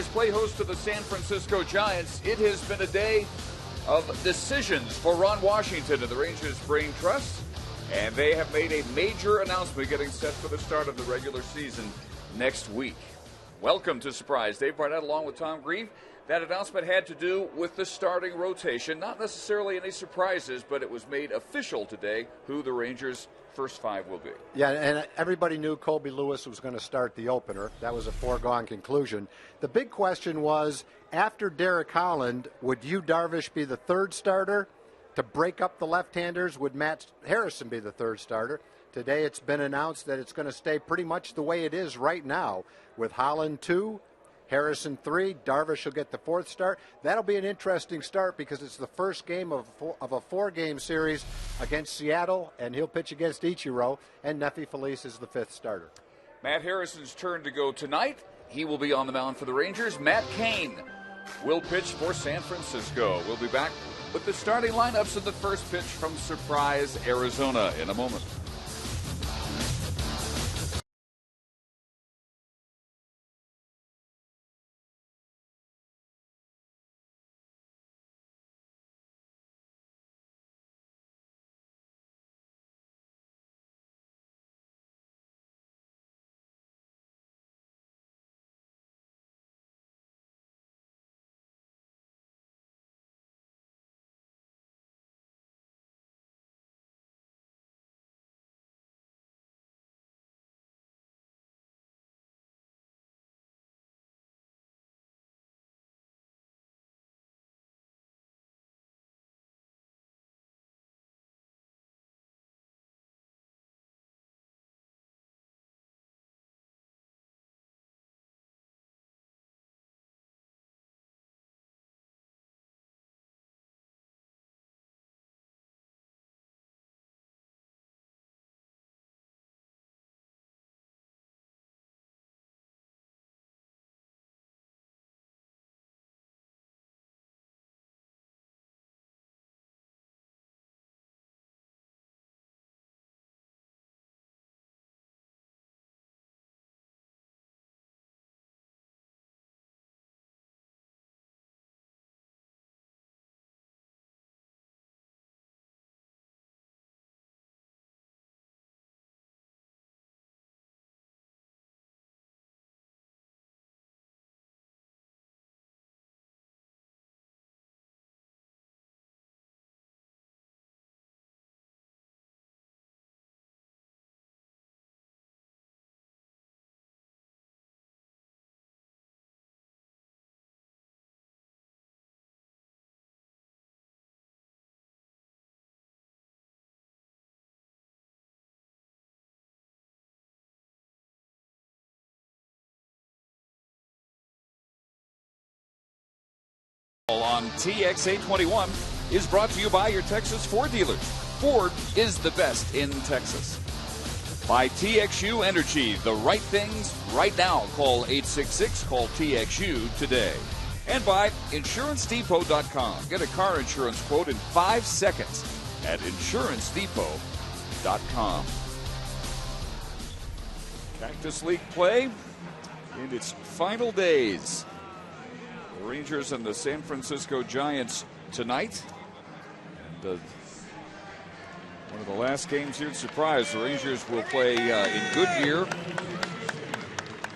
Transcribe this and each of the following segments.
play host to the San Francisco Giants. It has been a day of decisions for Ron Washington and the Rangers Brain Trust, and they have made a major announcement getting set for the start of the regular season next week. Welcome to Surprise. Dave Barnett along with Tom Grieve. That announcement had to do with the starting rotation. Not necessarily any surprises, but it was made official today who the Rangers' first five will be. Yeah, and everybody knew Colby Lewis was going to start the opener. That was a foregone conclusion. The big question was, after Derek Holland, would Yu Darvish be the third starter? To break up the left-handers, would Matt Harrison be the third starter? Today it's been announced that it's going to stay pretty much the way it is right now, with Holland 2, Harrison 3, Darvish will get the fourth start. That'll be an interesting start because it's the first game of a four-game series against Seattle, and he'll pitch against Ichiro, and Nefi Feliz is the fifth starter. Matt Harrison's turn to go tonight. He will be on the mound for the Rangers. Matt Cain will pitch for San Francisco. We'll be back with the starting lineups of the first pitch from Surprise, Arizona in a moment. On TX 821 is brought to you by your Texas Ford dealers. Ford is the best in Texas. By TXU Energy, the right things right now. Call 866, call TXU today. And by InsuranceDepot.com. Get a car insurance quote in 5 seconds at InsuranceDepot.com. Cactus League play in its final days. The Rangers and the San Francisco Giants tonight. And one of the last games here at Surprise. The Rangers will play in Goodyear,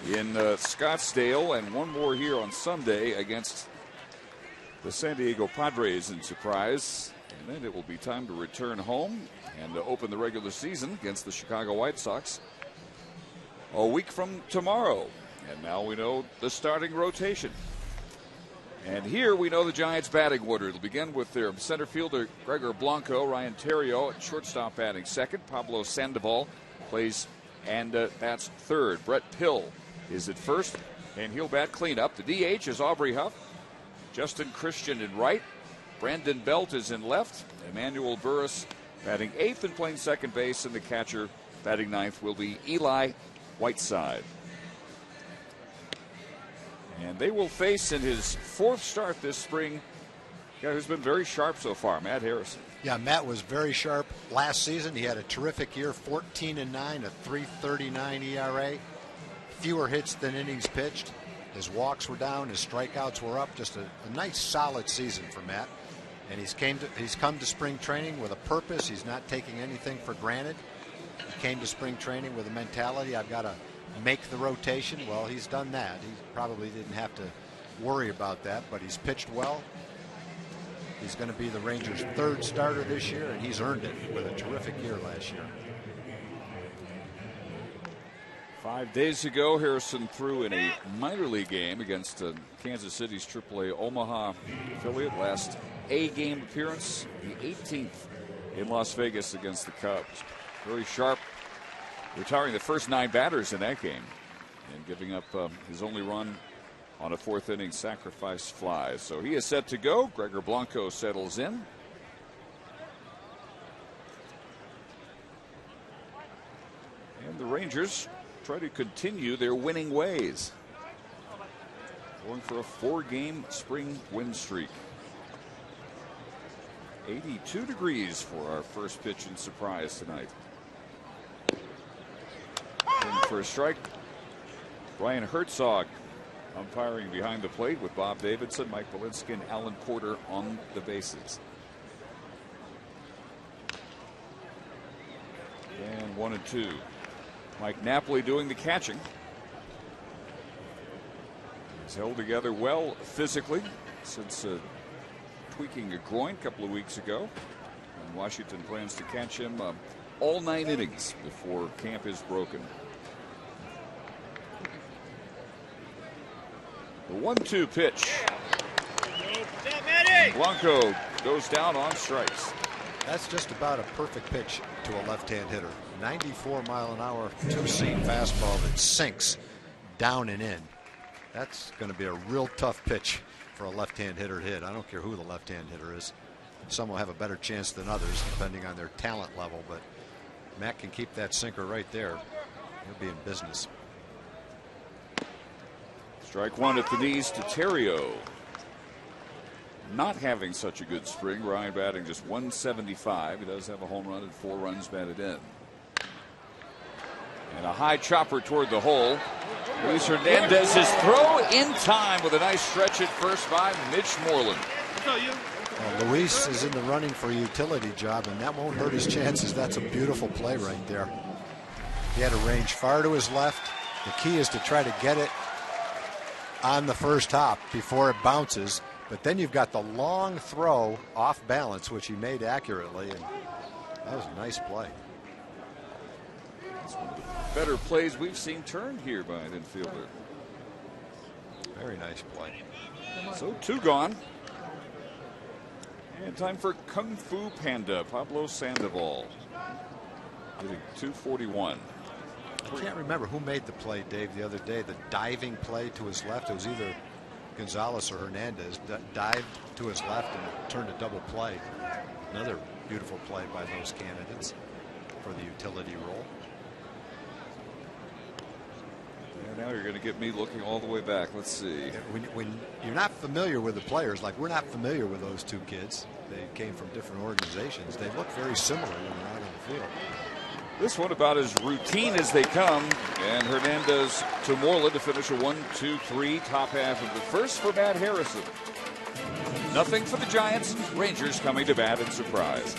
in Scottsdale, and one more here on Sunday against the San Diego Padres in Surprise. And then it will be time to return home and to open the regular season against the Chicago White Sox a week from tomorrow. And now we know the starting rotation. And here we know the Giants' batting order. It'll begin with their center fielder, Gregor Blanco. Ryan Theriot at shortstop batting second. Pablo Sandoval plays and bats third. Brett Pill is at first, and he'll bat cleanup. The DH is Aubrey Huff. Justin Christian in right. Brandon Belt is in left. Emmanuel Burris batting eighth and playing second base, and the catcher batting ninth will be Eli Whiteside. And they will face in his fourth start this spring a guy who's been very sharp so far, Matt Harrison. Yeah, Matt was very sharp last season. He had a terrific year, 14-9, a 3.39 ERA, fewer hits than innings pitched. His walks were down, his strikeouts were up. Just a nice, solid season for Matt. And he's come to spring training with a purpose. He's not taking anything for granted. He came to spring training with a mentality, I've got to make the rotation. Well, he's done that. He probably didn't have to worry about that, but he's pitched well. He's going to be the Rangers' third starter this year, and he's earned it with a terrific year last year. 5 days ago, Harrison threw in a minor league game against Kansas City's AAA Omaha affiliate. Last A-game appearance, the 18th in Las Vegas against the Cubs. Very sharp, retiring the first 9 batters in that game and giving up his only run on a 4th inning sacrifice fly. So he is set to go. Gregor Blanco settles in. And the Rangers try to continue their winning ways. Going for a 4-game spring win streak. 82 degrees for our first pitch in Surprise tonight. In for a strike, Brian Herzog umpiring behind the plate with Bob Davidson, Mike Belinsky, and Alan Porter on the bases. And 1-2. Mike Napoli doing the catching. He's held together well physically since tweaking a groin a couple of weeks ago. And Washington plans to catch him all 9 innings before camp is broken. The 1-2 pitch. Blanco goes down on strikes. That's just about a perfect pitch to a left-hand hitter. 94-mile-an-hour two-seam fastball that sinks down and in. That's going to be a real tough pitch for a left-hand hitter to hit. I don't care who the left-hand hitter is. Some will have a better chance than others depending on their talent level, but Matt can keep that sinker right there. He'll be in business. Strike 1 at the knees to Terrio. Not having such a good spring. Ryan batting just 175. He does have a home run and 4 runs batted in. And a high chopper toward the hole. Luis Hernandez's throw in time with a nice stretch at first by Mitch Moreland. Luis is in the running for a utility job, and that won't hurt his chances. That's a beautiful play right there. He had a range far to his left. The key is to try to get it on the first hop before it bounces. But then you've got the long throw off balance, which he made accurately, and that was a nice play. That's one of the better plays we've seen turned here by an infielder. Very nice play. So 2 gone. And time for Kung Fu Panda, Pablo Sandoval. Hitting .241. I can't remember who made the play, Dave, the other day. The diving play to his left. It was either Gonzalez or Hernandez. Dived to his left and it turned a double play. Another beautiful play by those candidates for the utility role. And now you're going to get me looking all the way back. Let's see. When you're not familiar with the players, like we're not familiar with those 2 kids. They came from different organizations. They look very similar when they're out on the field. This one about as routine as they come. And Hernandez to Morland to finish a 1-2-3 top half of the first for Matt Harrison. Nothing for the Giants. Rangers coming to bat in Surprise.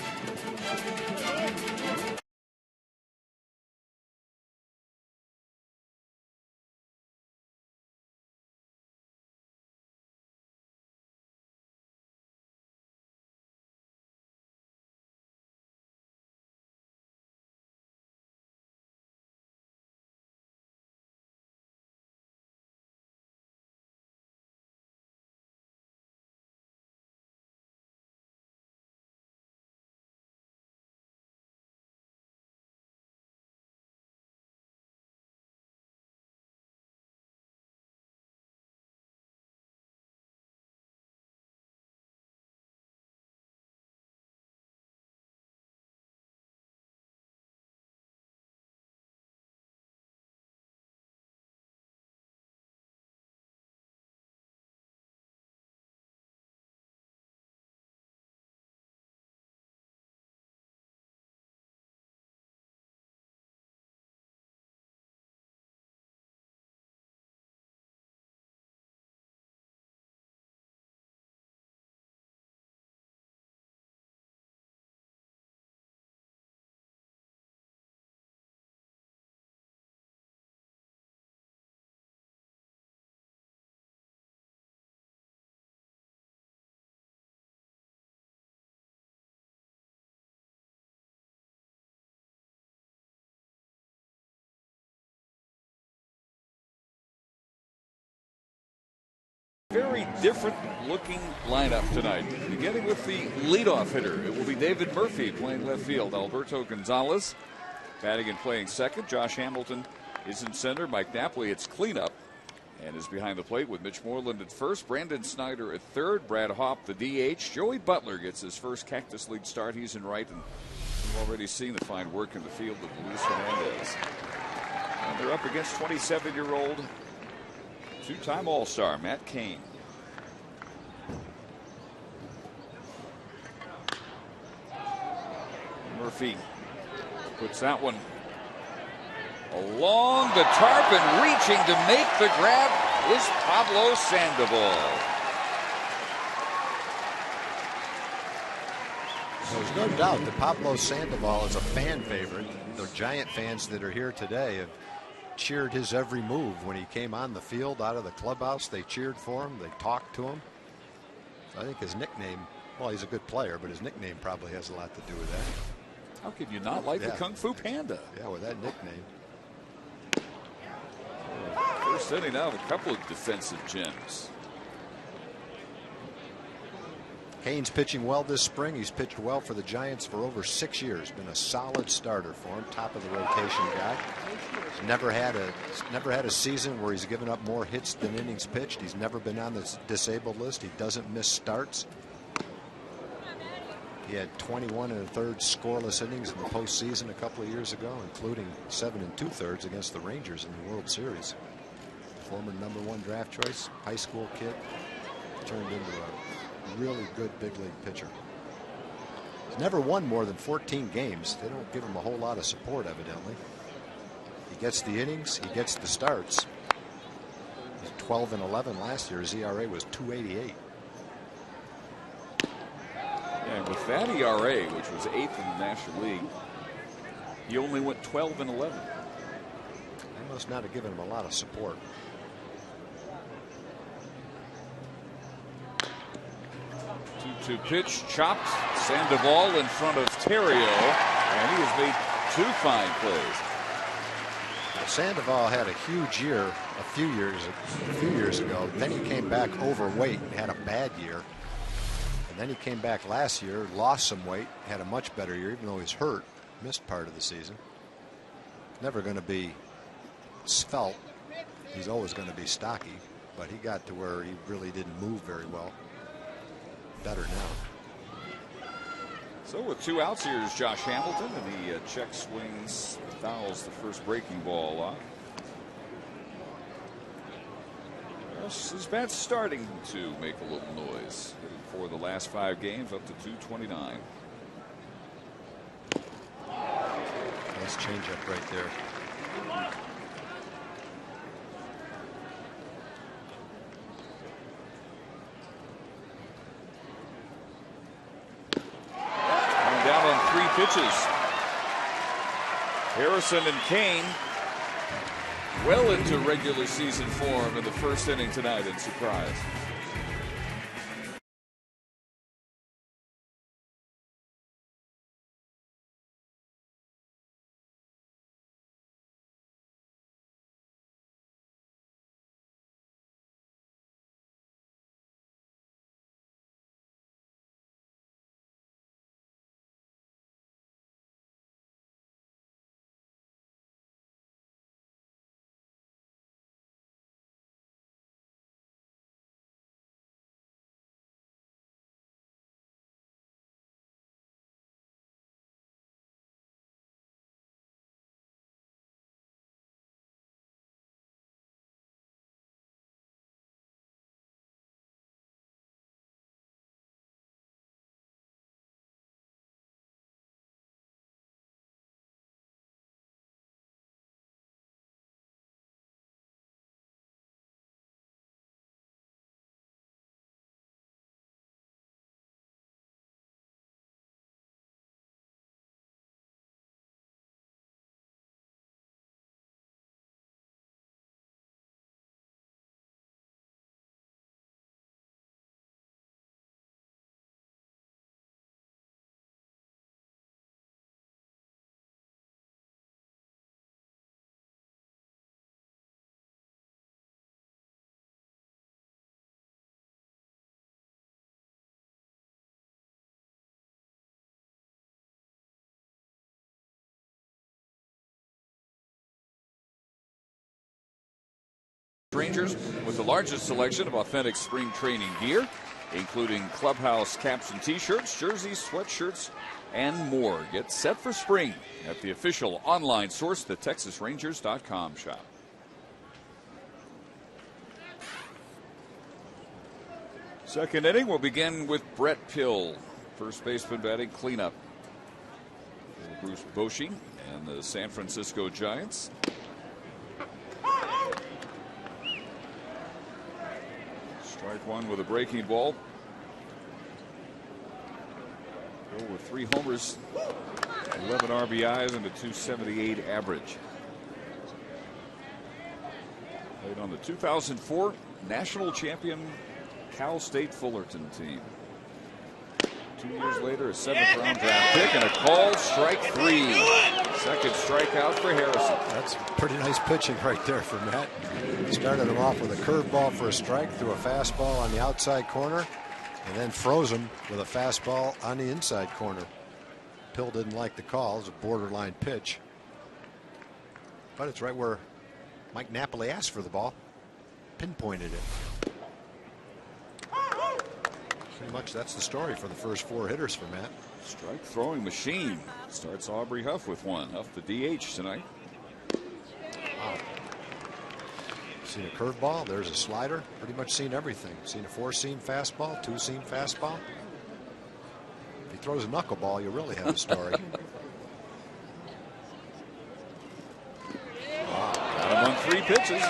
very different looking lineup tonight. Beginning with the leadoff hitter. It will be David Murphy playing left field. Alberto Gonzalez batting and playing second. Josh Hamilton is in center. Mike Napoli, it's cleanup, and is behind the plate with Mitch Morland at first. Brandon Snyder at third. Brad Hopp, the DH. Joey Butler gets his first Cactus League start. He's in right, and we've already seen the fine work in the field of Luis Hernandez. And they're up against 27-year-old two-time All-Star Matt Cain. Murphy puts that one along the tarp, and reaching to make the grab is Pablo Sandoval. There's no doubt that Pablo Sandoval is a fan favorite. The Giant fans that are here today have cheered his every move. When he came on the field out of the clubhouse, they cheered for him. They talked to him. So I think his nickname, well, he's a good player, but his nickname probably has a lot to do with that. How could you not like the Kung Fu Panda? Yeah, with that nickname. First inning now, a couple of defensive gems. Cain's pitching well this spring. He's pitched well for the Giants for over 6 years. Been a solid starter for him, top of the rotation guy. He's never had a season where he's given up more hits than innings pitched. He's never been on the disabled list. He doesn't miss starts. He had 21 1/3 scoreless innings in the postseason a couple of years ago, including 7 2/3 against the Rangers in the World Series. Former #1 draft choice, high school kid, turned into a really good big league pitcher. He's never won more than 14 games. They don't give him a whole lot of support, evidently. He gets the innings, he gets the starts. He's 12-11 last year. His ERA was 2.88. And with that ERA, which was 8th in the National League, he only went 12-11. They must not have given him a lot of support. To pitch, chopped. Sandoval in front of Terrio, and he has made 2 fine plays. Sandoval had a huge year a few years ago. Then he came back overweight and had a bad year. And then he came back last year, lost some weight, had a much better year, even though he's hurt, missed part of the season. Never going to be svelte. He's always going to be stocky, but he got to where he really didn't move very well. Better now. So with 2 outs, here's Josh Hamilton, and he check swings, fouls the first breaking ball off. His bat's starting to make a little noise. For the last 5 games, up to 229. Nice changeup right there. Down on 3 pitches. Harrison and Cain well into regular season form in the first inning tonight in Surprise. Rangers with the largest selection of authentic spring training gear, including clubhouse caps and t-shirts, jerseys, sweatshirts, and more. Get set for spring at the official online source, the TexasRangers.com shop. Second inning will begin with Brett Pill, first baseman, batting cleanup. Bruce Bochy and the San Francisco Giants. Strike one with a breaking ball. Bill with 3 homers, 11 RBIs, and a .278 average. Played on the 2004 national champion Cal State Fullerton team. 2 years later, a 7th round draft pick and a call, strike 3. Second strikeout for Harrison. That's pretty nice pitching right there for Matt. Started him off with a curveball for a strike, threw a fastball on the outside corner, and then froze him with a fastball on the inside corner. Pill didn't like the call. It was a borderline pitch. But it's right where Mike Napoli asked for the ball. Pinpointed it. Pretty much that's the story for the first 4 hitters for Matt. Strike throwing machine. Starts Aubrey Huff with one. Huff the DH tonight. Wow. Seen a curveball. There's a slider. Pretty much seen everything. Seen a 4-seam fastball, 2-seam fastball. If he throws a knuckleball, you really have a story. Wow. Got him on 3 pitches.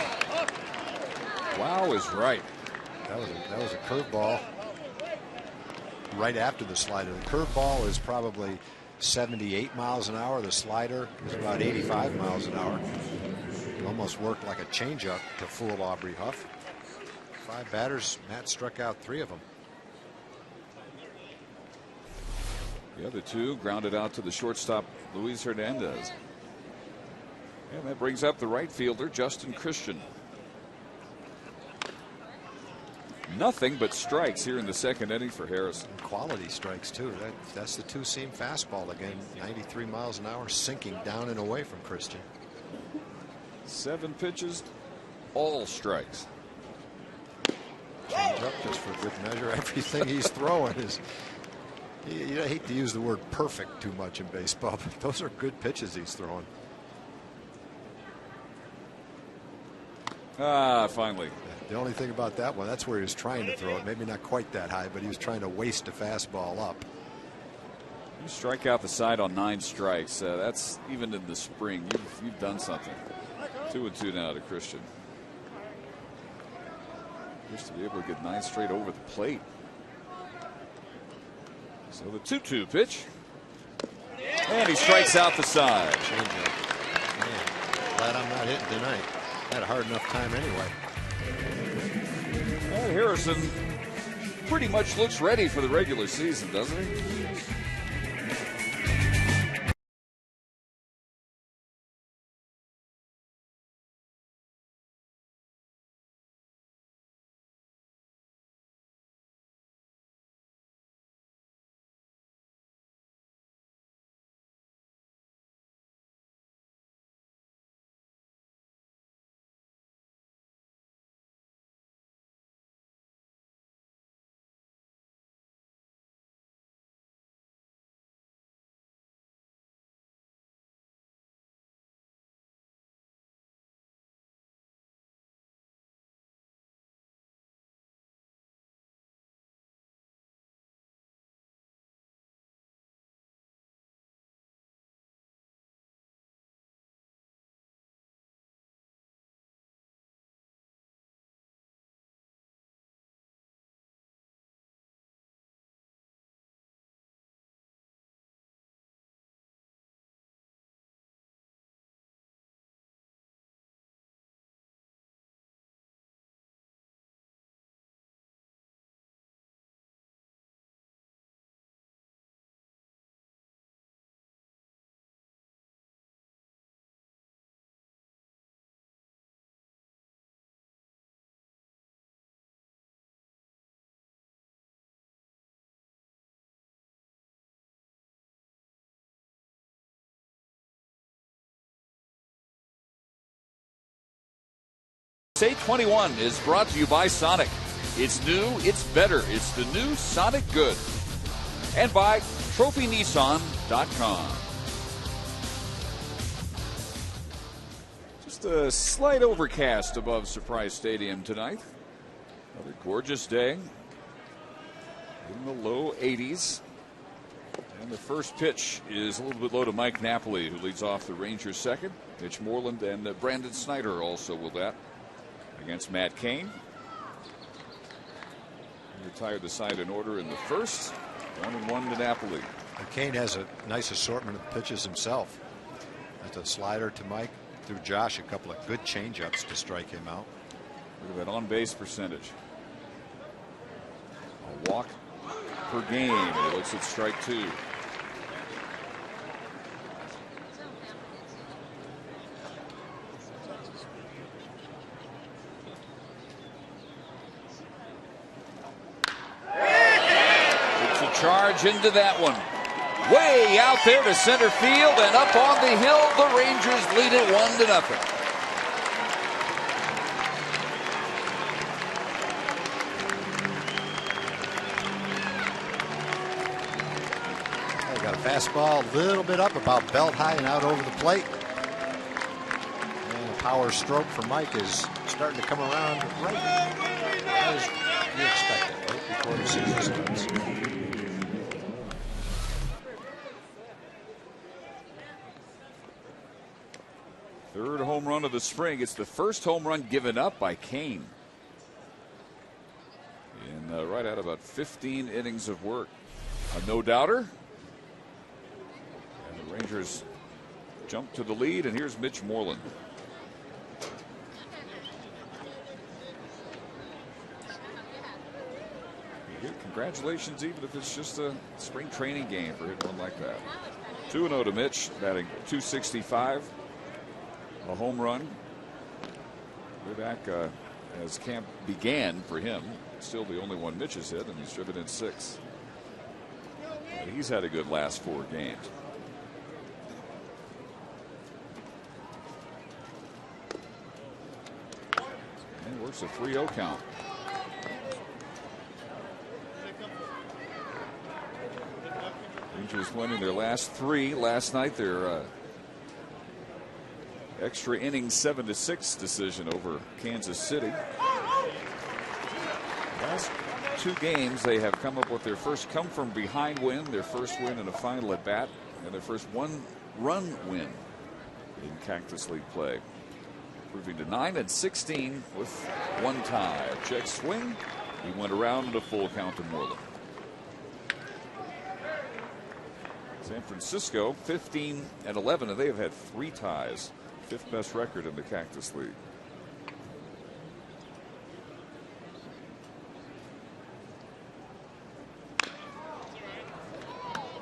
Wow is right. That was a curveball. Right after the slider. The curveball is probably 78 miles an hour. The slider is about 85 miles an hour. It almost worked like a changeup to fool Aubrey Huff. 5 batters. Matt struck out 3 of them. The other 2 grounded out to the shortstop, Luis Hernandez. And that brings up the right fielder, Justin Christian. Nothing but strikes here in the second inning for Harrison. And quality strikes too. That's the 2-seam fastball again. 93 miles an hour, sinking down and away from Christian. 7 pitches, all strikes. Change up just for good measure. Everything he's throwing is. You hate to use the word perfect too much in baseball, but those are good pitches he's throwing. Finally. The only thing about that one, that's where he was trying to throw it. Maybe not quite that high, but he was trying to waste a fastball up. You strike out the side on 9 strikes. That's even in the spring. You've done something. 2-2 now to Christian. Just to be able to get 9 straight over the plate. So the 2-2 pitch. And he strikes out the side. Changeup. Man, glad I'm not hitting tonight. Had a hard enough time anyway. And Harrison pretty much looks ready for the regular season, doesn't he? Say 21 is brought to you by Sonic. It's new, it's better. It's the new Sonic Good. And by TrophyNissan.com. Just a slight overcast above Surprise Stadium tonight. Another gorgeous day. In the low 80s. And the first pitch is a little bit low to Mike Napoli, who leads off the Rangers second. Mitch Morland and Brandon Snyder also with that against Matt Cain. Retired the side in order in the first. 1-1 to Napoli. And Cain has a nice assortment of pitches himself. That's a slider to Mike. Through Josh, a couple of good changeups to strike him out. Look at that on-base percentage. A walk per game. He looks at strike two. Charge into that one. Way out there to center field and up on the hill. The Rangers lead it 1-0. They got a fastball a little bit up, about belt high and out over the plate. And a power stroke for Mike is starting to come around right as you expected, right before the season starts. Third home run of the spring. It's the first home run given up by Cain in right at about 15 innings of work. A no-doubter. And the Rangers jump to the lead, and here's Mitch Morland. Congratulations, even if it's just a spring training game for hitting one like that. 2-0 to Mitch, batting .265. A home run. Way back as camp began for him. Still the only one Mitch has hit, and he's driven in 6. But he's had a good last 4 games. And works a 3-0 count. Rangers winning their last 3 last night. Their extra inning 7-6 decision over Kansas City. Last 2 games they have come up with their first come from behind win, their first win in a final at bat, and their first 1-run win in Cactus League play. Improving to 9-16 with 1 tie. A check swing. He went around to full count to Morland. San Francisco 15-11, and they have had 3 ties. 5th best record in the Cactus League.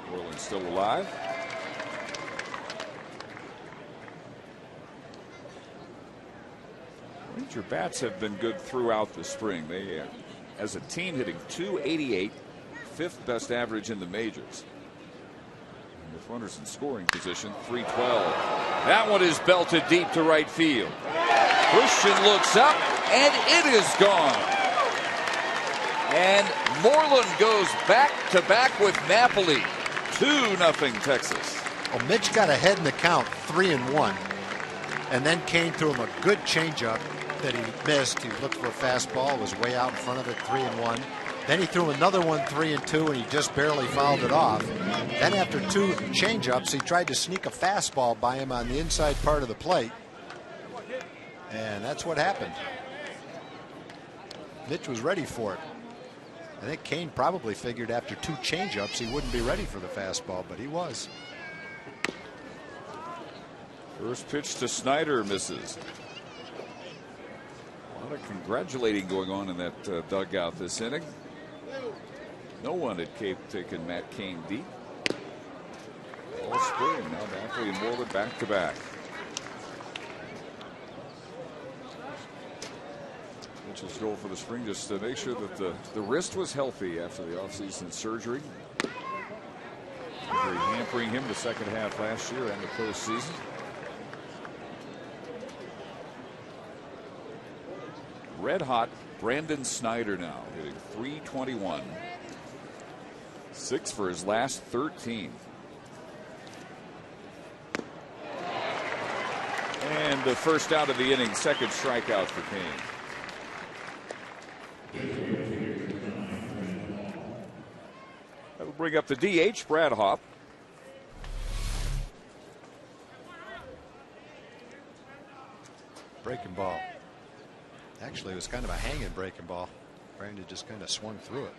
Morland still alive. Ranger bats have been good throughout the spring. They, as a team, hitting .288, 5th best average in the majors. With runners in scoring position, .312. That one is belted deep to right field. Christian looks up, and it is gone. And Morland goes back-to-back with Napoli. 2-0 Texas. Well, Mitch got ahead in the count, 3-1, and then Cain threw him a good changeup that he missed. He looked for a fastball, was way out in front of it, 3-1. Then he threw another one, 3-2, and he just barely fouled it off. Then after 2 changeups, he tried to sneak a fastball by him on the inside part of the plate. And that's what happened. Mitch was ready for it. I think Cain probably figured after 2 changeups he wouldn't be ready for the fastball, but he was. First pitch to Snyder misses. A lot of congratulating going on in that dugout this inning. No one had taken Matt Cain deep all spring. Now Napoli and Morland back-to-back. Mitchell's goal for the spring, just to make sure that the wrist was healthy after the offseason surgery. Very hampering him the second half last year and the postseason. red hot Brandon Snyder now hitting .321. 6 for his last 13. And the first out of the inning, second strikeout for Kane. That'll bring up the DH, Brad Hopp. Breaking ball. Actually, it was kind of a hanging breaking ball. Brandon just kind of swung through it.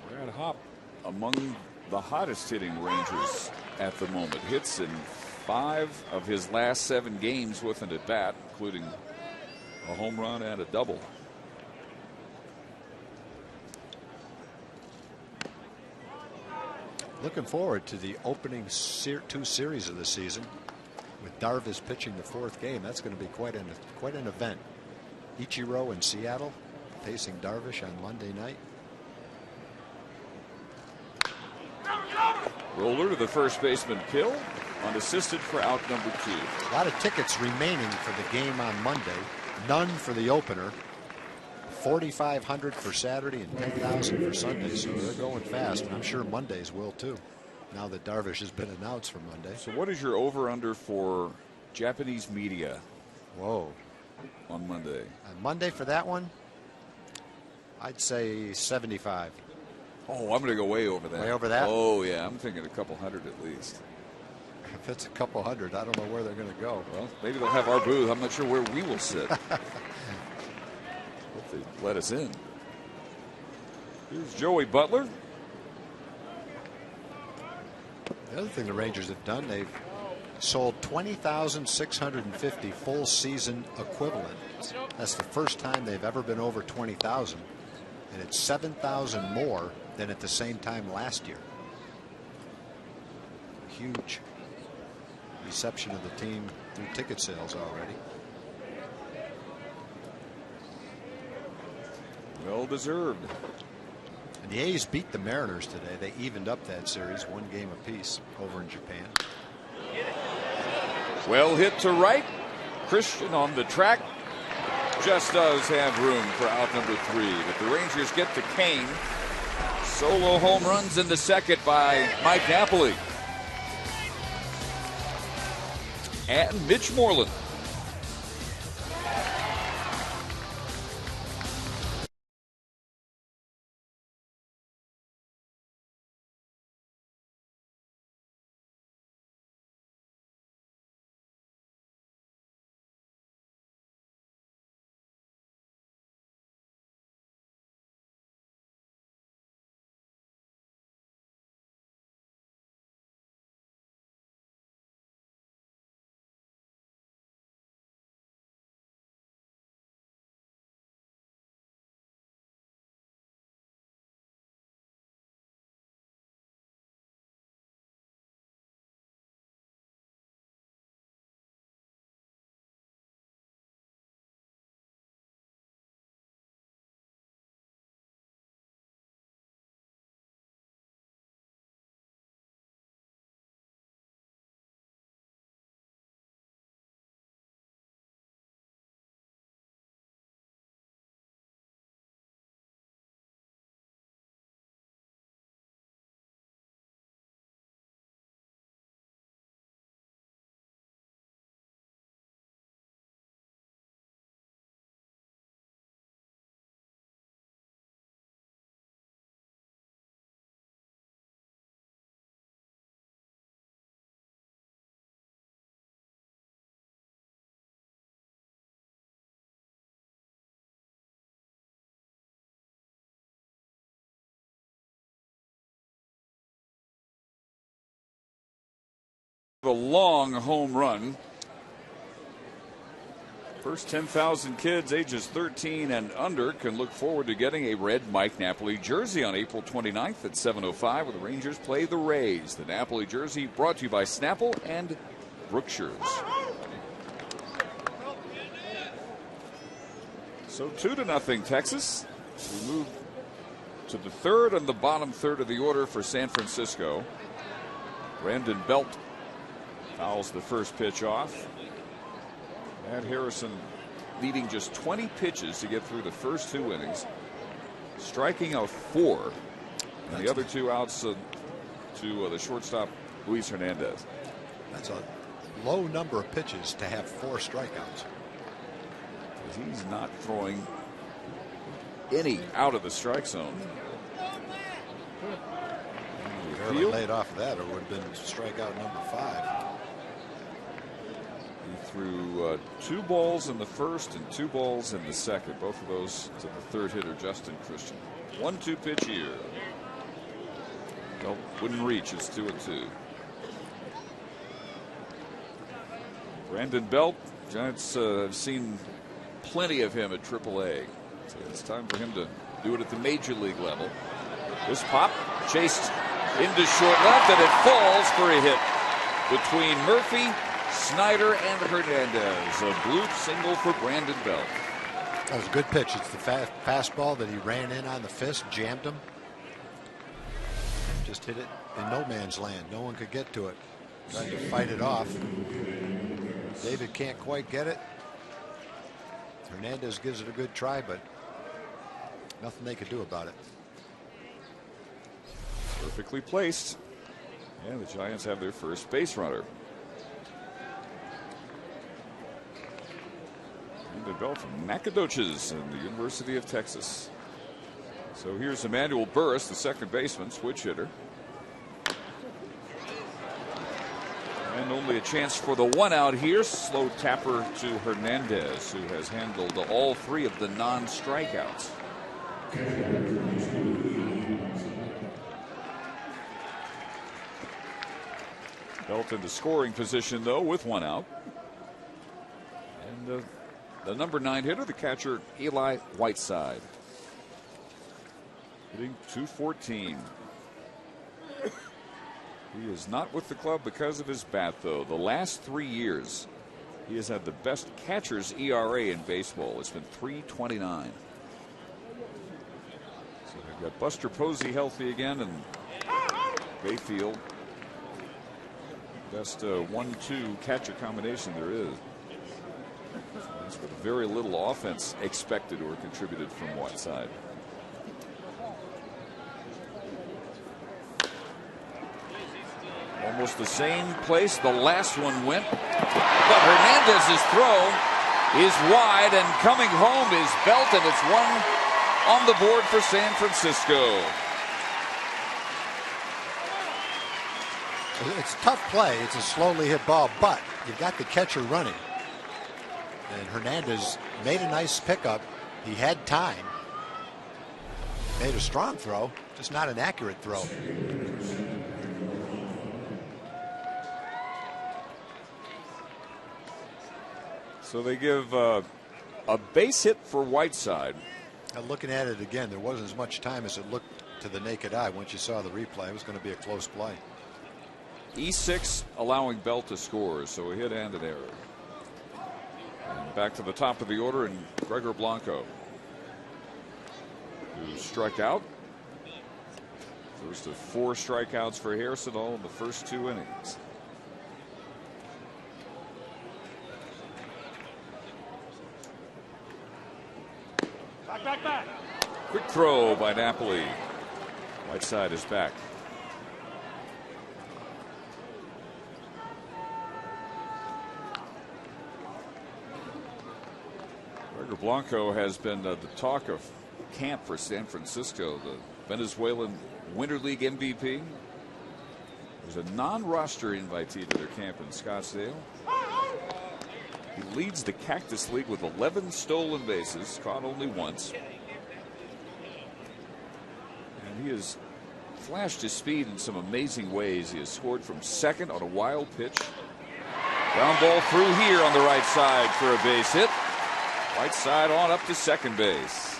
Brad Hopp among the hottest hitting Rangers at the moment. Hits in 5 of his last 7 games with an at bat, including a home run and a double. Looking forward to the opening 2 series of the season with Darvish pitching the 4th game. That's going to be quite an event. Ichiro in Seattle facing Darvish on Monday night. Roller to the first baseman, Pill, unassisted for out number 2. A lot of tickets remaining for the game on Monday. None for the opener. 4,500 for Saturday and 10,000 for Sunday. So they're going fast, and I'm sure Mondays will too, now that Darvish has been announced for Monday. So what is your over-under for Japanese media? Whoa. On Monday. On Monday for that one, I'd say 75. Oh, I'm going to go way over that. Way over that? Oh, yeah. I'm thinking a couple hundred at least. If it's a couple hundred, I don't know where they're going to go. Well, maybe they'll have our booth. I'm not sure where we will sit. Hope they let us in. Here's Joey Butler. The other thing the Rangers have done, they've sold 20,650 full season equivalents. That's the first time they've ever been over 20,000. And it's 7,000 more than at the same time last year. Huge reception of the team through ticket sales already. Well deserved. And the A's beat the Mariners today. They evened up that series 1 game apiece over in Japan. Well hit to right. Christian on the track. Just does have room for out number 3. But the Rangers get to Kane. Solo home runs in the second by Mike Napoli. And Mitch Moreland. A long home run. First 10,000 kids ages 13 and under can look forward to getting a red Mike Napoli jersey on April 29th at 7:05 when the Rangers play the Rays. The Napoli jersey brought to you by Snapple and Brookshires. So 2-0 Texas. We move to the third and the bottom third of the order for San Francisco. Brandon Belt fouls the first pitch off. And Harrison needing just 20 pitches to get through the first 2 innings, striking out 4, and the other 2 outs to the shortstop Luis Hernandez. That's a low number of pitches to have 4 strikeouts. He's not throwing any out of the strike zone. Barely laid off of that, or would have been strikeout number 5. He threw 2 balls in the first and 2 balls in the second. Both of those to the third hitter, Justin Christian. 1-2 pitch here. Wouldn't reach. It's 2-2. Brandon Belt. Giants have seen plenty of him at AAA. So it's time for him to do it at the major league level. This pop chased into short left, and it falls for a hit between Murphy, Snyder, and Hernandez. A bloop single for Brandon Belt. That was a good pitch. It's the fastball that he ran in on the fist, jammed him. Just hit it in no man's land. No one could get to it. Tried to fight it off. David can't quite get it. Hernandez gives it a good try, but nothing they could do about it. Perfectly placed. And the Giants have their first base runner. Brandon Belt from Nacogdoches in the University of Texas. So here's Emmanuel Burris, the second baseman, switch hitter. And only a chance for the 1 out here. Slow tapper to Hernandez, who has handled all 3 of the non-strikeouts. Belt into scoring position, though, with 1 out. And the number 9 hitter, the catcher, Eli Whiteside. Hitting .214. He is not with the club because of his bat, though. The last 3 years, he has had the best catcher's ERA in baseball. It's been .329. So they've got Buster Posey healthy again, and Bayfield. Best 1-2 catcher combination there is. That's with very little offense expected or contributed from Whiteside. Almost the same place the last one went. But Hernandez's throw is wide, and coming home is Belt, and it's 1 on the board for San Francisco. It's a tough play. It's a slowly hit ball, but you got the catcher running. And Hernandez made a nice pickup. He had time. Made a strong throw, just not an accurate throw. So they give a base hit for Whiteside. Looking at it again, there wasn't as much time as it looked to the naked eye. Once you saw the replay, it was going to be a close play. E6 allowing Belt to score, so a hit and an error. And back to the top of the order, and Gregor Blanco, who struck out. First of 4 strikeouts for Harrison, all in the first 2 innings. Back. Quick throw by Napoli. Whiteside is back. Gregor Blanco has been the talk of camp for San Francisco. The Venezuelan Winter League MVP. There's a non-roster invitee to their camp in Scottsdale. He leads the Cactus League with 11 stolen bases, caught only once. And he has flashed his speed in some amazing ways. He has scored from second on a wild pitch. Ground ball through here on the right side for a base hit. Whiteside on up to second base.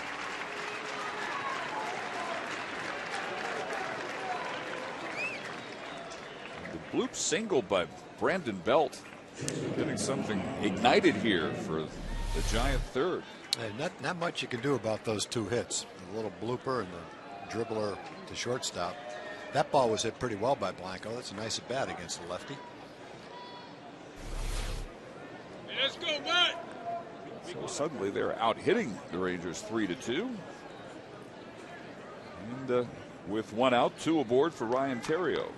The bloop single by Brandon Belt. Getting something ignited here for the Giant third. Not much you can do about those 2 hits. The little blooper and the dribbler to shortstop. That ball was hit pretty well by Blanco. That's a nice at bat against the lefty. Let's go, Matt. So suddenly they're out hitting the Rangers 3-2. And with one out, 2 aboard for Ryan Theriot.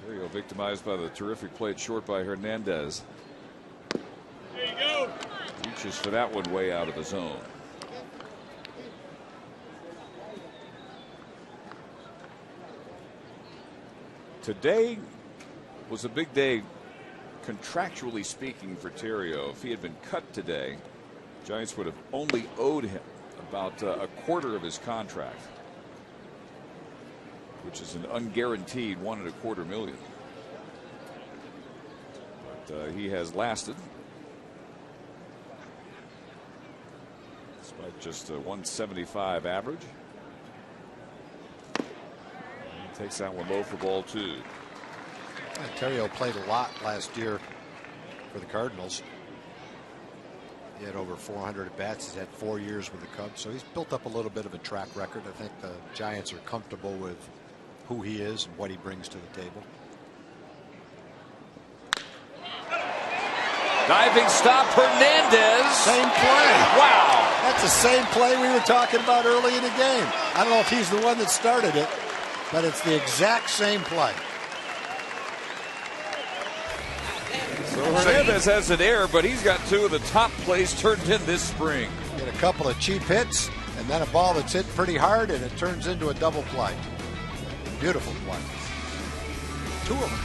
Theriot victimized by the terrific play at short by Hernandez. There you go. Reaches for that one way out of the zone. Today was a big day, contractually speaking, for Theriot. If he had been cut today, Giants would have only owed him about a quarter of his contract, which is an unguaranteed $1.25 million. But he has lasted, despite just a 175 average. He takes that one low for ball 2. Theriot played a lot last year for the Cardinals. He had over 400 at bats. He's had 4 years with the Cubs, so he's built up a little bit of a track record. I think the Giants are comfortable with who he is and what he brings to the table. Diving stop, Hernandez. Same play. Wow. That's the same play we were talking about early in the game. I don't know if he's the one that started it, but it's the exact same play. So Hernandez has an error, but he's got 2 of the top plays turned in this spring. Get a couple of cheap hits, and then a ball that's hit pretty hard, and it turns into a double play. Beautiful play. 2 of them.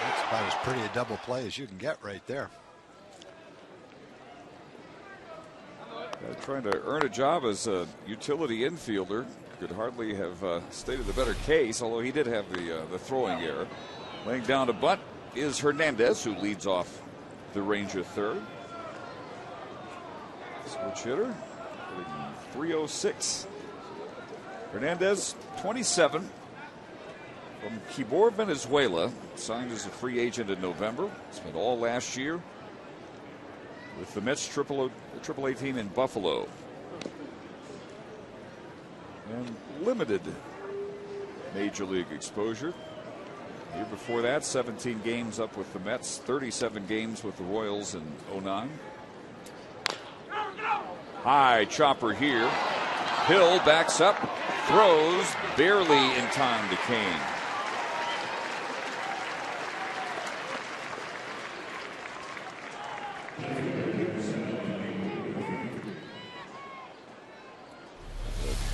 That's about as pretty a double play as you can get right there. Trying to earn a job as a utility infielder. Could hardly have stated a better case, although he did have the throwing error. Laying down to bunt is Hernandez, who leads off the Ranger third. Switch hitter, 306. Hernandez, 27, from Quibor, Venezuela, signed as a free agent in November. Spent all last year with the Mets AAA team in Buffalo. And limited major league exposure. Year before that, 17 games up with the Mets, 37 games with the Royals in 09. High chopper here. Hill backs up, throws, barely in time to Kane.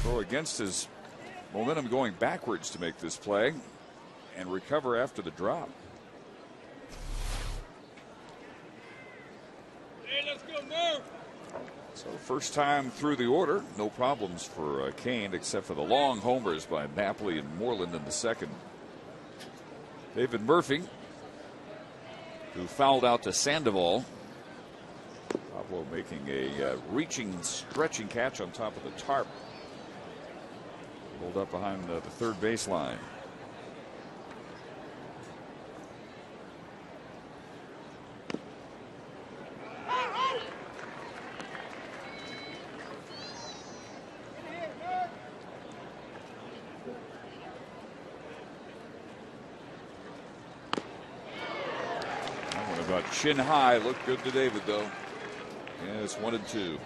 Throw against his momentum going backwards to make this play and recover after the drop. Hey, let's go, Murph. So first time through the order, no problems for Kane except for the long homers by Napoli and Morland in the second. David Murphy, who fouled out to Sandoval. Pablo making a reaching, stretching catch on top of the tarp. Rolled up behind the third baseline. About chin high, looked good to David though. Yeah, it's 1-2.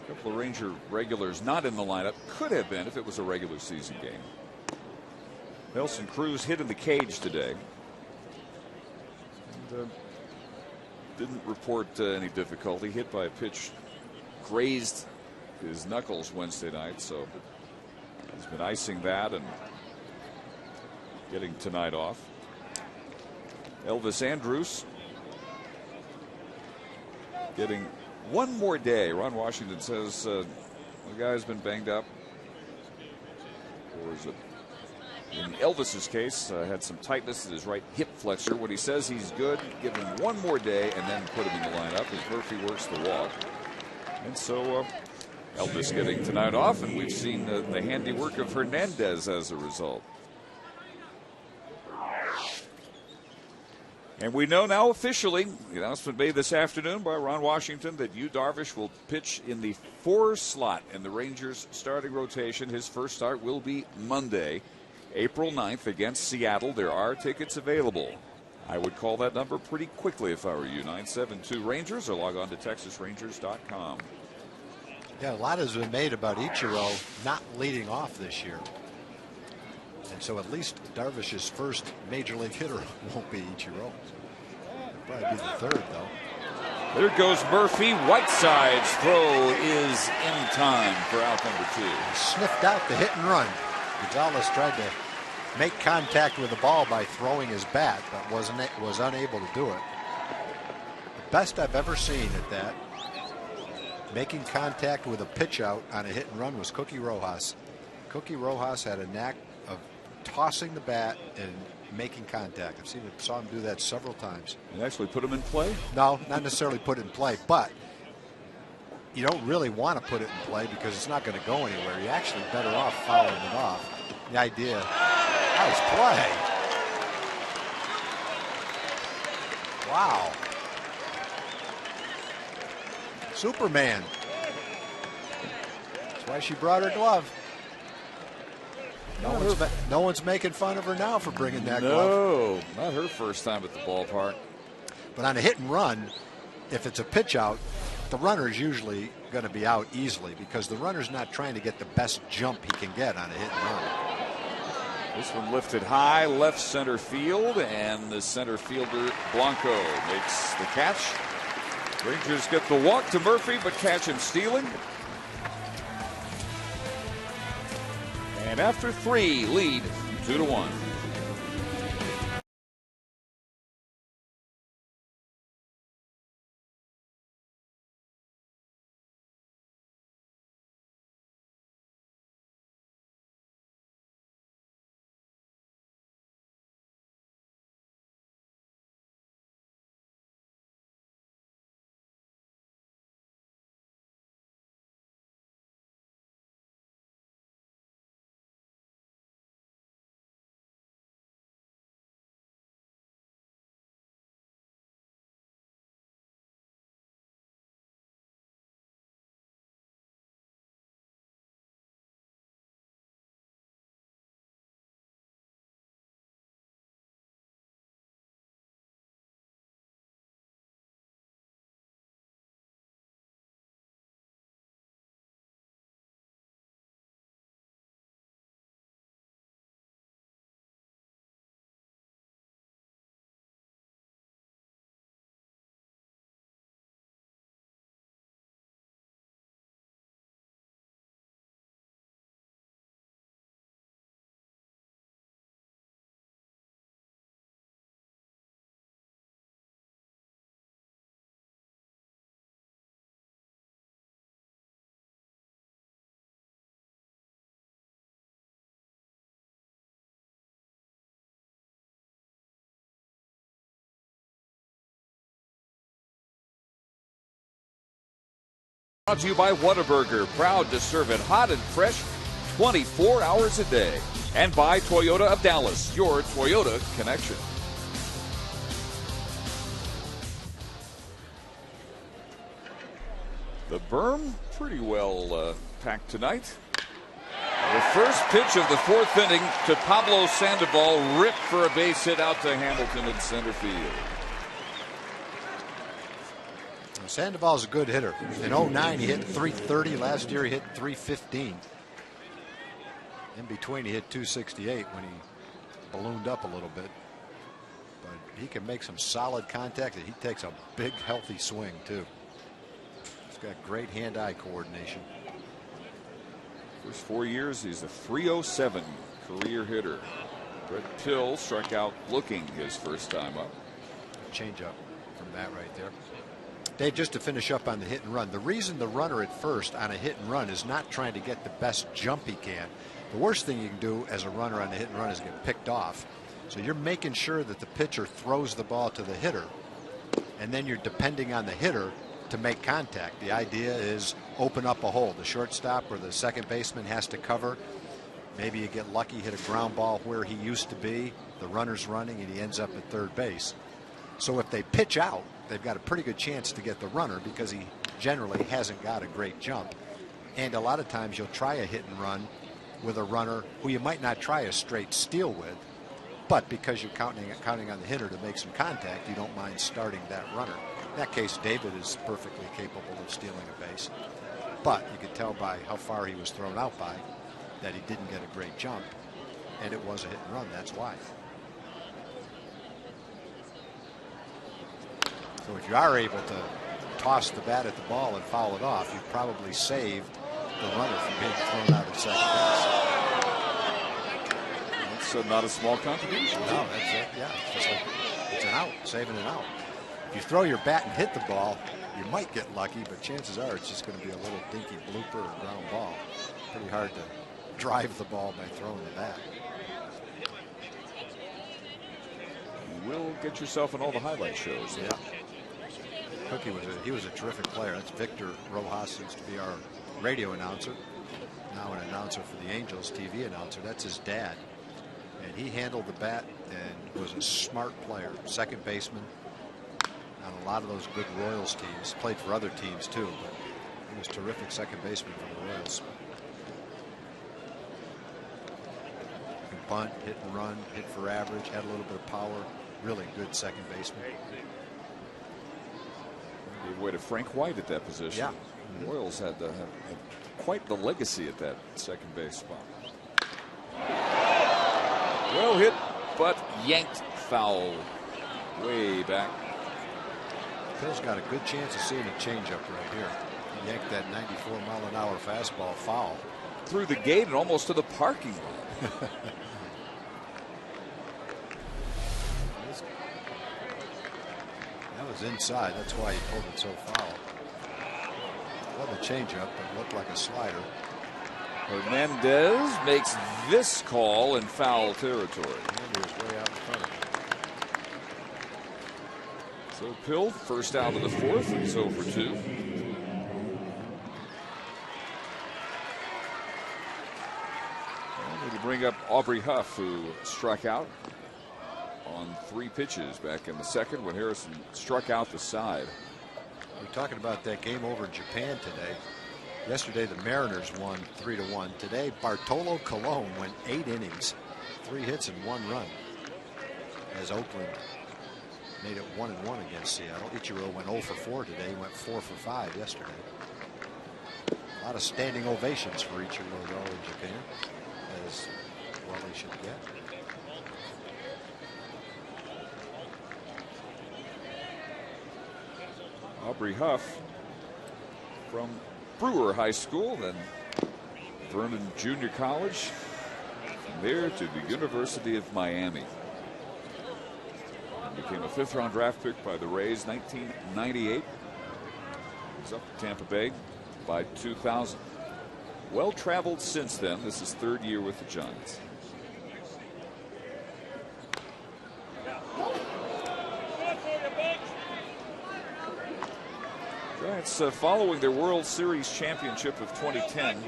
A couple of Ranger regulars not in the lineup. Could have been if it was a regular season game. Nelson Cruz hit in the cage today. And, didn't report any difficulty. Hit by a pitch, grazed his knuckles Wednesday night, so he's been icing that and getting tonight off. Elvis Andrus getting one more day. Ron Washington says the guy's been banged up. Or is it? In Elvis's case, had some tightness in his right hip flexor. When he says he's good, give him one more day and then put him in the lineup as Murphy works the walk. And so Elvis getting tonight off, and we've seen the handiwork of Hernandez as a result. And we know now officially, the announcement made this afternoon by Ron Washington, that Yu Darvish will pitch in the 4 slot in the Rangers starting rotation. His first start will be Monday, April 9th against Seattle. There are tickets available. I would call that number pretty quickly if I were you. 972 Rangers, or log on to TexasRangers.com. Yeah, a lot has been made about Ichiro not leading off this year. And so at least Darvish's first major league hitter won't be Ichiro. It'll probably be the third, though. There goes Murphy. Whiteside's throw is in time for out number 2. He sniffed out the hit and run. Gonzalez tried to make contact with the ball by throwing his bat, but was unable to do it. The best I've ever seen at that, making contact with a pitch out on a hit and run, was Cookie Rojas. Cookie Rojas had a knack of tossing the bat and making contact. Saw him do that several times. And actually put him in play? No, not necessarily put it in play, but you don't really want to put it in play because it's not going to go anywhere. You're actually better off fouling it off. The idea, nice play. Wow. Superman. That's why she brought her glove. No one's making fun of her now for bringing that glove. No, not her first time at the ballpark. But on a hit and run, if it's a pitch out, the runner's usually going to be out easily because the runner's not trying to get the best jump he can get on a hit and run. This one lifted high, left center field, and the center fielder Blanco makes the catch. Rangers get the walk to Murphy, but catch him stealing. And after 3, lead 2-1. Brought to you by Whataburger, proud to serve it hot and fresh 24 hours a day. And by Toyota of Dallas, your Toyota connection. The berm pretty well packed tonight. The first pitch of the fourth inning to Pablo Sandoval, ripped for a base hit out to Hamilton in center field. Sandoval's a good hitter. In 09, he hit 330. Last year, he hit 315. In between, he hit 268 when he ballooned up a little bit. But he can make some solid contact, and he takes a big, healthy swing, too. He's got great hand-eye coordination. First 4 years, he's a 307 career hitter. Brett Pill struck out looking his first time up. Change up from that right there. Dave, just to finish up on the hit and run, the reason the runner at first on a hit and run is not trying to get the best jump he can. The worst thing you can do as a runner on the hit and run is get picked off. So you're making sure that the pitcher throws the ball to the hitter, and then you're depending on the hitter to make contact. The idea is open up a hole. The shortstop or the second baseman has to cover. Maybe you get lucky, hit a ground ball where he used to be. The runner's running, and he ends up at third base. So if they pitch out, they've got a pretty good chance to get the runner because he generally hasn't got a great jump. And a lot of times you'll try a hit and run with a runner who you might not try a straight steal with, but because you're counting on the hitter to make some contact, you don't mind starting that runner. In that case, David is perfectly capable of stealing a base. But you could tell by how far he was thrown out by that he didn't get a great jump, and it was a hit and run. That's why. So if you are able to toss the bat at the ball and foul it off, you probably saved the runner from being thrown out at second base. That's not a small contribution. No, that's it. Yeah, it's just like it's an out, saving an out. If you throw your bat and hit the ball, you might get lucky, but chances are it's just going to be a little dinky blooper or ground ball. Pretty hard to drive the ball by throwing the bat. You will get yourself in all the highlight shows. Yeah. Cookie was a terrific player. That's Victor Rojas, used to be our radio announcer, now an announcer for the Angels, TV announcer. That's his dad, and he handled the bat and was a smart player, second baseman on a lot of those good Royals teams. Played for other teams too, but he was terrific second baseman for the Royals. Can bunt, hit and run, hit for average, had a little bit of power. Really good second baseman. Gave way to Frank White at that position. Yeah. The Royals had quite the legacy at that second base spot. Well hit, but yanked foul way back. Phil's got a good chance of seeing a changeup right here. He yanked that 94-mile-an-hour fastball foul. Through the gate and almost to the parking lot. That was inside. That's why he pulled it so foul. Wasn't a changeup, but looked like a slider. Hernandez makes this call in foul territory. Hernandez way out in front of him. So Pill first out of the fourth, and so for two. I need to bring up Aubrey Huff, who struck out on 3 pitches back in the second when Harrison struck out the side. We're talking about that game over in Japan today. Yesterday the Mariners won 3-1. Today Bartolo Colon went 8 innings, 3 hits and 1 run, as Oakland made it 1-1 against Seattle. Ichiro went 0 for 4 today. He went 4 for 5 yesterday. A lot of standing ovations for Ichiro though in Japan, as well they should get. Aubrey Huff from Brewer High School, then Vernon Junior College, from there to the University of Miami. And became a 5th-round draft pick by the Rays 1998. He's up to Tampa Bay by 2000. Well traveled since then. This is 3rd year with the Giants. Giants following their World Series championship of 2010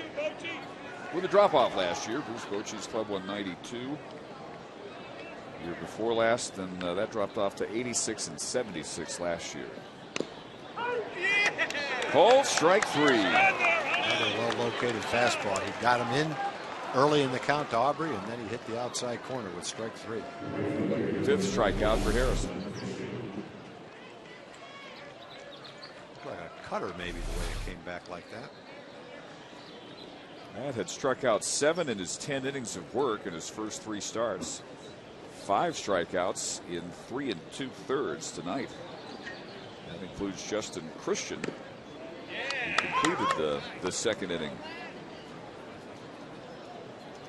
with a drop-off last year. Bruce Bochy's club won 92. Year before last, and that dropped off to 86 and 76 last year. Called strike 3. Another well-located fastball. He got him in early in the count to Aubrey, and then he hit the outside corner with strike 3. 5th strikeout for Harrison. Like a cutter, maybe, the way it came back like that. Matt had struck out 7 in his 10 innings of work in his first 3 starts. 5 strikeouts in 3 2/3 tonight. That includes Justin Christian, who completed the second inning.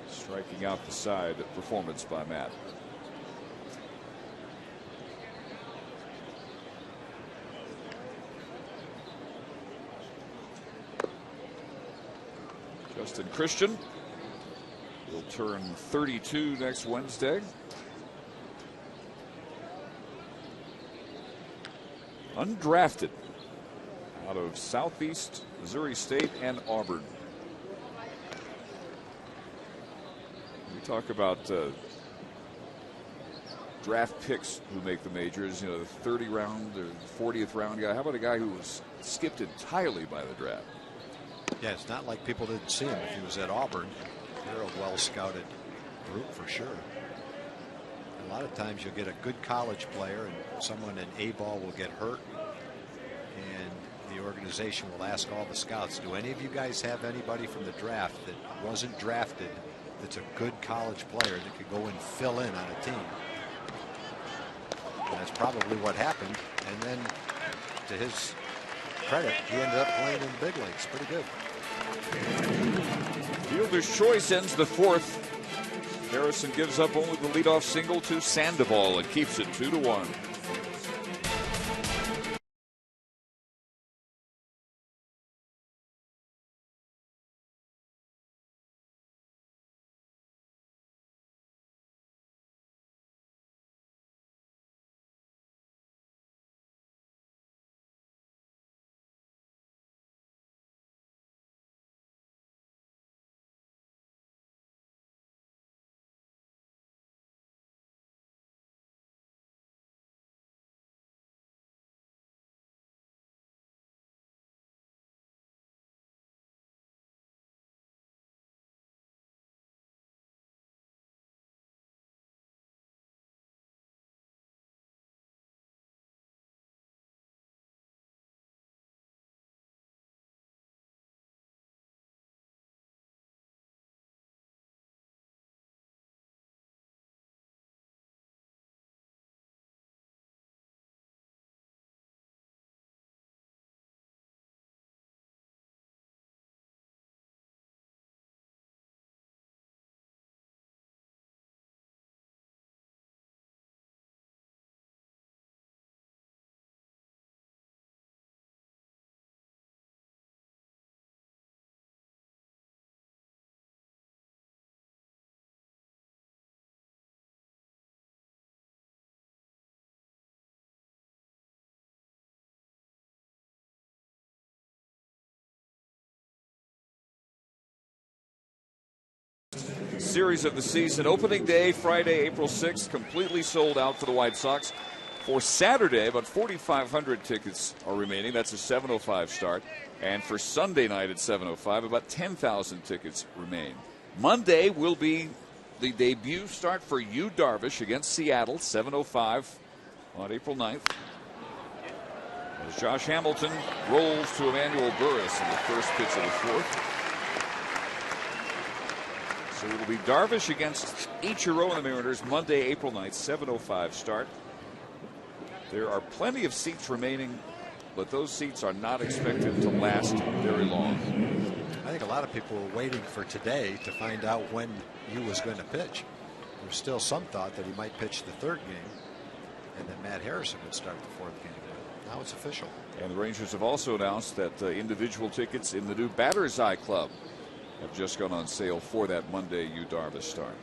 Striking out the side performance by Matt. Justin Christian will turn 32 next Wednesday. Undrafted out of Southeast Missouri State and Auburn. We talk about draft picks who make the majors, you know, the 30 round or 40th round guy. How about a guy who was skipped entirely by the draft? Yeah, it's not like people didn't see him if he was at Auburn. They're a well-scouted group for sure. A lot of times you'll get a good college player and someone in A-ball will get hurt, and the organization will ask all the scouts, do any of you guys have anybody from the draft that wasn't drafted that's a good college player that could go and fill in on a team? And that's probably what happened. And then, to his credit, he ended up playing in the big leagues. Pretty good. Fielder's choice ends the 4th. Harrison gives up only the leadoff single to Sandoval and keeps it 2-1. Series of the season, opening day Friday, April 6th, completely sold out for the White Sox. For Saturday, about 4,500 tickets are remaining. That's a 7:05 start. And for Sunday night at 7:05, about 10,000 tickets remain. Monday will be the debut start for Yu Darvish against Seattle, 7:05 on April 9th. As Josh Hamilton rolls to Emmanuel Burris in the first pitch of the 4th. So it will be Darvish against Ichiro and the Mariners Monday, April 9th, 7:05 start. There are plenty of seats remaining, but those seats are not expected to last very long. I think a lot of people were waiting for today to find out when Yu was going to pitch. There's still some thought that he might pitch the 3rd game and that Matt Harrison would start the 4th game. But now it's official. And the Rangers have also announced that individual tickets in the new Batter's Eye Club have just gone on sale for that Monday Yu Darvish start.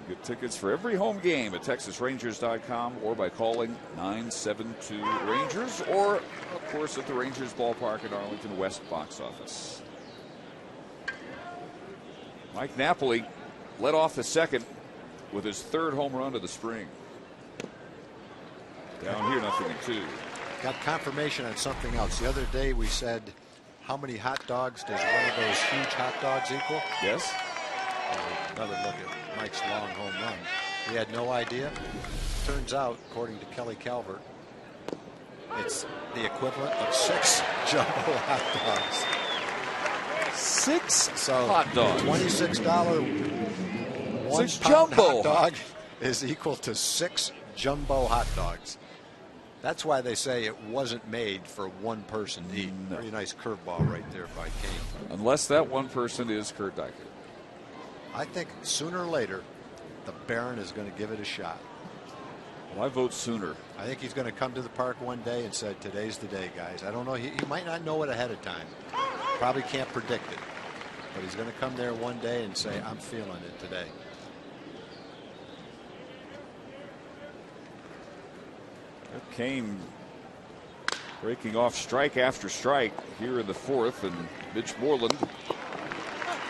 Get tickets for every home game at TexasRangers.com or by calling 972-RANGERS or, of course, at the Rangers Ballpark at Arlington West box office. Mike Napoli led off the second with his third home run of the spring. Down here, 0-2. Got confirmation on something else. The other day we said, how many hot dogs does one of those huge hot dogs equal? Yes. Another look at Mike's long home run. He had no idea. Turns out, according to Kelly Calvert, it's the equivalent of 6 jumbo hot dogs. 6 hot dogs. $26 one 6 pound jumbo hot dog is equal to 6 jumbo hot dogs. That's why they say it wasn't made for one person to eat. No. Pretty nice curveball right there by Kane. Unless that one person is Kurt Deicher. I think sooner or later, the Baron is going to give it a shot. Well, I vote sooner. I think he's going to come to the park one day and say, today's the day, guys. I don't know. He might not know it ahead of time. Probably can't predict it. But he's going to come there one day and say, I'm feeling it today. Kane breaking off strike after strike here in the fourth, and Mitch Moreland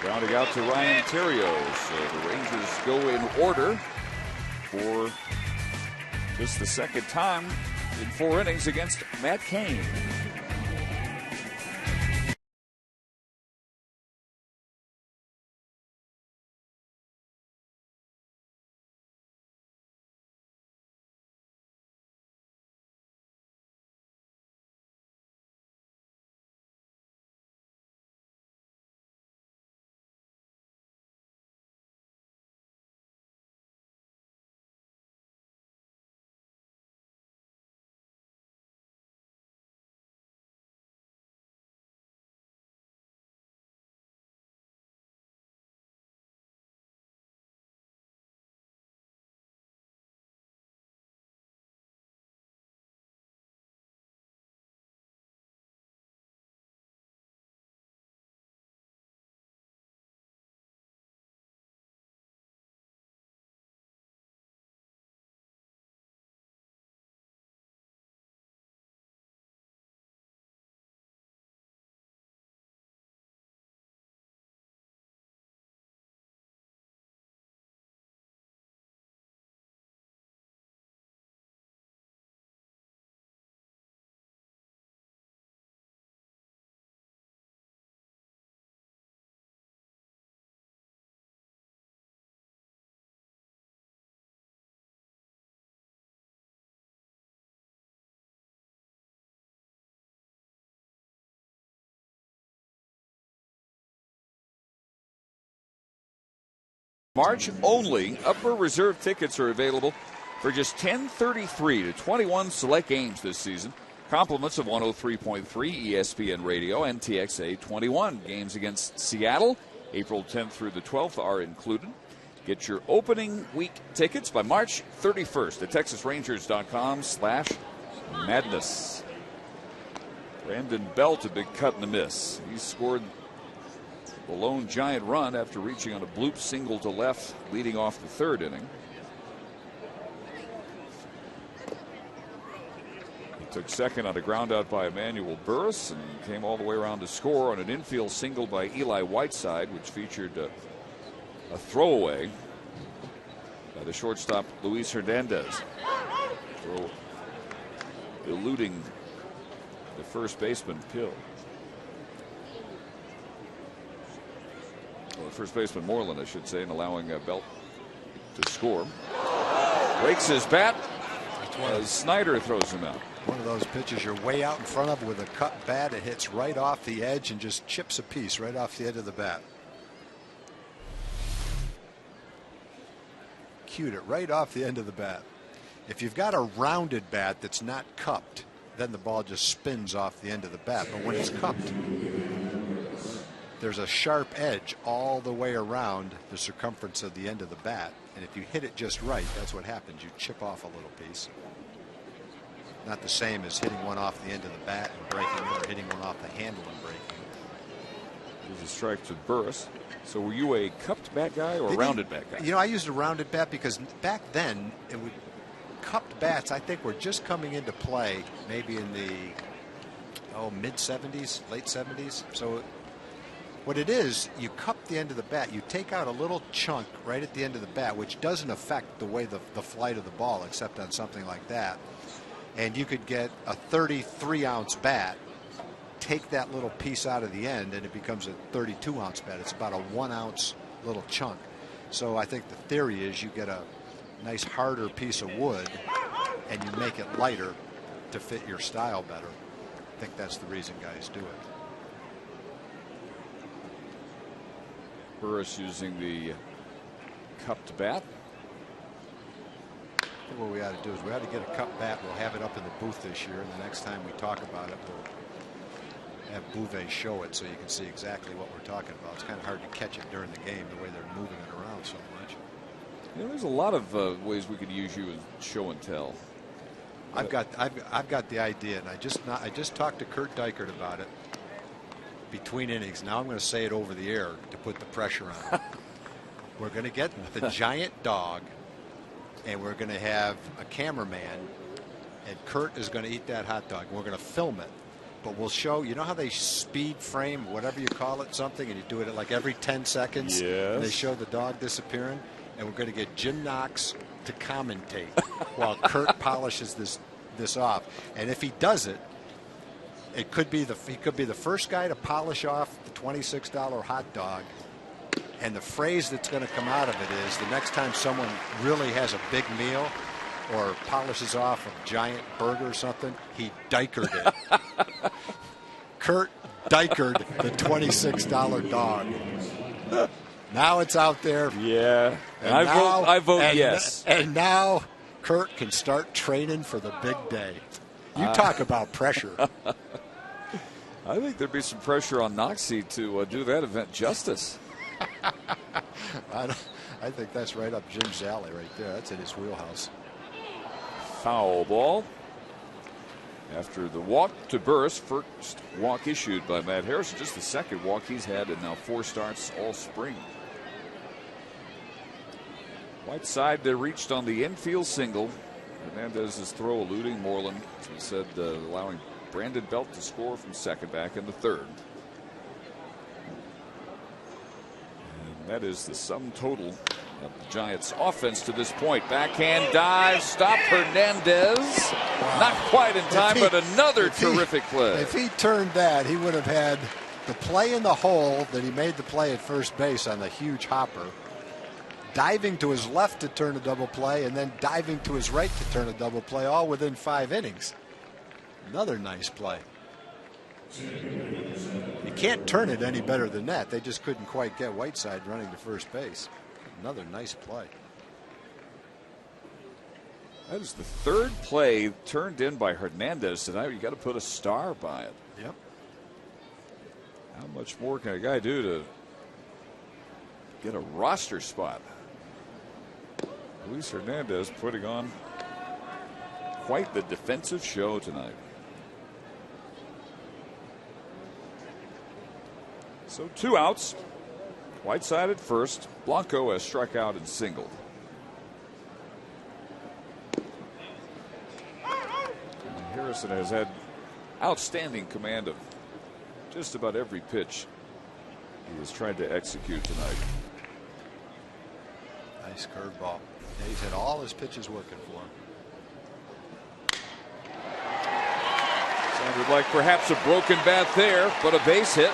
rounding out to Ryan Theriot. So the Rangers go in order for just the second time in 4 innings against Matt Cain. March only. Upper reserve tickets are available for just $10.33 to 21 select games this season. Compliments of 103.3 ESPN Radio and TXA 21. Games against Seattle, April 10th through the 12th are included. Get your opening week tickets by March 31st at TexasRangers.com/madness. Brandon Belt, a big cut and a miss. He scored the lone giant run after reaching on a bloop single to left, leading off the third inning. He took second on a ground out by Emmanuel Burris and came all the way around to score on an infield single by Eli Whiteside, which featured a throwaway by the shortstop Luis Hernandez. Throw eluding the first baseman Pill. Well, first baseman Morland, I should say, and allowing Belt to score. Breaks his bat as Snyder throws him out. One of those pitches you're way out in front of with a cut bat. It hits right off the edge and just chips a piece right off the edge of the bat. Cued it right off the end of the bat. If you've got a rounded bat that's not cupped, then the ball just spins off the end of the bat. But when it's cupped, there's a sharp edge all the way around the circumference of the end of the bat. And if you hit it just right, that's what happens. You chip off a little piece. Not the same as hitting one off the end of the bat and breaking, or hitting one off the handle and breaking. There's a strike to Burris. So were you a cupped bat guy or a rounded bat guy? You know, I used a rounded bat because back then cupped bats, I think, were just coming into play maybe in the mid 70s, late 70s. So what it is, you cup the end of the bat, you take out a little chunk right at the end of the bat, which doesn't affect the way the flight of the ball, except on something like that. And you could get a 33-ounce bat, take that little piece out of the end, and it becomes a 32-ounce bat. It's about a 1-ounce little chunk. So I think the theory is you get a nice harder piece of wood and you make it lighter to fit your style better. I think that's the reason guys do it. Burris using the cupped bat. I think what we ought to do is we ought to get a cup bat. We'll have it up in the booth this year, and the next time we talk about it, we'll have Bouvet show it so you can see exactly what we're talking about. It's kind of hard to catch it during the game the way they're moving it around so much. You know, there's a lot of ways we could use you in show and tell. I've got the idea, and I just talked to Kurt Dykert about it between innings. Now I'm going to say it over the air to put the pressure on. We're going to get the giant dog, and we're going to have a cameraman, and Kurt is going to eat that hot dog. We're going to film it, but we'll show. You know how they speed frame, whatever you call it, something, and you do it at like every 10 seconds. Yes. And they show the dog disappearing, and we're going to get Jim Knox to commentate while Kurt polishes this off. And if he does it, he could be the first guy to polish off the $26 hot dog. And the phrase that's going to come out of it is the next time someone really has a big meal or polishes off a giant burger or something, he Dykert it. Kurt Dykert the $26 dog. Now it's out there. Yeah. And I vote yes. And now Kurt can start training for the big day. You talk about pressure. I think there'd be some pressure on Noxie to do that event justice. I think that's right up Jim's alley right there. That's in his wheelhouse. Foul ball. After the walk to Burris, first walk issued by Matt Harrison, just the second walk he's had in now 4 starts all spring. Whiteside reached on the infield single. Hernandez's throw eluding Morland, as we said, allowing Brandon Belt to score from second back in the third. And that is the sum total of the Giants' offense to this point. Backhand dive, stopped Hernandez. Wow. Not quite in time, but another terrific play. If he turned that, he would have had the play in the hole that he made the play at first base on the huge hopper, diving to his left to turn a double play, and then diving to his right to turn a double play, all within 5 innings. Another nice play. You can't turn it any better than that. They just couldn't quite get Whiteside running to first base. Another nice play. That is the third play turned in by Hernandez tonight. You got to put a star by it. Yep. How much more can a guy do to get a roster spot? Luis Hernandez putting on quite the defensive show tonight. So 2 outs. Whiteside at first. Blanco has struck out and singled. And Harrison has had outstanding command of just about every pitch he has tried to execute tonight. Nice curveball. Yeah, he's had all his pitches working for him. Sounded like perhaps a broken bat there, but a base hit.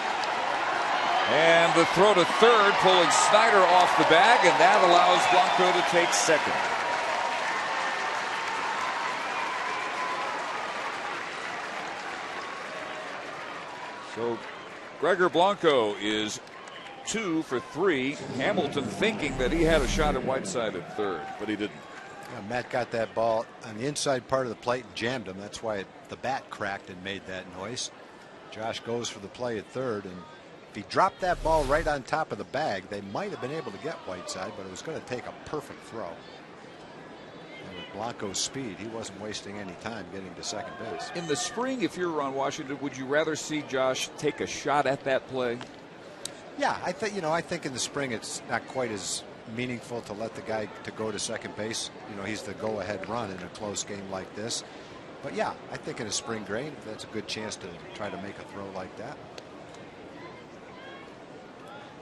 And the throw to third, pulling Snyder off the bag, and that allows Blanco to take second. So Gregor Blanco is 2 for 3. Hamilton thinking that he had a shot at Whiteside at third, but he didn't. Yeah, Matt got that ball on the inside part of the plate and jammed him. That's why the bat cracked and made that noise. Josh goes for the play at third, and if he dropped that ball right on top of the bag, they might have been able to get Whiteside, but it was going to take a perfect throw. And with Blanco's speed, he wasn't wasting any time getting to second base. In the spring, if you're Ron Washington, would you rather see Josh take a shot at that play? Yeah, I think in the spring it's not quite as meaningful to let the guy to go to second base. He's the go-ahead run in a close game like this. But yeah, I think in a spring game that's a good chance to try to make a throw like that.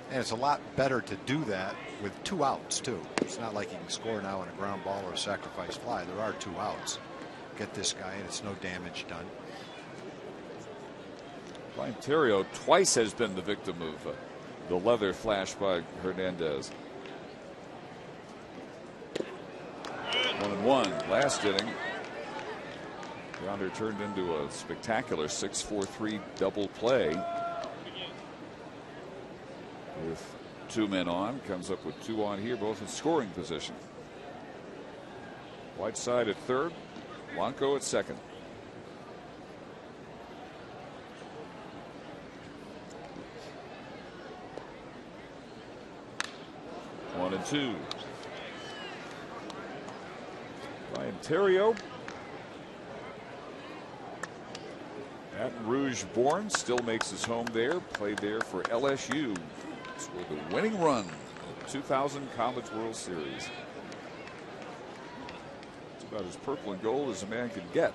And it's a lot better to do that with 2 outs too. It's not like you can score now on a ground ball or a sacrifice fly. There are 2 outs. Get this guy, and it's no damage done. Brian Terrio twice has been the victim of the leather flash by Hernandez. 1-1 last inning. Yonder turned into a spectacular 6-4-3 double play. With 2 men on, comes up with 2 on here, both in scoring position. Whiteside at third, Blanco at second. One and 2. Brian Terrio, Baton Rouge born, still makes his home there. Played there for LSU. Scored the winning run of the 2000 College World Series. It's about as purple and gold as a man can get.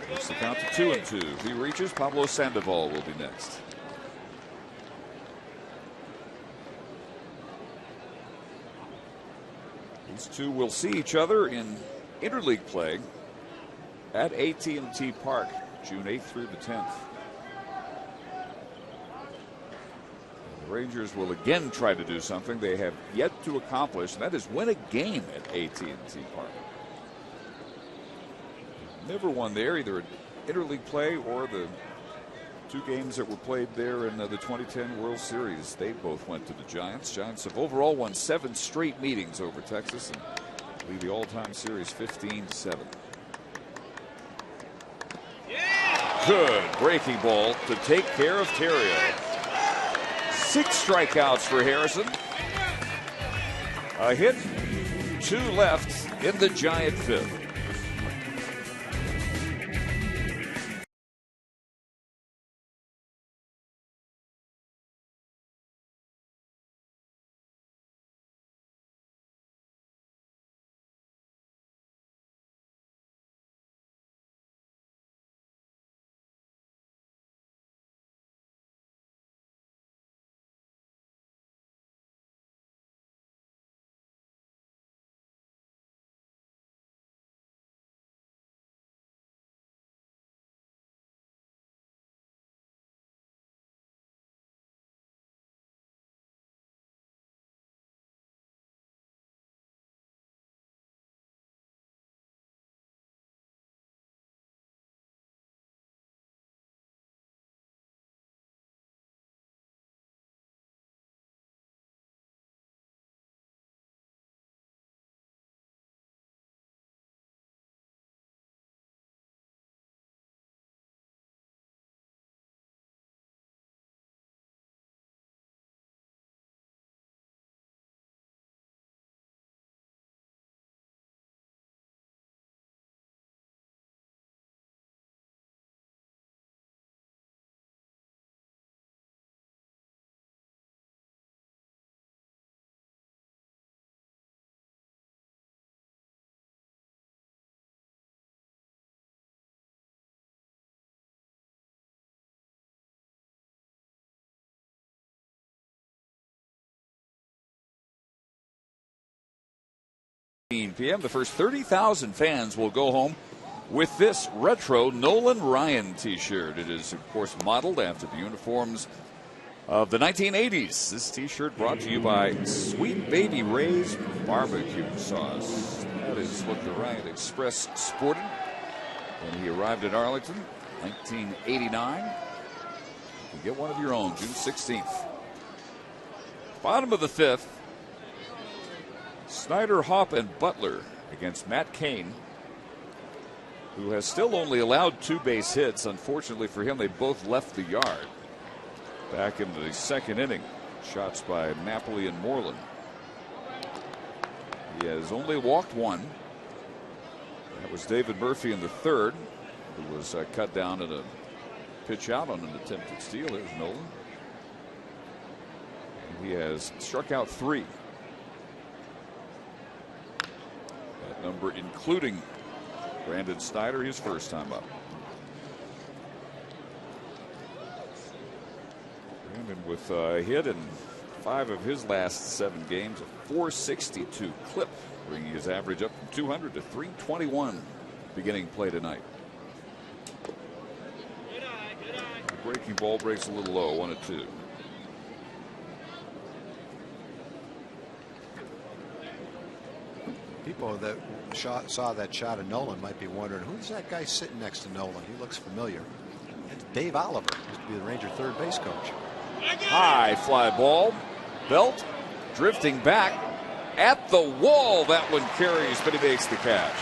Makes the count to 2-2. If he reaches, Pablo Sandoval will be next. These two will see each other in interleague play at AT&T Park, June 8th through the 10th. The Rangers will again try to do something they have yet to accomplish, and that is win a game at AT&T Park. Never won there, either interleague play or the 2 games that were played there in the 2010 World Series. They both went to the Giants. Giants have overall won 7 straight meetings over Texas and lead the all-time series 15-7. Good breaking ball to take care of Terrio. 6 strikeouts for Harrison. A hit, 2 left in the Giant 5th. p.m. The first 30,000 fans will go home with this retro Nolan Ryan t-shirt. It is, of course, modeled after the uniforms of the 1980s. This t-shirt brought to you by Sweet Baby Ray's barbecue sauce. That is what the Ryan Express sported when he arrived at Arlington, 1989. You can get one of your own June 16th. Bottom of the 5th. Snyder, Hopp, and Butler against Matt Cain, who has still only allowed 2 base hits. Unfortunately for him, they both left the yard. Back in the 2nd inning, shots by Napoli and Morland. He has only walked 1. That was David Murphy in the 3rd, who was cut down in a pitch out on an attempted steal. There's Nolan. He has struck out 3. That number including Brandon Snyder, his first time up. Brandon with a hit in 5 of his last 7 games, a .462 clip, bringing his average up from 200 to 321 beginning play tonight. The breaking ball breaks a little low, 1-2. People that saw that shot of Nolan might be wondering, who's that guy sitting next to Nolan? He looks familiar. It's Dave Oliver, used to be the Ranger third base coach. High fly ball. Belt drifting back at the wall. That one carries, but he makes the catch.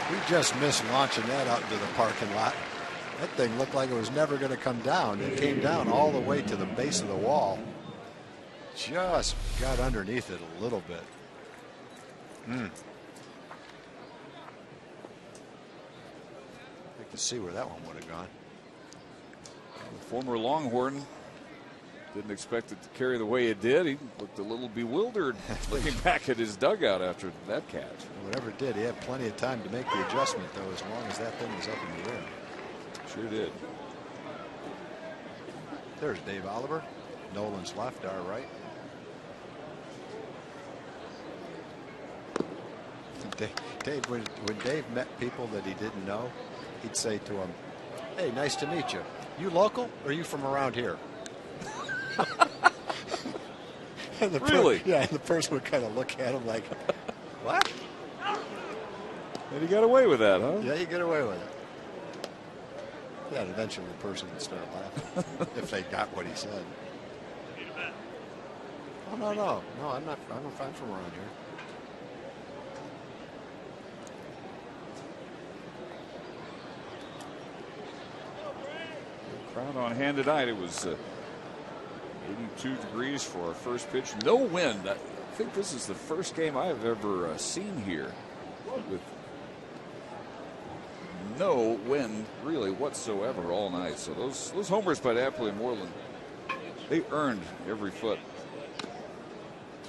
He just missed launching that out into the parking lot. That thing looked like it was never going to come down. It came down all the way to the base of the wall. Just got underneath it a little bit. Like to see where that one would have gone. The former Longhorn didn't expect it to carry the way it did. He looked a little bewildered looking back at his dugout after that catch. Whatever it did, he had plenty of time to make the adjustment, though, as long as that thing was up in the air. Sure did. There's Dave Oliver. Nolan's left, our right. Dave, when Dave met people that he didn't know, he'd say to them, "Hey, nice to meet you. You local or are you from around here?" And Really? Yeah, and the person would kind of look at him like, "What?" And he got away with that, huh? Yeah, you get away with it. Yeah, and eventually the person would start laughing if they got what he said. Oh, no, I'm not. I'm from around here. Crowd on hand tonight. It was 82 degrees for our first pitch. No wind. I think this is the first game I've ever seen here with no wind really whatsoever all night. So those homers by Napoli and Morland, they earned every foot.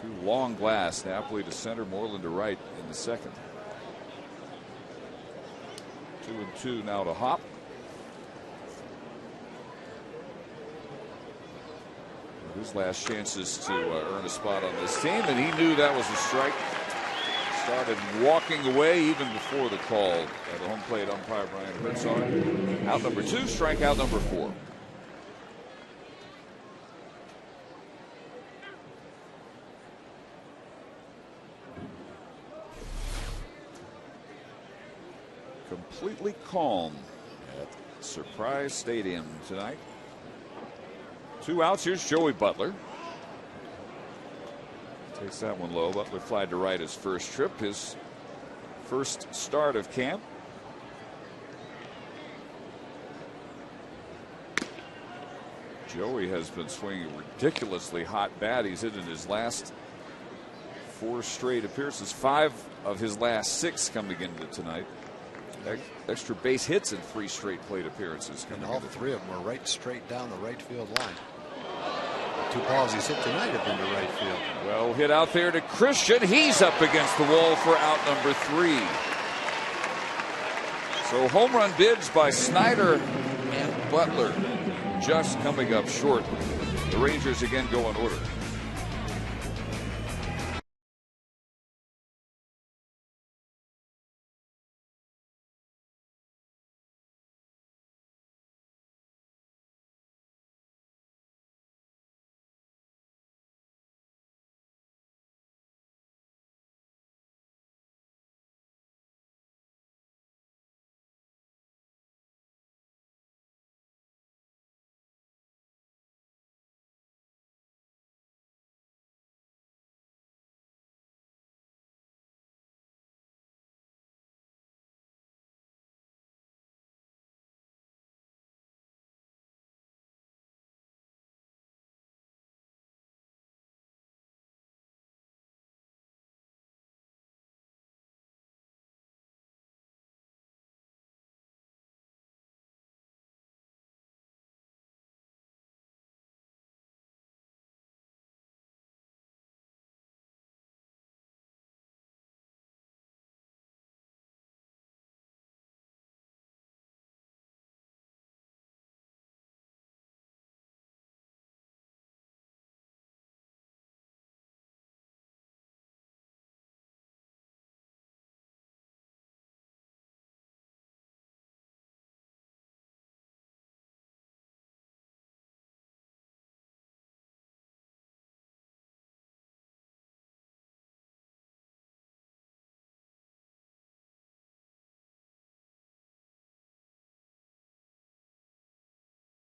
2 long glass. Napoli to center, Morland to right in the second. 2-2 now to Hop. His last chances to earn a spot on this team, and he knew that was a strike. Started walking away even before the call by the home plate umpire Brian Herzog. Out number 2, strikeout number 4. Completely calm at Surprise Stadium tonight. 2 outs. Here's Joey Butler. Takes that one low. Butler flied to right his first trip, his first start of camp. Joey has been swinging a ridiculously hot bat. He's hit in his last 4 straight appearances. 5 of his last 6 coming into tonight. Extra base hits in 3 straight plate appearances. And all 3 of them were right straight down the right field line. The 2 balls he's hit tonight have been to right field. Well hit out there to Christian. He's up against the wall for out number 3. So home run bids by Snyder and Butler just coming up short. The Rangers again go in order.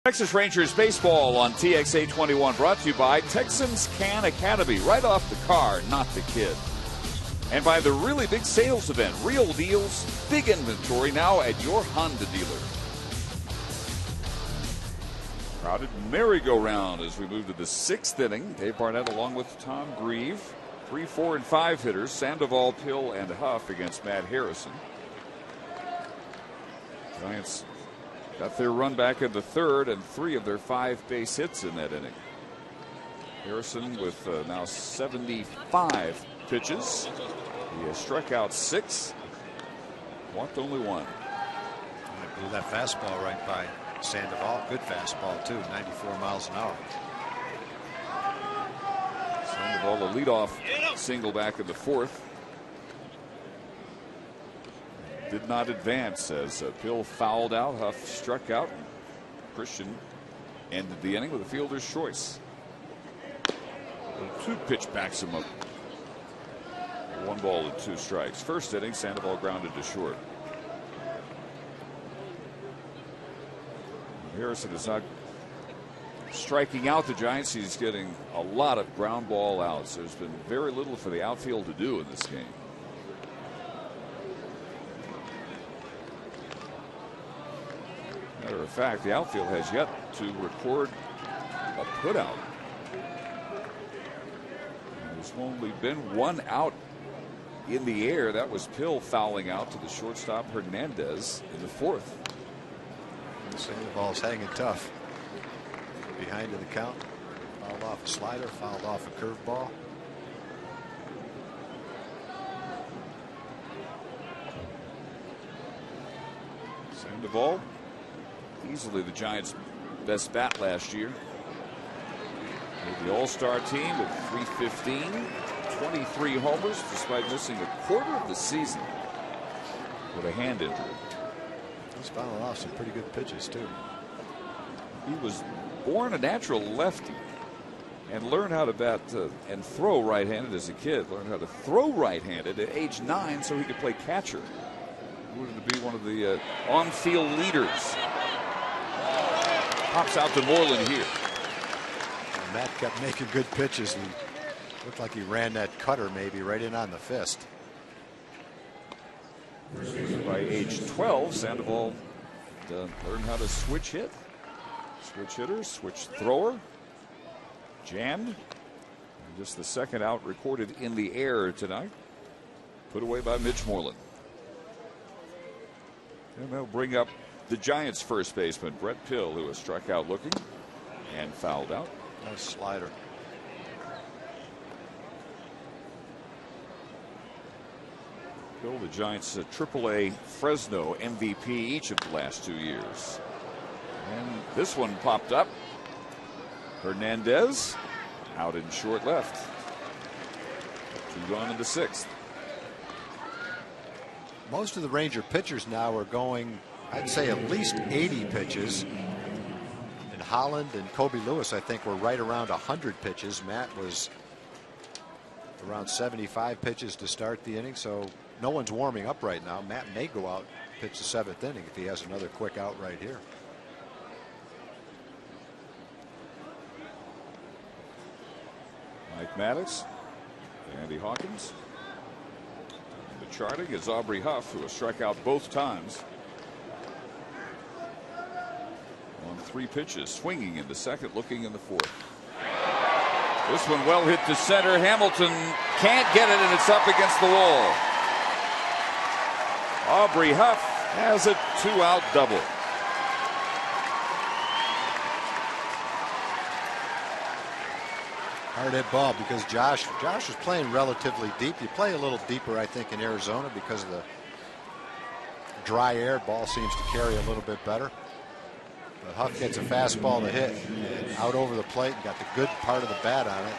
Texas Rangers baseball on TXA 21, brought to you by Texans Can Academy. Right off the car, not the kid. And by the really big sales event, real deals, big inventory now at your Honda dealer. Crowded merry-go-round as we move to the 6th inning. Dave Barnett along with Tom Grieve. 3, 4, and 5 hitters, Sandoval, Pill, and Huff against Matt Harrison. Giants got their run back in the 3rd and 3 of their 5 base hits in that inning. Harrison with now 75 pitches. He has struck out 6, walked only 1. I blew that fastball right by Sandoval. Good fastball, too, 94 miles an hour. Sandoval, a leadoff single back in the 4th. Did not advance as Pill fouled out. Huff struck out. Christian ended the inning with a fielder's choice. The 2-pitch backs him up. 1 ball and 2 strikes. First inning, Sandoval grounded to short. Harrison is not striking out the Giants. He's getting a lot of ground ball outs. There's been very little for the outfield to do in this game. Matter of fact, the outfield has yet to record a putout. There's only been 1 out in the air. That was Pill fouling out to the shortstop Hernandez in the 4th. Sandoval's hanging tough. Behind to the count. Fouled off a slider, fouled off a curveball. Sandoval, easily the Giants' best bat last year. With the All-Star team with 315, 23 homers, despite missing a quarter of the season with a hand injury. He's fouling off some pretty good pitches, too. He was born a natural lefty and learned how to bat and throw right-handed as a kid. Learned how to throw right-handed at age 9 so he could play catcher. He wanted to be one of the on-field leaders. Pops out to Morland here. And Matt kept making good pitches and looked like he ran that cutter maybe right in on the fist. By age 12, Sandoval learned how to switch hit. Switch hitter, switch thrower. Jammed. And just the 2nd out recorded in the air tonight. Put away by Mitch Moreland. And they'll bring up the Giants' first baseman, Brett Pill, who has struck out looking and fouled out. Nice slider. Pill, the Giants' AAA Fresno MVP each of the last 2 years. And this one popped up. Hernandez out in short left. 2 gone in the 6th. Most of the Ranger pitchers now are going, I'd say, at least 80 pitches. And Holland and Kobe Lewis, I think, were right around 100 pitches. Matt was around 75 pitches to start the inning, so no one's warming up right now. Matt may go out, pitch the 7th inning if he has another quick out right here. Mike Maddox, Andy Hawkins. And the charting is Aubrey Huff, who has struck out both times. On 3 pitches, swinging in the 2nd, looking in the 4th. This one well hit to center. Hamilton can't get it, and it's up against the wall. Aubrey Huff has a 2-out double. Hard hit ball because Josh was playing relatively deep. You play a little deeper, I think, in Arizona because of the dry air. Ball seems to carry a little bit better. But Huff gets a fastball to hit out over the plate and got the good part of the bat on it.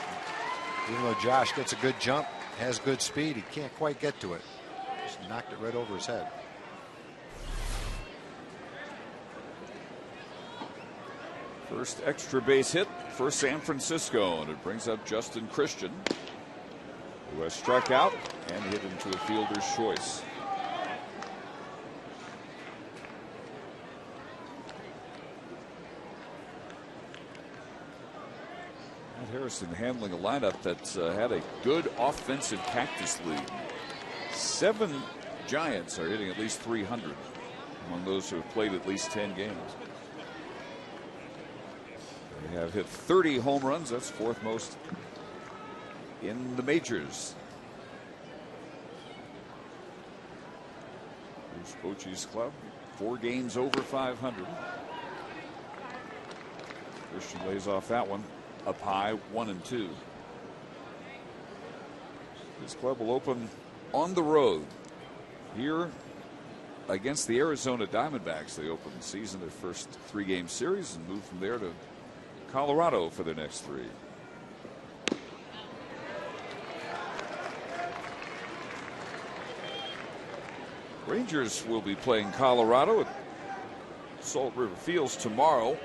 Even though Josh gets a good jump, has good speed, he can't quite get to it. Just knocked it right over his head. First extra base hit for San Francisco, and it brings up Justin Christian, who has struck out and hit into a fielder's choice. Harrison handling a lineup that had a good offensive cactus lead. 7 Giants are hitting at least 300 among those who have played at least 10 games. They have hit 30 home runs. That's 4th most in the majors. Bruce Bochy's club, 4 games over 500. Christian lays off that one up high, 1-2. This club will open on the road here against the Arizona Diamondbacks. They open the season, their first 3-game series, and move from there to Colorado for their next 3. Rangers will be playing Colorado at Salt River Fields tomorrow.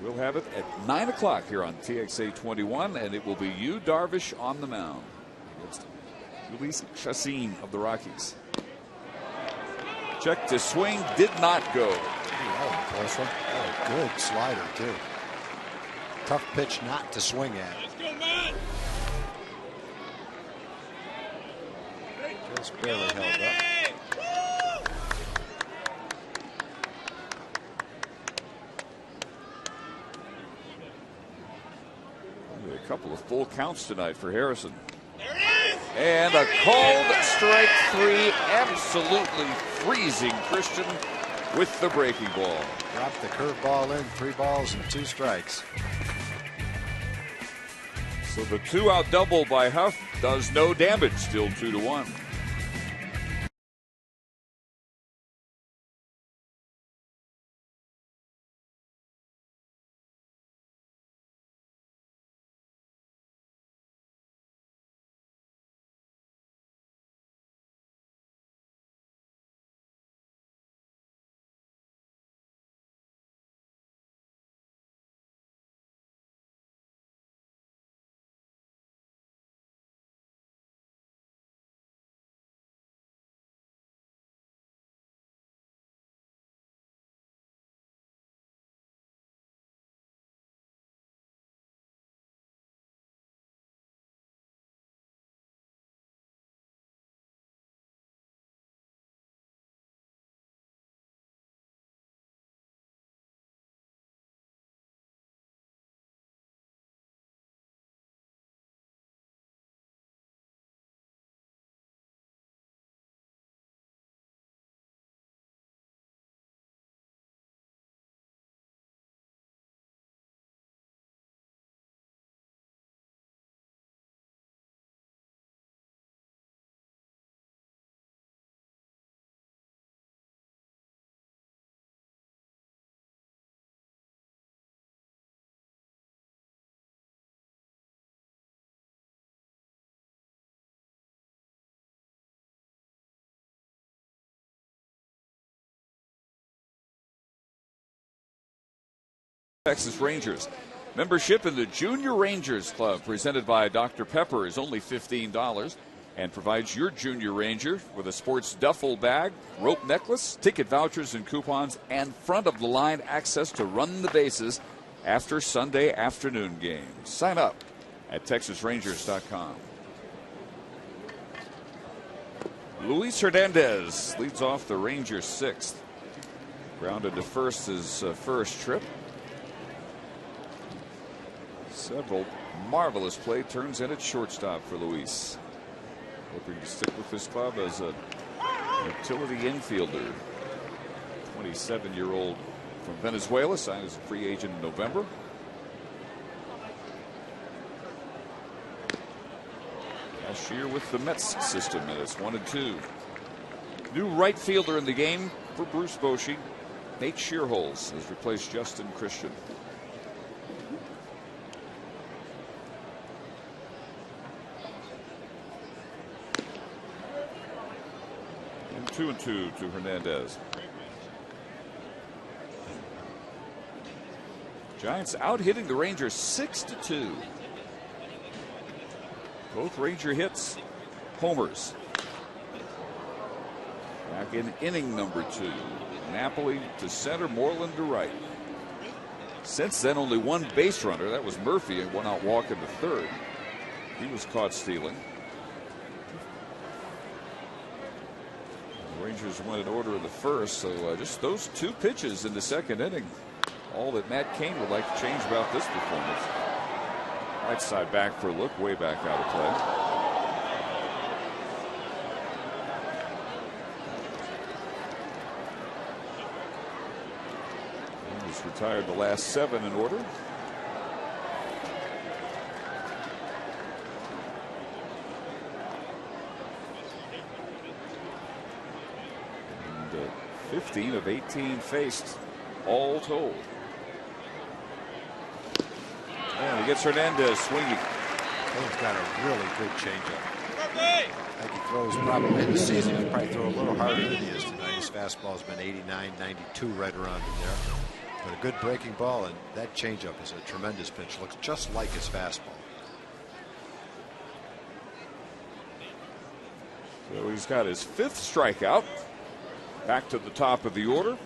We'll have it at 9 o'clock here on TXA 21, and it will be Yu Darvish on the mound against Luis Chacin of the Rockies. Check to swing, did not go. That was a close one. Oh, good slider, too. Tough pitch not to swing at. Let's go, man. Just barely held up. A couple of full counts tonight for Harrison. There it is. And a called strike 3, absolutely freezing Christian with the breaking ball. Dropped the curveball in, 3 balls and 2 strikes. So the 2-out double by Huff does no damage, still 2-1. Texas Rangers. Membership in the Junior Rangers Club presented by Dr. Pepper is only $15 and provides your Junior Ranger with a sports duffel bag, rope necklace, ticket vouchers and coupons, and front of the line access to run the bases after Sunday afternoon games. Sign up at TexasRangers.com. Luis Hernandez leads off the Rangers' 6th. Grounded to first his first trip. Several marvelous play turns in at shortstop for Luis. Hoping to stick with this club as a utility infielder. 27-year-old from Venezuela, signed as a free agent in November. Last year with the Mets system, and it's 1-2. New right fielder in the game for Bruce Bochy. Nate Shearholz has replaced Justin Christian. And 2-2 to Hernandez. Giants out hitting the Rangers 6-2. Both Ranger hits, homers. Back in inning number 2. Napoli to center, Morland to right. Since then, only one base runner. That was Murphy, and one out walking to third. He was caught stealing. The Rangers went in order in the first, so just those 2 pitches in the second inning. All that Matt Cain would like to change about this performance. Right side back for a look, way back out of play. He's retired the last 7 in order. And 15 of 18 faced, all told. And he gets Hernandez swinging. He's got a really good changeup. I think he throws probably in the season. He'll probably throw a little harder than he is tonight. His fastball has been 89, 92, right around in there. But a good breaking ball, and that changeup is a tremendous pitch. Looks just like his fastball. So he's got his 5th strikeout. Back to the top of the order.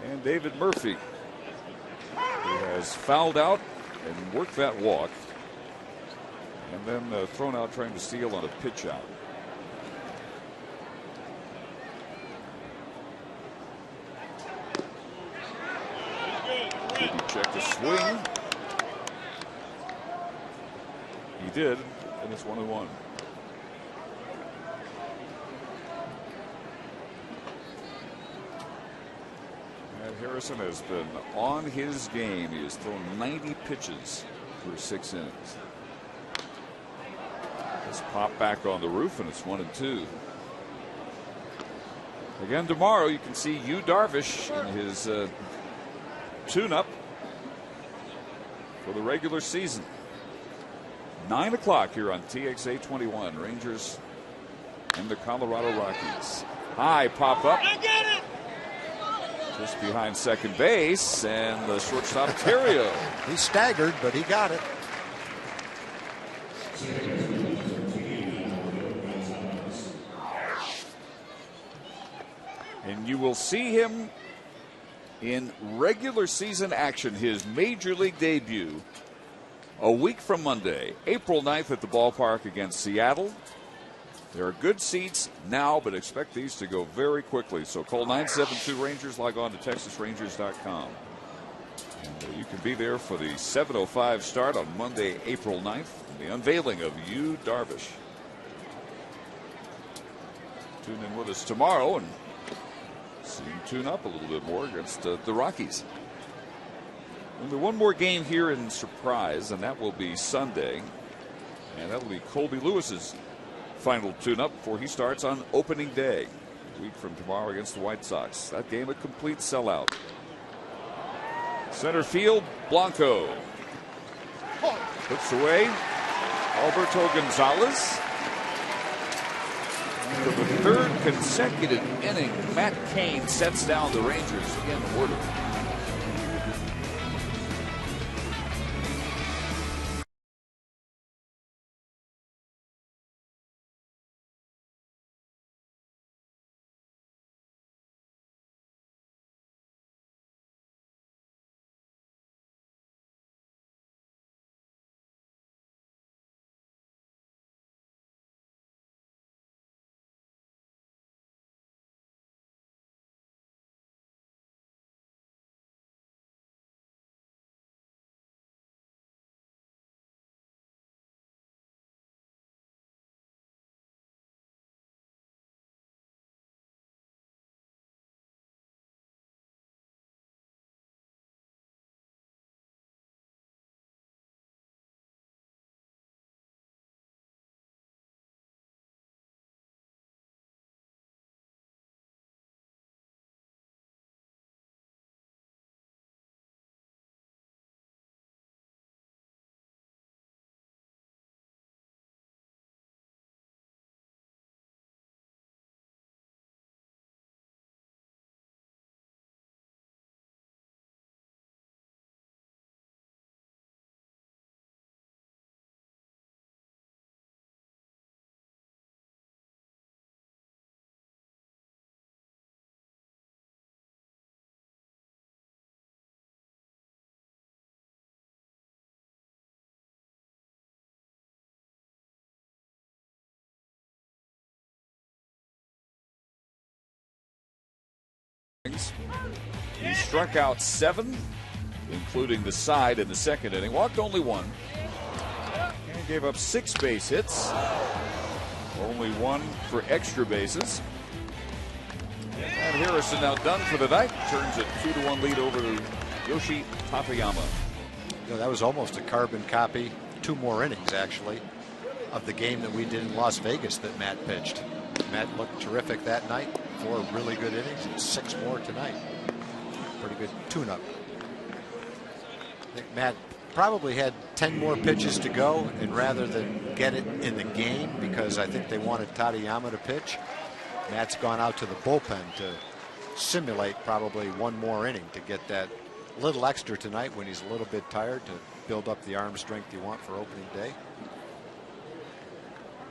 And David Murphy, who has fouled out and worked that walk. And then thrown out trying to steal on a pitch out. Did he check the swing? He did, and it's 1-1. And Harrison has been on his game. He has thrown 90 pitches through 6 innings. Let's pop back on the roof, and it's 1-2. Again tomorrow, you can see Yu Darvish in his tune-up for the regular season. 9 o'clock here on TXA 21. Rangers and the Colorado Rockies. High pop up. Just behind second base, and the shortstop Terrio. He staggered, but he got it. And you will see him in regular season action, his major league debut, a week from Monday, April 9th at the ballpark against Seattle. There are good seats now, but expect these to go very quickly. So call 972-RANGERS, log on to TexasRangers.com. And you can be there for the 7:05 start on Monday, April 9th, and the unveiling of Yu Darvish. Tune in with us tomorrow and see him tune up a little bit more against the Rockies. Only one more game here in Surprise, and that will be Sunday. And that will be Colby Lewis's final tune-up before he starts on opening day, a week from tomorrow against the White Sox. That game a complete sellout. Center field, Blanco puts away Alberto Gonzalez. And for the 3rd consecutive inning, Matt Cain sets down the Rangers in order. pitches. He struck out 7, including the side in the second inning. Walked only 1. And gave up 6 base hits. Only 1 for extra bases. And Harrison now done for the night. Turns a 2-1 lead over to Yoshi Tateyama. You know, that was almost a carbon copy, 2 more innings actually, of the game that we did in Las Vegas that Matt pitched. Matt looked terrific that night. 4 really good innings and 6 more tonight. Pretty good tune-up. I think Matt probably had 10 more pitches to go, and rather than get it in the game, because I think they wanted Tateyama to pitch, Matt's gone out to the bullpen to simulate probably 1 more inning to get that little extra tonight when he's a little bit tired, to build up the arm strength you want for opening day.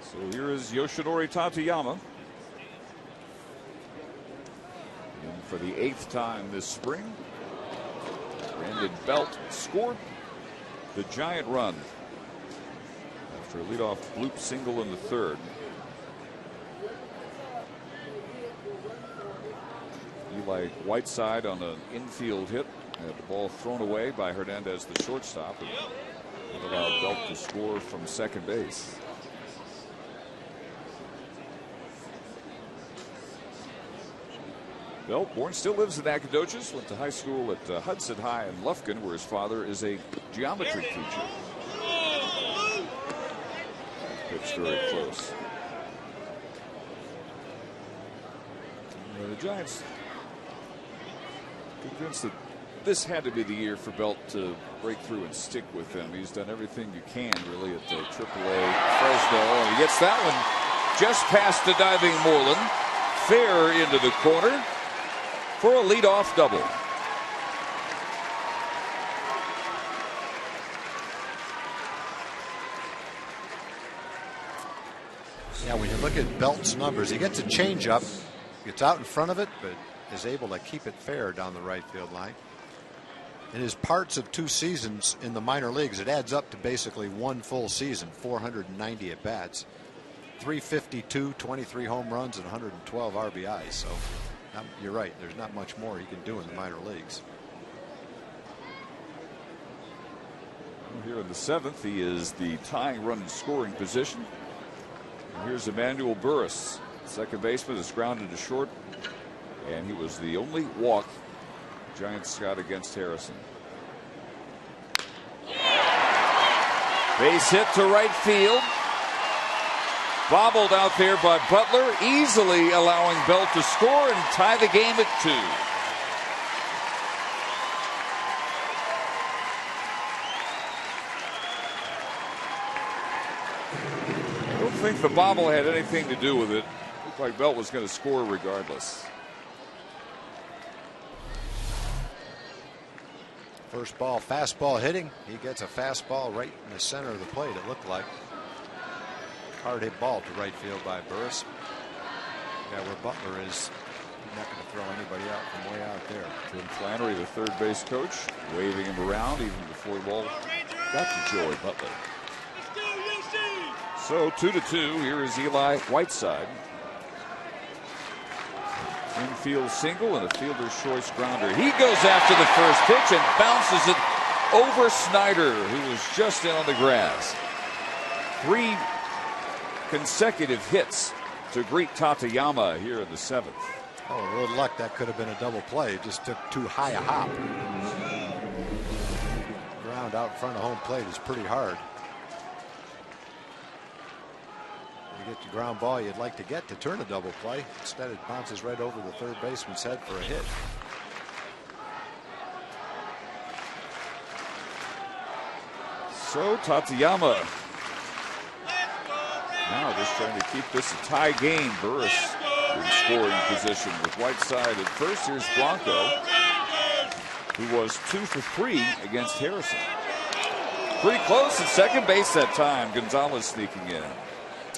So here is Yoshinori Tateyama. And for the 8th time this spring, Brandon Belt scored the giant run after a leadoff bloop single in the 3rd. Eli Whiteside on an infield hit. Had the ball thrown away by Hernandez, the shortstop, and it allowed Belt to score from second base. Belt, born, still lives in Nacogdoches, went to high school at Hudson High in Lufkin, where his father is a geometry teacher. Pitched very close. The Giants convinced that this had to be the year for Belt to break through and stick with them. He's done everything you can, really, at AAA Fresno. And he gets that one just past the diving Morland, fair into the corner for a leadoff double. Yeah, when you look at Belt's numbers, he gets a changeup, gets out in front of it, but is able to keep it fair down the right field line. In his parts of 2 seasons in the minor leagues, it adds up to basically 1 full season, 490 at bats, 352, 23 home runs, and 112 RBIs. So you're right, there's not much more he can do in the minor leagues. Here in the 7th, he is the tying run in scoring position. And here's Emmanuel Burris, second baseman, is grounded to short, and he was the only walk Giants got against Harrison. Base hit to right field. Bobbled out there by Butler, easily allowing Belt to score and tie the game at 2. I don't think the bobble had anything to do with it. Looked like Belt was going to score regardless. First ball, fastball hitting. He gets a fastball right in the center of the plate, it looked like. Hard hit ball to right field by Burris. Yeah, where Butler is, he's not going to throw anybody out from way out there. Tim Flannery, the third base coach, waving him around even before the ball got to Joey Butler. So 2-2. Here is Eli Whiteside. Infield single and a fielder's choice grounder. He goes after the first pitch and bounces it over Snyder, who was just in on the grass. 3 consecutive hits to greet Tateyama here in the 7th. Oh, a little luck, that could have been a double play. It just took too high a hop. Ground out in front of home plate is pretty hard. You get the ground ball you'd like to get to turn a double play. Instead, it bounces right over the third baseman's head for a hit. So Tateyama now just trying to keep this a tie game. Burris in scoring position with Whiteside at first. Here's Blanco, who was 2 for 3 against Harrison. Pretty close at second base that time. Gonzalez sneaking in.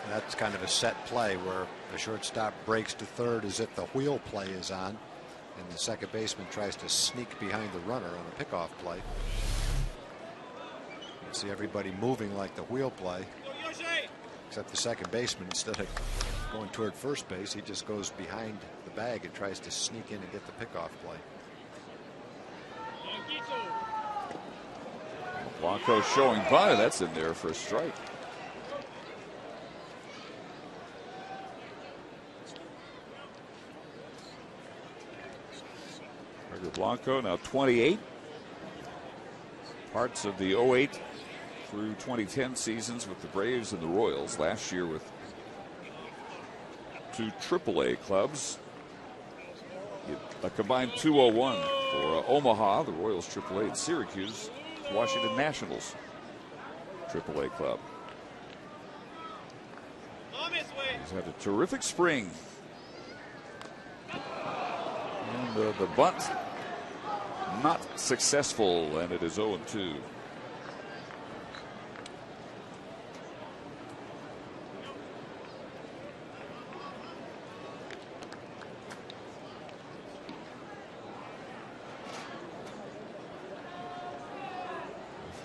That's kind of a set play where the shortstop breaks to third as if the wheel play is on, and the second baseman tries to sneak behind the runner on a pickoff play. You see everybody moving like the wheel play, except the second baseman, instead of going toward first base. He just goes behind the bag and tries to sneak in and get the pickoff play. Blanco showing bunt. That's in there for a strike. Edgar Blanco now 28. Parts of the 08 through 2010 seasons with the Braves and the Royals. Last year with 2 AAA clubs. A combined 201 for Omaha, the Royals AAA, and Syracuse, Washington Nationals AAA club. He's had a terrific spring. And the bunt not successful, and it is 0-2.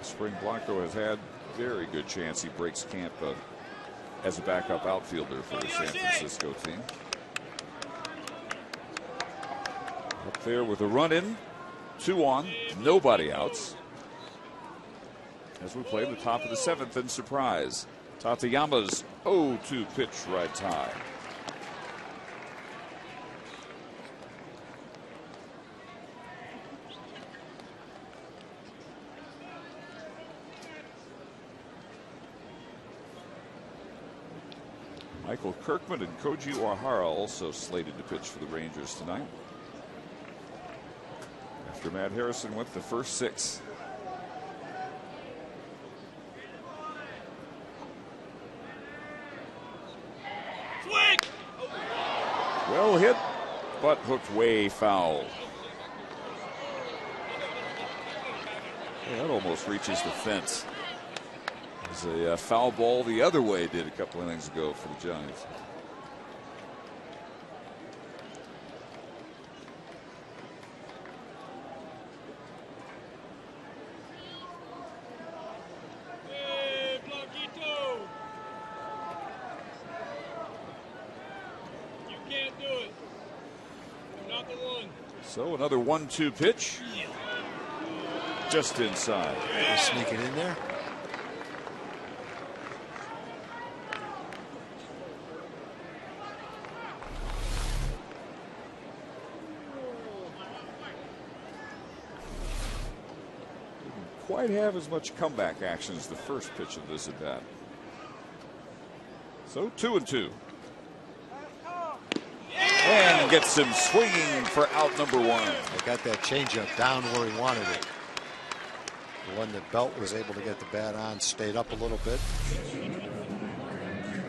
Spring Blanco has had very good chance he breaks camp as a backup outfielder for the San Francisco team. Up there with a run in, 2 on, nobody outs. As we play the top of the 7th in Surprise. Tatayama's 0-2 pitch rides high. Michael Kirkman and Koji Uehara also slated to pitch for the Rangers tonight. After Matt Harrison went the first 6. Swing! Well hit, but hooked way foul. Yeah, that almost reaches the fence. It was a foul ball the other way did a couple innings ago for the Giants. Hey, Blanquito! You can't do it. You're not the one. So another 1-2 pitch. Just inside. Just sneaking in there. Quite have as much comeback action as the first pitch of this at bat. So 2-2. And gets him swinging for out number 1. They got that changeup down where he wanted it. The one that Belt was able to get the bat on stayed up a little bit.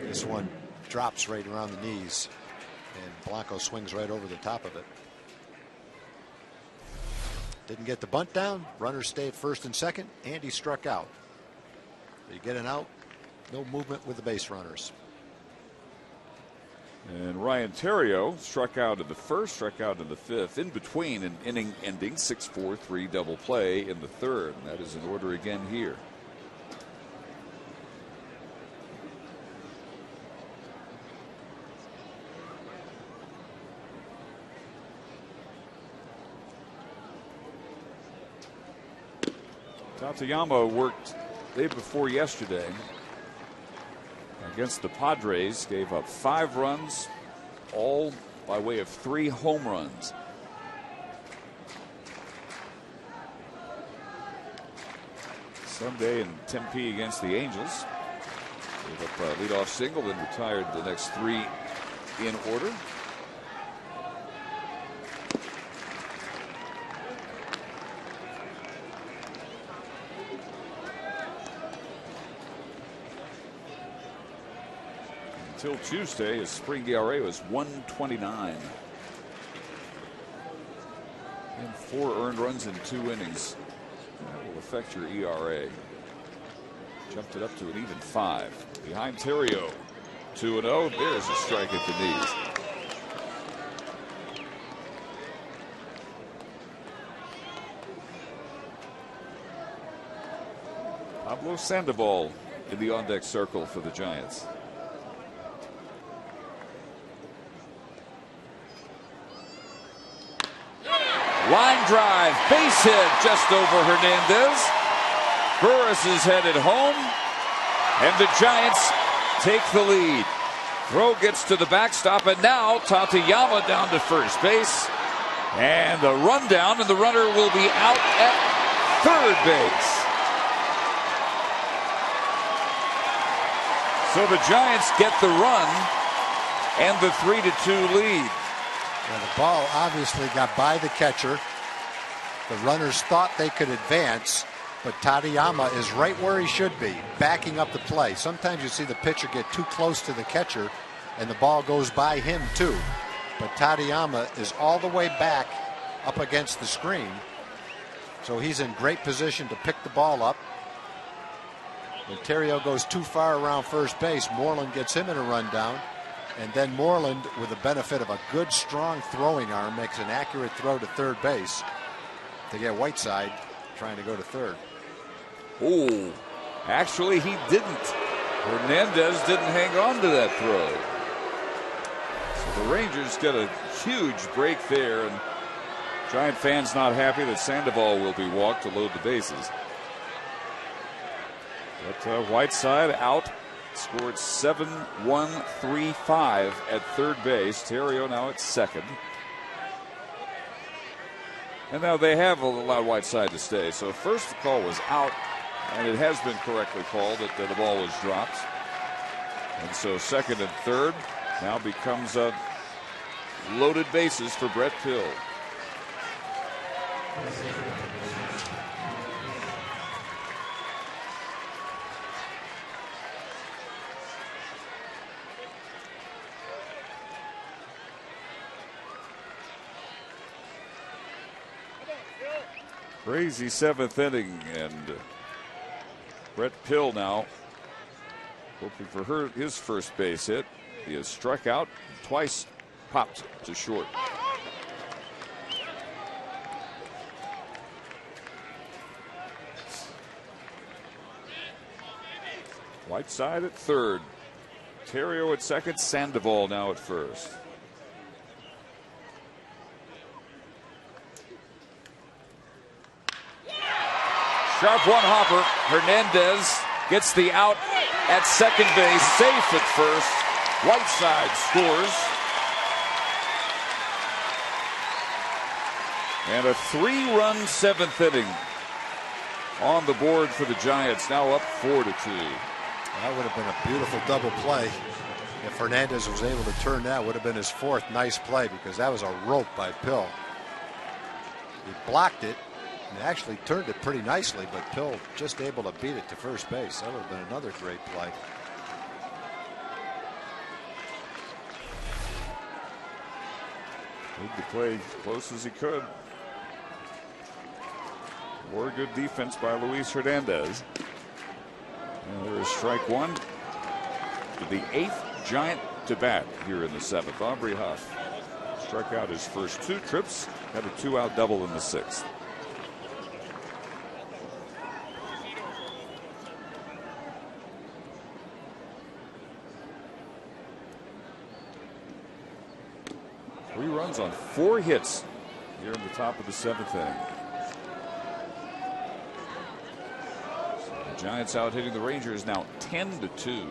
This one drops right around the knees, and Blanco swings right over the top of it. Didn't get the bunt down. Runners stay at first and second, and he struck out. You get an out, no movement with the base runners. And Ryan Theriot struck out in the first, struck out in the 5th. In between an inning ending 6-4-3 double play in the 3rd. And that is in order again here. Tatayama worked day before yesterday against the Padres, gave up 5 runs, all by way of 3 home runs. Sunday in Tempe against the Angels. Gave up a leadoff single, then retired the next 3 in order. Until Tuesday, his spring ERA was 1.29. And 4 earned runs in 2 innings. That will affect your ERA. Jumped it up to an even 5. Behind Theriot, 2-0. There's a strike at the knees. Pablo Sandoval in the on-deck circle for the Giants. Line drive, base hit just over Hernandez. Burris is headed home, and the Giants take the lead. Throw gets to the backstop, and now Tateyama down to first base. And the rundown, and the runner will be out at third base. So the Giants get the run and the 3-2 lead. Well, the ball obviously got by the catcher. The runners thought they could advance, but Tateyama is right where he should be, backing up the play. Sometimes you see the pitcher get too close to the catcher, and the ball goes by him too. But Tateyama is all the way back up against the screen, so he's in great position to pick the ball up. When Terrio goes too far around first base, Morland gets him in a rundown. And then Morland, with the benefit of a good, strong throwing arm, makes an accurate throw to third base to get Whiteside trying to go to third. Oh, actually he didn't. Hernandez didn't hang on to that throw. So the Rangers get a huge break there, and Giant fans not happy that Sandoval will be walked to load the bases. But Whiteside out. Scored 7-1-3-5 at third base. Terrio now at second. And now they have allowed Whiteside to stay. So first the call was out, and it has been correctly called that the ball was dropped. And so second and third now becomes loaded bases for Brett Pill. Crazy seventh inning, and Brett Pill now hoping for his first base hit. He has struck out, twice popped to short. Whiteside at third, Terrio at second, Sandoval now at first. Sharp one hopper. Hernandez gets the out at second base, safe at first. Whiteside scores. And a 3-run seventh inning on the board for the Giants, now up 4-2. That would have been a beautiful double play. If Hernandez was able to turn that, would have been his fourth nice play, because that was a rope by Pill. He blocked it and actually turned it pretty nicely, but Pill just able to beat it to first base. That would have been another great play. Made the play as close as he could. More good defense by Luis Hernandez. And there is strike one to the 8th Giant to bat here in the 7th. Aubrey Huff struck out his first 2 trips, had a 2-out double in the 6th. Three runs on 4 hits here in the top of the 7th inning. So the Giants out hitting the Rangers now 10-2.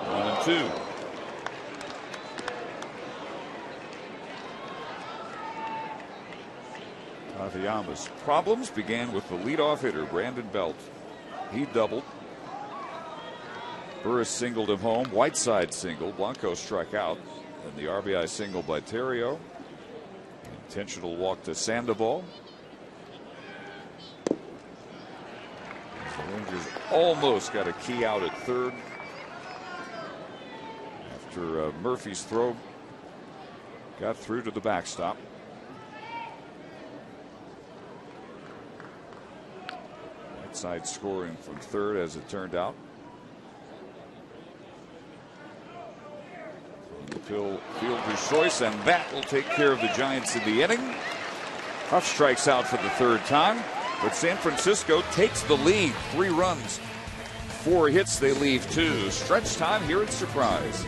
One and two. Tateyama's problems began with the leadoff hitter, Brandon Belt. He doubled. Burris singled him home. Whiteside singled. Blanco struck out. And the RBI single by Terrio. Intentional walk to Sandoval. The Rangers almost got a key out at third after Murphy's throw got through to the backstop. Side scoring from third, as it turned out. The fielder's choice, and that will take care of the Giants in the inning. Huff strikes out for the 3rd time. But San Francisco takes the lead. 3 runs, 4 hits, they leave 2. Stretch time here at Surprise.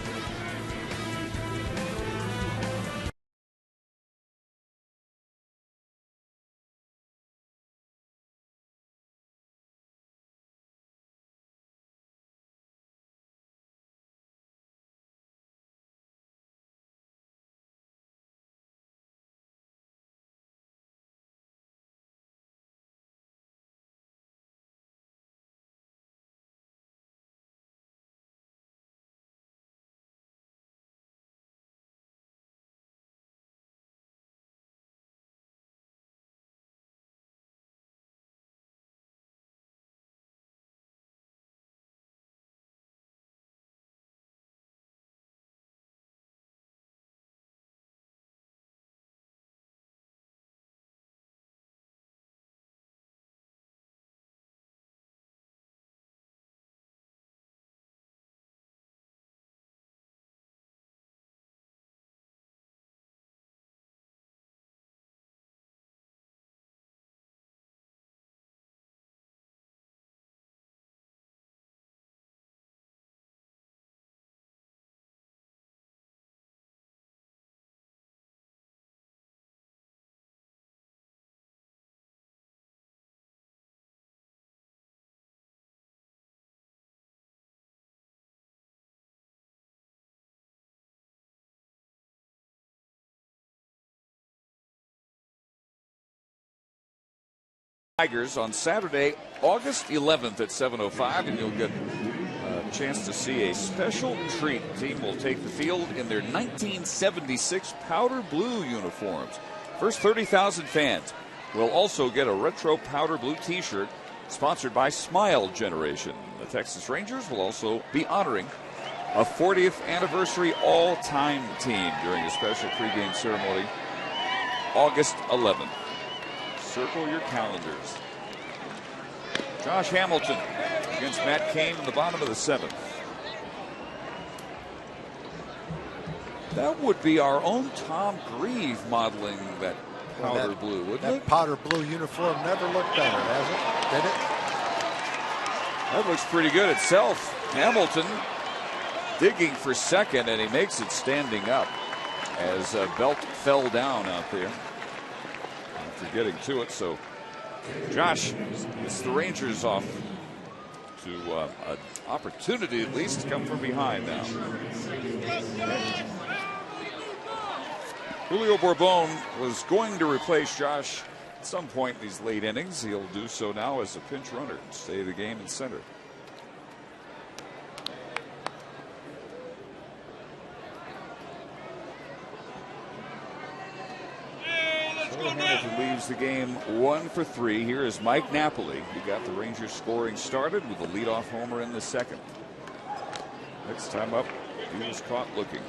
Tigers on Saturday, August 11th at 7:05, and you'll get a chance to see a special treat. The team will take the field in their 1976 powder blue uniforms. First 30,000 fans will also get a retro powder blue t-shirt sponsored by Smile Generation. The Texas Rangers will also be honoring a 40th anniversary all-time team during a special pregame ceremony August 11th. Circle your calendars. Josh Hamilton against Matt Cain in the bottom of the 7th. That would be our own Tom Grieve modeling that powder blue, wouldn't it? That powder blue uniform never looked better, has it? Did it? That looks pretty good itself. Hamilton digging for second, and he makes it standing up as Belt fell down out there after getting to it. So Josh gets the Rangers off to an opportunity at least to come from behind now. Julio Bourbon was going to replace Josh at some point in these late innings. He'll do so now as a pinch runner, stay the game in center. Hamilton leaves the game 1 for 3. Here is Mike Napoli. He got the Rangers scoring started with a leadoff homer in the 2nd. Next time up, he was caught looking.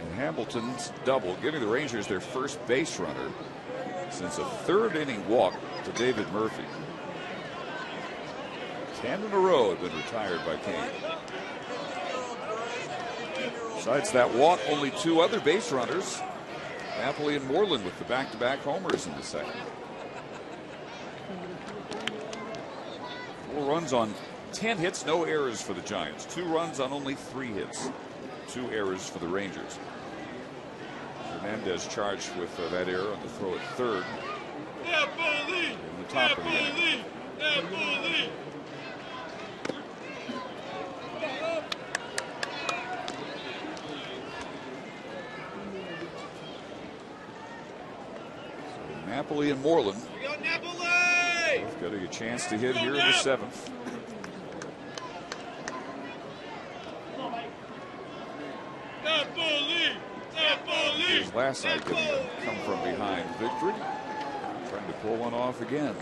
And Hamilton's double, giving the Rangers their first base runner since a 3rd inning walk to David Murphy. 10 in a row have been retired by Cain. Besides that walk, only 2 other base runners. Napoli and Morland with the back-to-back homers in the 2nd. 4 runs on 10 hits, no errors for the Giants. 2 runs on only 3 hits. 2 errors for the Rangers. Hernandez charged with that error on the throw at 3rd. In the top of the inning. Napoli and Morland both getting a chance to hit here in the 7th. His last night getting a come from behind victory. Trying to pull one off again.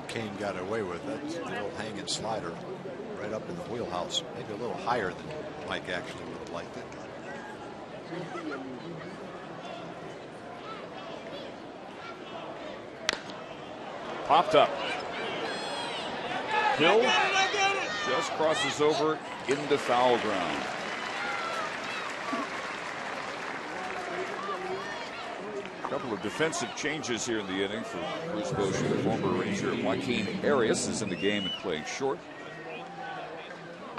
Cain got away with. That's the little hanging slider right up in the wheelhouse. Maybe a little higher than Mike actually would have liked it. Popped up. Hill I got it. just crosses over into foul ground. A couple of defensive changes here in the inning for Bruce Bochy. The former Ranger Joaquin Arias is in the game and playing short.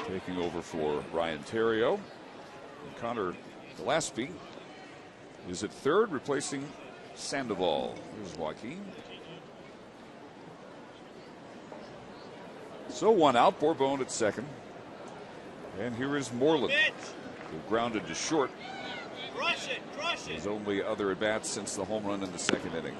Taking over for Ryan Theriot. And Connor Gillespie is at third, replacing Sandoval. Here's Joaquin. So one out, Bourbon at second. And here is Morland, who grounded to short. Crush it, crush it. His only other at bats since the home run in the second inning.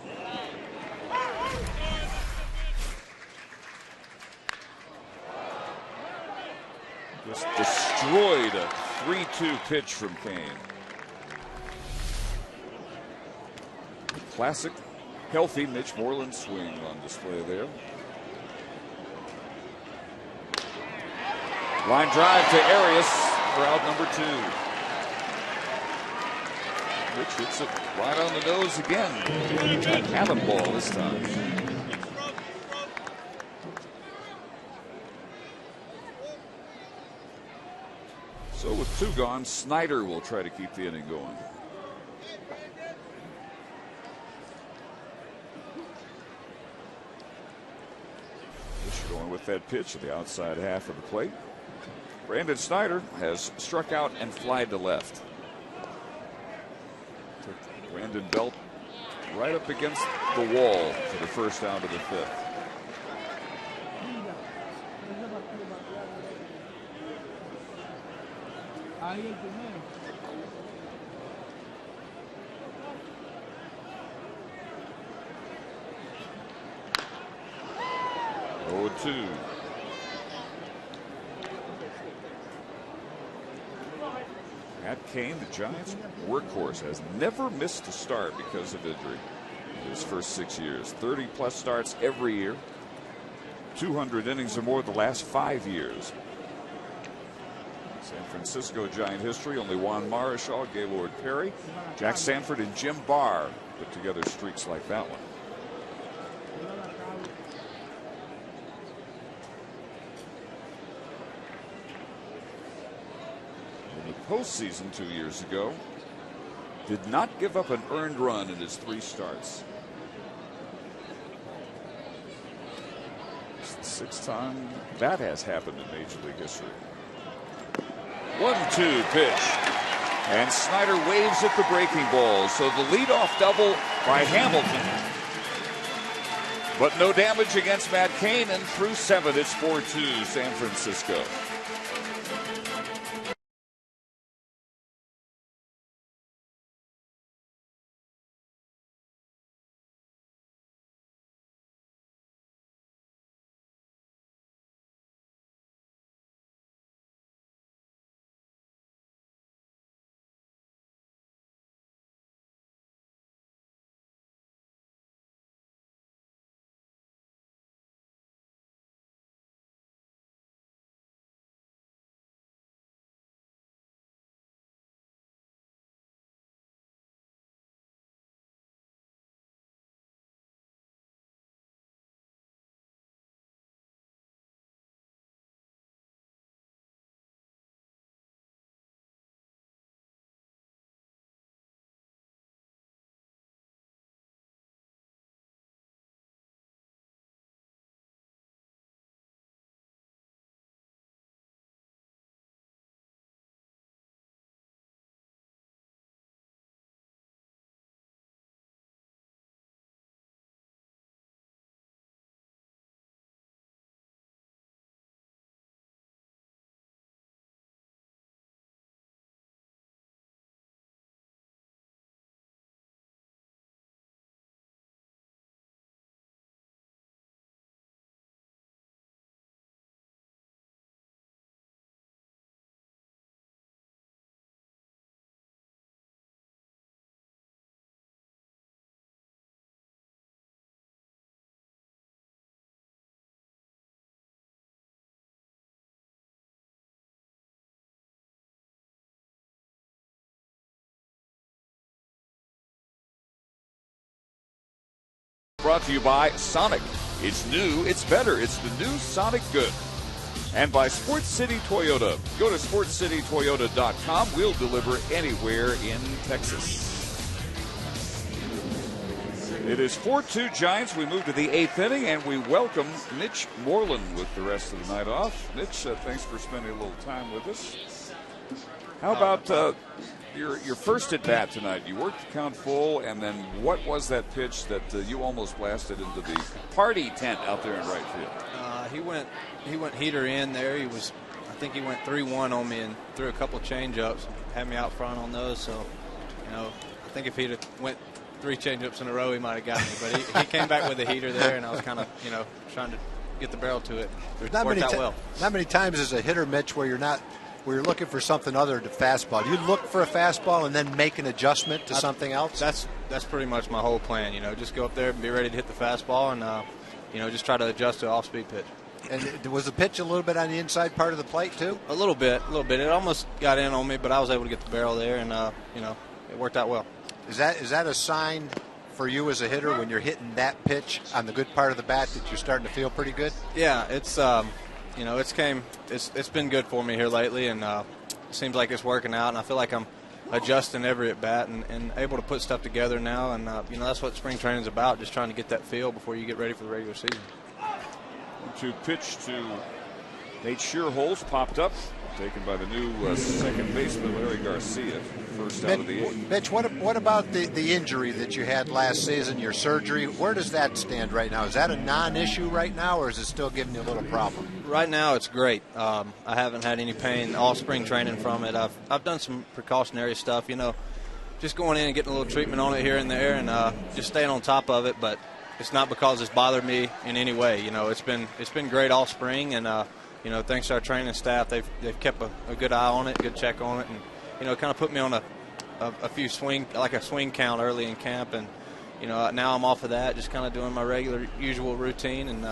Just destroyed a 3-2 pitch from Kane. Classic, healthy Mitch Moreland swing on display there. Line drive to Arias for out number 2. Mitch hits it right on the nose again. A cannon ball this time. So with 2 gone, Snyder will try to keep the inning going. Mitch going with that pitch at the outside half of the plate. Brandon Snyder has struck out and flied to left. Took Brandon Belt right up against the wall for the first out of the 5th. Oh, 2. Matt Cain, the Giants' workhorse, has never missed a start because of injury in his first 6 years. 30-plus starts every year. 200 innings or more the last 5 years. San Francisco Giant history, only Juan Marichal, Gaylord Perry, Jack Sanford, and Jim Barr put together streaks like that one. Postseason 2 years ago, did not give up an earned run in his 3 starts. It's the 6th time that has happened in Major League history. 1-2 pitch, and Snyder waves at the breaking ball. So the leadoff double by Hamilton, but no damage against Matt Cain, and through 7, it's 4-2 San Francisco. Brought to you by Sonic. It's new, it's better. It's the new Sonic Good. And by Sports City Toyota. Go to sportscitytoyota.com. We'll deliver anywhere in Texas. It is 4-2 Giants. We move to the 8th inning, and we welcome Mitch Morland with the rest of the night off. Mitch, thanks for spending a little time with us. How about your first at bat tonight? You worked the count full, and then what was that pitch that you almost blasted into the party tent out there in right field? He went heater in there. I think he went 3-1 on me and threw a couple change-ups, had me out front on those. So, I think if he'd have went 3 change-ups in a row, he might have got me. But he came back with a heater there, and I was kind of, trying to get the barrel to it. There's not many times as a hitter, Mitch, where you're looking for something other than fastball. Do you look for a fastball and then make an adjustment to something else? That's pretty much my whole plan. Just go up there and be ready to hit the fastball, and just try to adjust to off-speed pitch. And was the pitch a little bit on the inside part of the plate too? A little bit. It almost got in on me, but I was able to get the barrel there, and it worked out well. Is that a sign for you as a hitter when you're hitting that pitch on the good part of the bat that you're starting to feel pretty good? Yeah, it's been good for me here lately, and it seems like it's working out, and I feel like I'm adjusting every at bat and able to put stuff together now, and that's what spring training is about, just trying to get that feel before you get ready for the regular season. To pitch to Nate Shearholz popped up, taken by the new second baseman Larry Garcia, first out of the 8th. Mitch, what about the injury that you had last season, your surgery? Where does that stand right now? Is that a non-issue right now, or is it still giving you a little problem? Right now, it's great. I haven't had any pain all spring training from it. I've done some precautionary stuff, just going in and getting a litle treatment on it here and there, and just staying on top of it. But it's not because it's bothered me in any way. It's been great all spring, and thanks to our training staff, they've kept a good eye on it, good check on it, and kind of put me on a few swing count early in camp, and now I'm off of that, just kind of doing my regular usual routine, and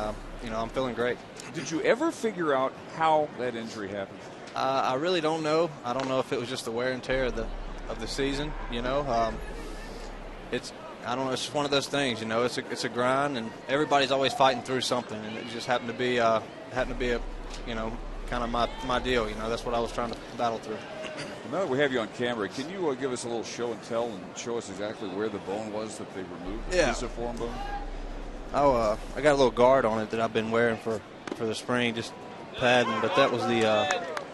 I'm feeling great. Did you ever figure out how that injury happened? I really don't know. I don't know if it was just the wear and tear of the season. I don't know. It's just one of those things. It's a grind, and everybody's always fighting through something, and it just happened to be a kind of my deal. That's what I was trying to battle through. Now that we have you on camera, can you give us a little show and tell and show us exactly where the bone was that they removed? The fusiform bone? Oh, I got a little guard on it that I've been wearing for the spring, just padding. But that was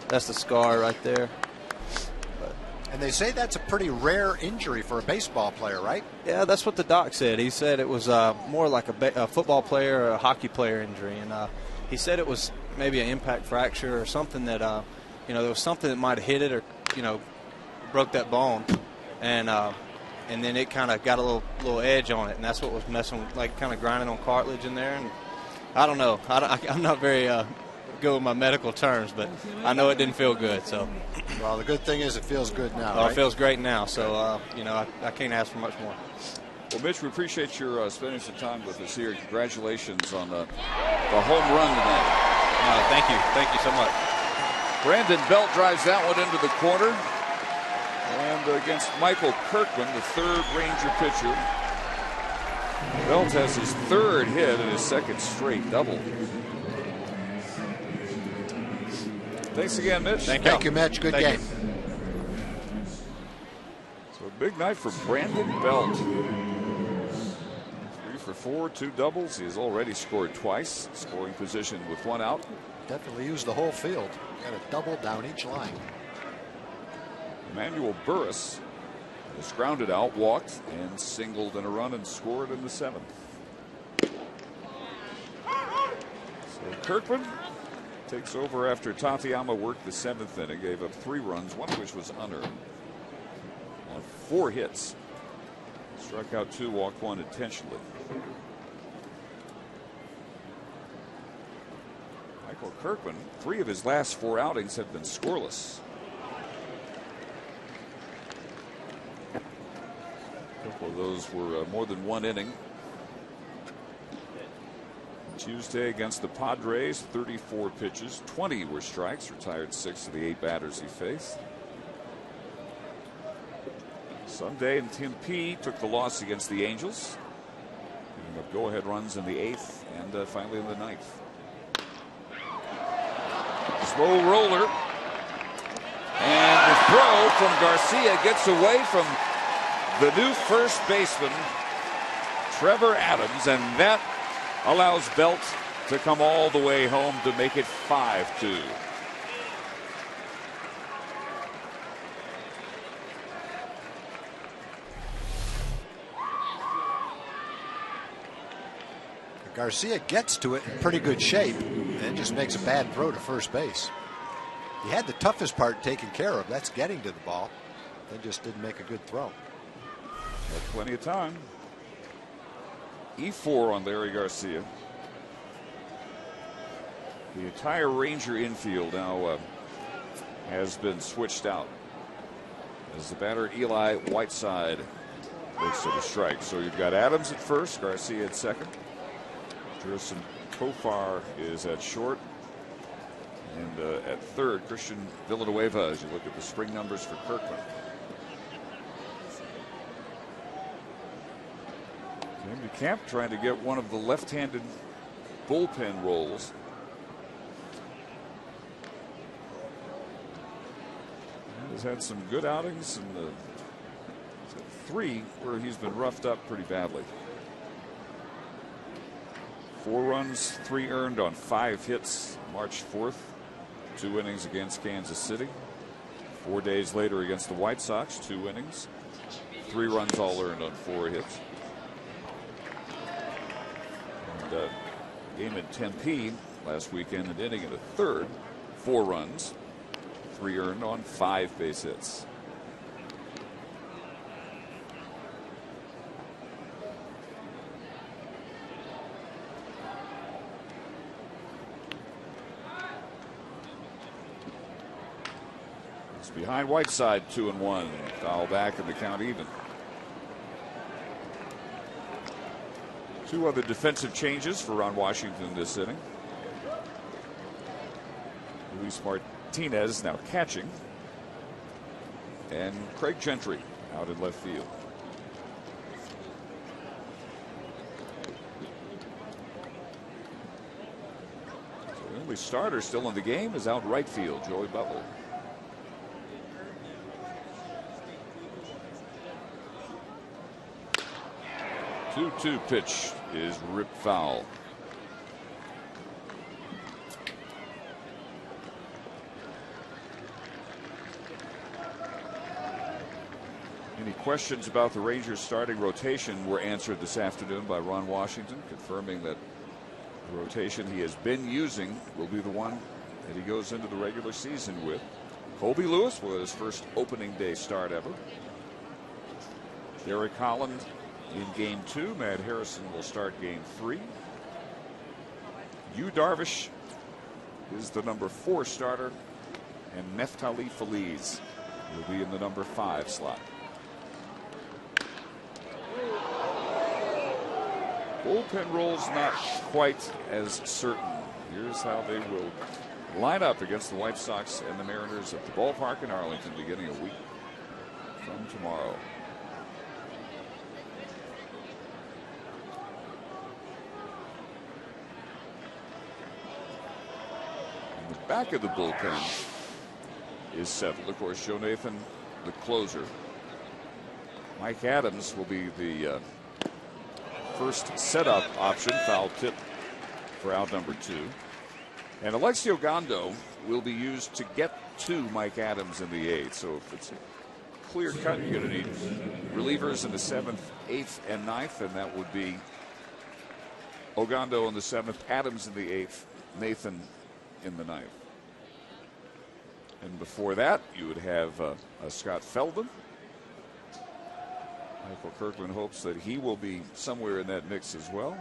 that's the scar right there. And they say that's a pretty rare injury for a baseball player, right? Yeah, that's what the doc said. He said it was more like a football player or a hockey player injury, and he said it was maybe an impact fracture or something that there was something that might have hit it or broke that bone, and then it kind of got a little edge on it, and that's what was messing, kind of grinding on cartilage in there. And I don't know. I'm not very good with my medical terms, but I know it didn't feel good. So, well, the good thing is it feels good now. Right? It feels great now. So, I can't ask for much more. Well, Mitch, we appreciate your spending some time with us here. Congratulations on the home run tonight. Thank you so much. Brandon Belt drives that one into the corner. And against Michael Kirkman, the third Ranger pitcher. Belt has his third hit and his second straight double. Thanks again, Mitch. Thank you, Mitch. Good game. So a big night for Brandon Belt. 3 for 4, 2 doubles. He has already scored twice. Scoring position with 1 out. Definitely used the whole field. Got a double down each line. Emmanuel Burris has grounded out, walked, and singled in a run and scored in the 7th. So Kirkman takes over after Tateyama worked the 7th inning, gave up 3 runs, one of which was unearned on 4 hits. Struck out 2, walked 1 intentionally. Michael Kirkman, 3 of his last 4 outings have been scoreless. A couple of those were more than 1 inning. Tuesday against the Padres, 34 pitches, 20 were strikes, retired 6 of the 8 batters he faced. Sunday in Tempe took the loss against the Angels. up go-ahead runs in the 8th and finally in the 9th. Slow roller. And the throw from Garcia gets away from the new first baseman, Trevor Adams, and that allows Belt to come all the way home to make it 5-2. Garcia gets to it in pretty good shape and just makes a bad throw to first base. He had the toughest part taken care of. That's getting to the ball. They just didn't make a good throw. Had plenty of time. E4 on Larry Garcia. The entire Ranger infield now has been switched out as the batter Eli Whiteside looks to the strike. So you've got Adams at first, Garcia at second. Jerson Kofar is at short. And at third, Christian Villanueva, as you look at the spring numbers for Kirkland. Came to camp trying to get one of the left-handed bullpen roles. He's had some good outings, and 3 where he's been roughed up pretty badly. 4 runs, 3 earned on 5 hits March 4th. 2 innings against Kansas City. 4 days later against the White Sox, 2 innings. 3 runs all earned on 4 hits. And game in Tempe last weekend, an inning and a third. 4 runs, 3 earned on 5 base hits. Behind Whiteside, 2-1. Foul back and the count even. 2 other defensive changes for Ron Washington this inning. Luis Martinez now catching. And Craig Gentry out in left field. So the only starter still in the game is out right field, Joey Butler. 2-2 pitch is ripped foul. Any questions about the Rangers starting rotation were answered this afternoon by Ron Washington, confirming that the rotation he has been using will be the one that he goes into the regular season with. Colby Lewis will have his first opening day start ever. Derek Holland in game 2. Matt Harrison will start game 3. Yu Darvish is the number 4 starter, and Neftali Feliz will be in the number 5 slot. Bullpen roles not quite as certain. Here's how they will line up against the White Sox and the Mariners at the ballpark in Arlington beginning a week from tomorrow. Back of the bullpen is settled. Of course, Joe Nathan, the closer. Mike Adams will be the first setup option, foul tip for out number 2. And Alexio Gondo will be used to get to Mike Adams in the 8th. So if it's a clear cut, you're going to need relievers in the 7th, 8th, and 9th, and that would be Ogando in the 7th, Adams in the 8th, Nathan in the 9th. And before that, you would have a Scott Feldman. Michael Kirkland hopes that he will be somewhere in that mix as well.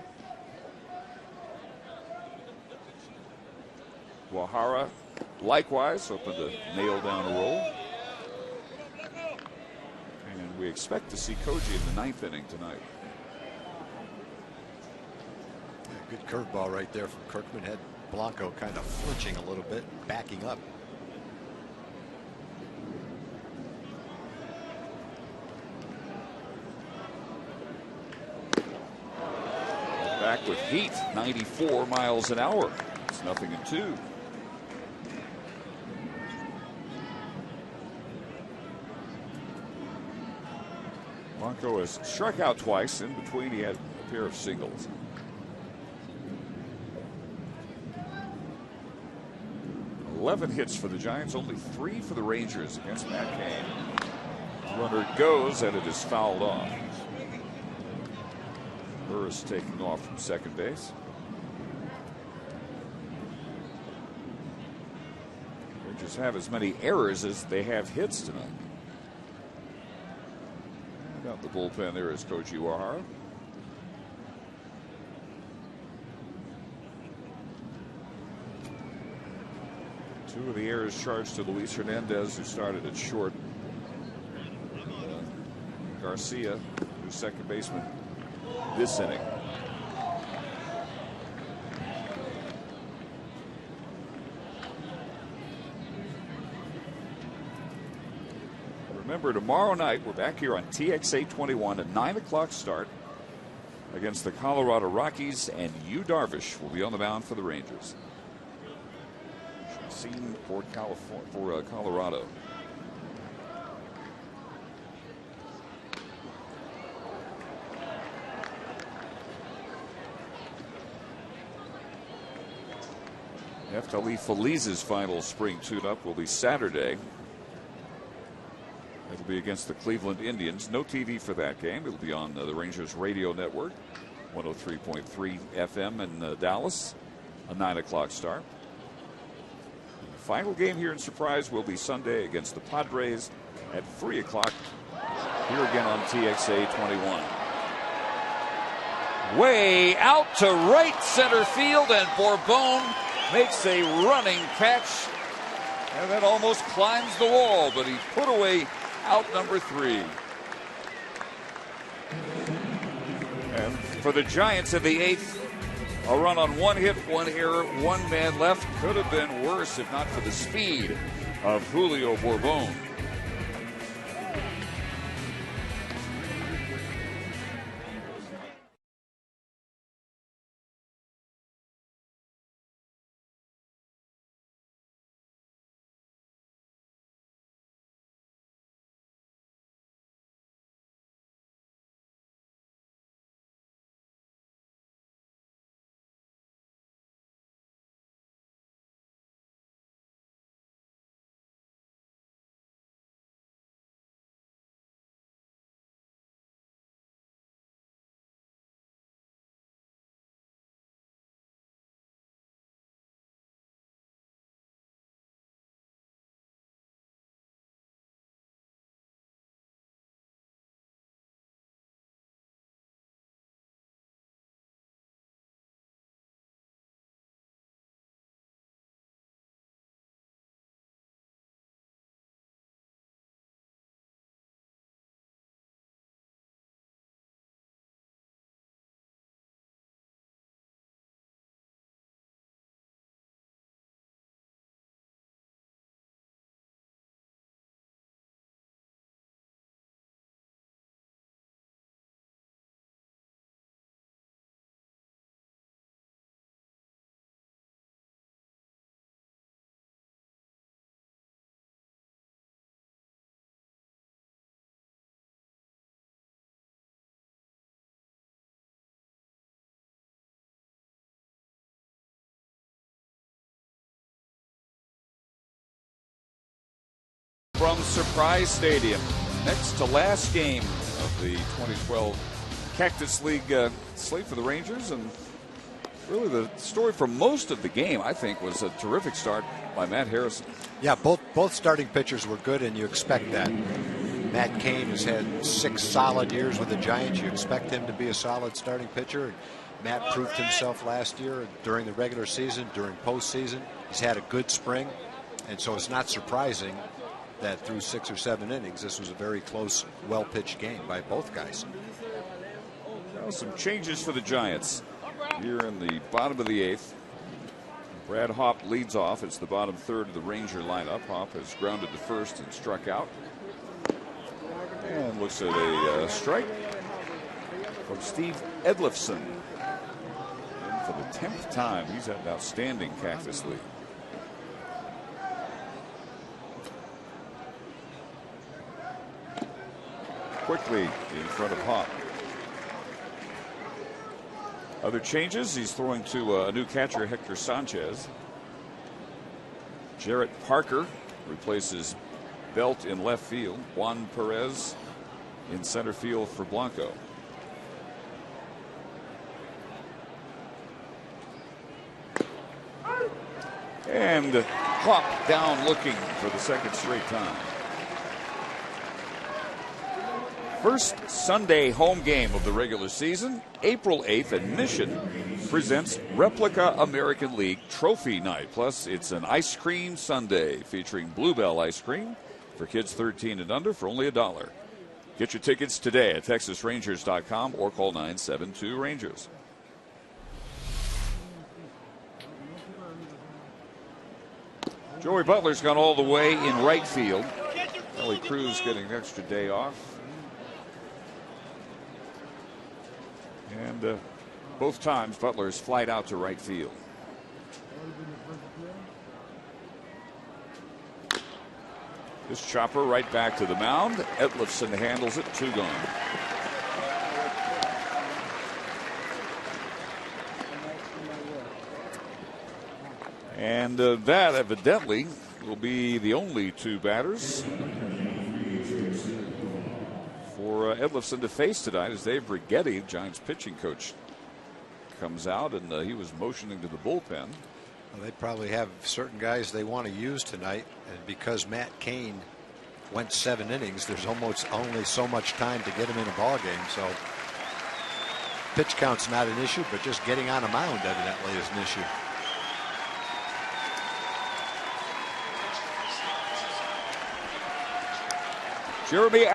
Guajara, likewise, hoping to nail down a role. And we expect to see Koji in the 9th inning tonight. Good curveball right there from Kirkman. Had Blanco kind of flinching a little bit, backing up. back with heat, 94 miles an hour. It's 0-2. Bronco has struck out twice. In between, he had a pair of singles. $11 hits for the Giants, only 3 for the Rangers against Matt Cain. Runner goes, and it is fouled off. Burris taking off from second base. Rangers have as many errors as they have hits tonight. Got the bullpen there is Koji Uehara. Two of the errors charged to Luis Hernandez, who started at short. Garcia, who's second baseman this inning. Remember, tomorrow night we're back here on TX 821 at 9 o'clock start against the Colorado Rockies, and Yu Darvish will be on the mound for the Rangers. Seen for Colorado. Neftali Feliz's final spring tune-up will be Saturday. It'll be against the Cleveland Indians. No TV for that game. It'll be on the Rangers radio network, 103.3 FM in Dallas, a 9 o'clock start. The final game here in Surprise will be Sunday against the Padres at 3 o'clock here again on TXA 21. Way out to right center field, and Bourbon makes a running catch and then almost climbs the wall, but he put away out number 3. And for the Giants in the 8th, a run on 1 hit, 1 error, 1 man left. Could have been worse if not for the speed of Julio Bourbon. From Surprise Stadium, next to last game of the 2012 Cactus League slate for the Rangers, and really the story for most of the game, I think, was a terrific start by Matt Harrison. Yeah, both starting pitchers were good, and you expect that. Matt Cain has had 6 solid years with the Giants. You expect him to be a solid starting pitcher. Matt proved himself last year during the regular season, during postseason. He's had a good spring, and so it's not surprising that through 6 or 7 innings, this was a very close, well-pitched game by both guys. Now some changes for the Giants here in the bottom of the 8th. Brad Hopp leads off. It's the bottom third of the Ranger lineup. Hopp has grounded to first and struck out. And looks at a strike from Steve Edlifson. for the 10th time. He's had an outstanding Cactus League. Quickly in front of Hawk. Other changes, he's throwing to a new catcher, Hector Sanchez. Jarrett Parker replaces Belt in left field. Juan Perez in center field for Blanco. And Hawk down looking for the second straight time. First Sunday home game of the regular season, April 8th, and Mission presents Replica American League Trophy Night. Plus, it's an ice cream sundae featuring Bluebell ice cream for kids 13 and under for only $1. Get your tickets today at TexasRangers.com or call 972-RANGERS. Joey Butler's gone all the way in right field. Ellie Cruz getting an extra day off. And both times Butler's flied out to right field. This chopper right back to the mound. Etlefson handles it, 2 gone. And that evidently will be the only 2 batters for Etlefson to face tonight as Dave Brigetti, Giants pitching coach, comes out, and he was motioning to the bullpen. Well, they probably have certain guys they want to use tonight, and because Matt Cain went 7 innings, there's almost only so much time to get him in a ball game. So pitch count's not an issue, but just getting on a mound evidently is an issue. Jeremy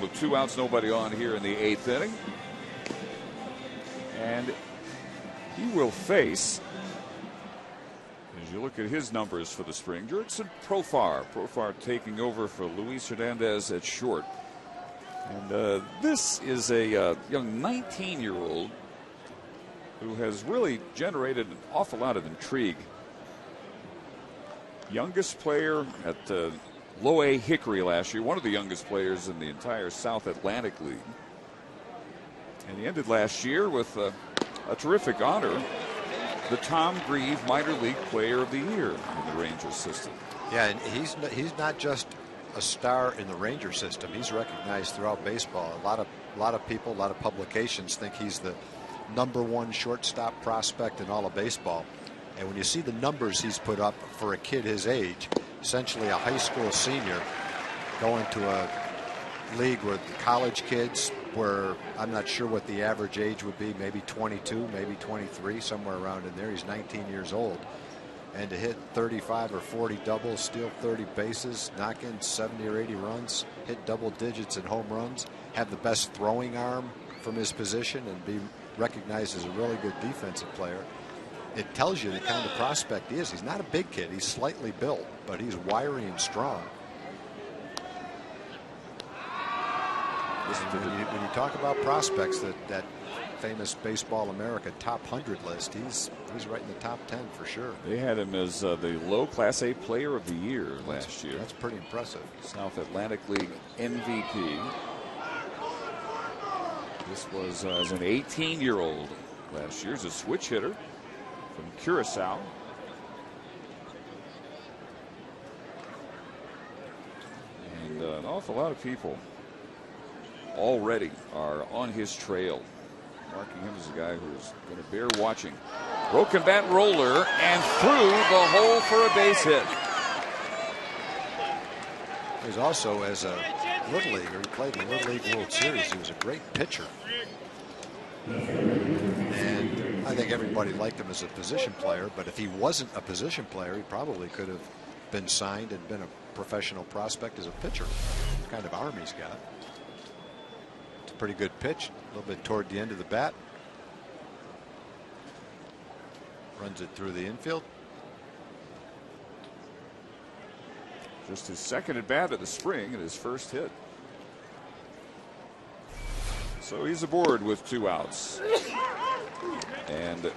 with 2 outs, nobody on here in the 8th inning. And he will face, as you look at his numbers for the spring, Jurickson Profar. Profar taking over for Luis Hernandez at short. And this is a young 19-year-old who has really generated an awful lot of intrigue. Youngest player at Low A Hickory last year, one of the youngest players in the entire South Atlantic League. And he ended last year with a terrific honor, the Tom Grieve Minor League Player of the Year in the Rangers system. Yeah, and he's not just a star in the Ranger system. He's recognized throughout baseball. A lot of people, a lot of publications think he's the #1 shortstop prospect in all of baseball. And when you see the numbers he's put up for a kid his age, essentially a high school senior going to a league where the college kids were, I'm not sure what the average age would be, maybe 22, maybe 23, somewhere around in there. He's 19 years old. And to hit 35 or 40 doubles, steal 30 bases, knock in 70 or 80 runs, hit double digits in home runs, have the best throwing arm from his position, and be recognized as a really good defensive player. It tells you the kind of prospect he is. He's not a big kid. He's slightly built, but he's wiry and strong. When you talk about prospects, that famous Baseball America top 100 list, he's right in the top 10 for sure. They had him as the low Class A Player of the Year last year. That's pretty impressive. South Atlantic League MVP. This was as an 18-year-old last year. He's a switch hitter from Curacao. And an awful lot of people already are on his trail, marking him as a guy who's going to bear watching. Broken bat roller and through the hole for a base hit. He's also, as a Little Leaguer, he played in the Little League World Series. He was a great pitcher. And I think everybody liked him as a position player, but if he wasn't a position player, he probably could have been signed and been a professional prospect as a pitcher. The kind of arm he's got. It's a pretty good pitch, a little bit toward the end of the bat. Runs it through the infield. Just his second at bat of the spring and his first hit. So he's aboard with 2 outs. And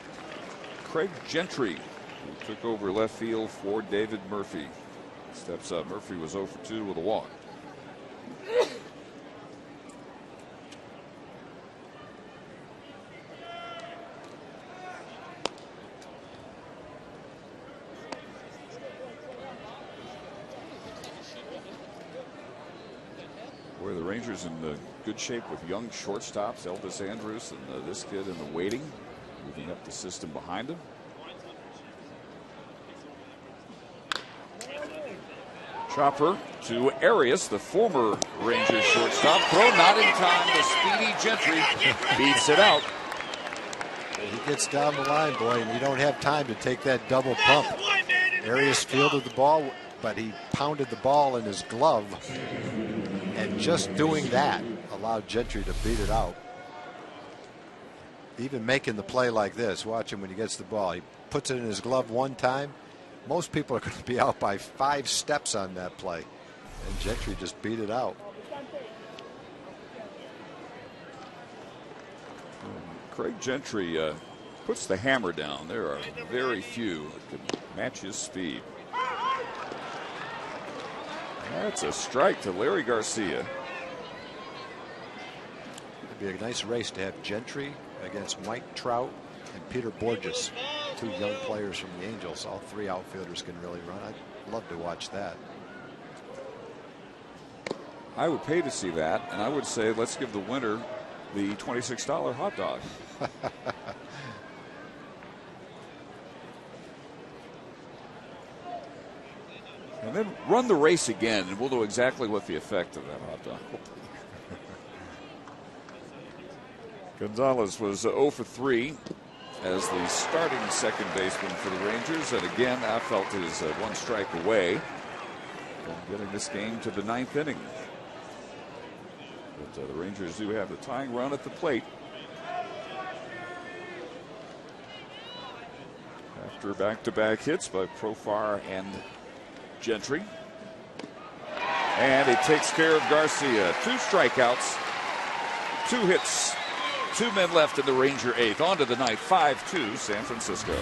Craig Gentry, who took over left field for David Murphy, steps up. Murphy was 0 for 2 with a walk. Boy, the Rangers in good shape with young shortstops, Elvis Andrus and this kid in the waiting, moving up the system behind him. Chopper to Arias, the former Rangers shortstop. Throw not in time. The speedy Gentry beats it out. He gets down the line, boy, and you don't have time to take that double pump. Arias fielded the ball, but he pounded the ball in his glove. And just doing that allowed Gentry to beat it out. Even making the play like this, watch him when he gets the ball. He puts it in his glove one time. Most people are going to be out by 5 steps on that play. And Gentry just beat it out. Craig Gentry puts the hammer down. There are very few that can match his speed. That's a strike to Larry Garcia. It'd be a nice race to have Gentry against Mike Trout and Peter Borges, 2 young players from the Angels. All 3 outfielders can really run. I'd love to watch that. I would pay to see that, and I would say let's give the winner the $26 hot dog. And then run the race again, and we'll know exactly what the effect of that hot dog will be. Gonzalez was 0 for 3 as the starting second baseman for the Rangers. And again, Affeldt is 1 strike away from getting this game to the 9th inning. But the Rangers do have the tying run at the plate. After back-to-back hits by Profar and Gentry. And it takes care of Garcia. 2 strikeouts, 2 hits, 2 men left in the Ranger 8th. On to the ninth, 5-2 San Francisco.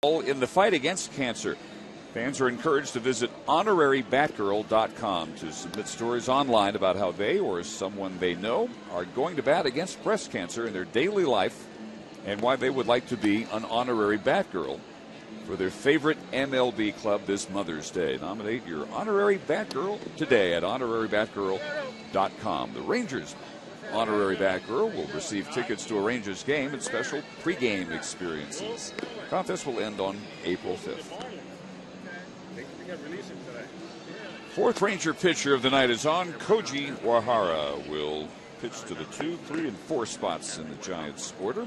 in the fight against cancer. Fans are encouraged to visit honorarybatgirl.com to submit stories online about how they or someone they know are going to bat against breast cancer in their daily life and why they would like to be an honorary Batgirl for their favorite MLB club this Mother's Day. Nominate your honorary Batgirl today at honorarybatgirl.com. The Rangers honorary Batgirl will receive tickets to a Rangers game and special pregame experiences. The contest will end on April 5th. Fourth Ranger pitcher of the night is on. Koji Wahara will pitch to the 2, 3, and 4 spots in the Giants' order.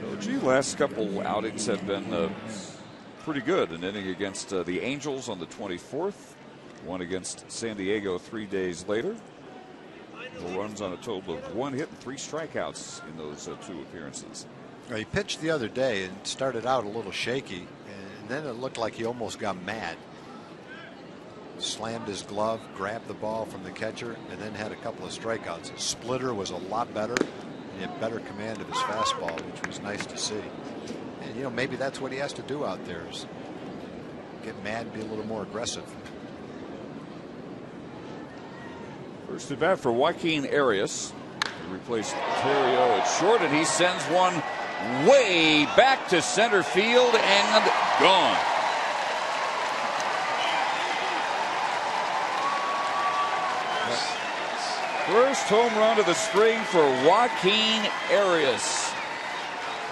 Koji, last couple outings have been pretty good. An inning against the Angels on the 24th. One against San Diego 3 days later. No runs on a total of 1 hit and 3 strikeouts in those 2 appearances. He pitched the other day and started out a little shaky, and then it looked like he almost got mad. Slammed his glove, grabbed the ball from the catcher, and then had a couple of strikeouts. His splitter was a lot better. He had better command of his fastball, which was nice to see. And, you know, maybe that's what he has to do out there is get mad and be a little more aggressive. First at bat for Joaquin Arias. He replaced Terrio at short, and he sends one way back to center field and gone. First home run of the spring for Joaquin Arias.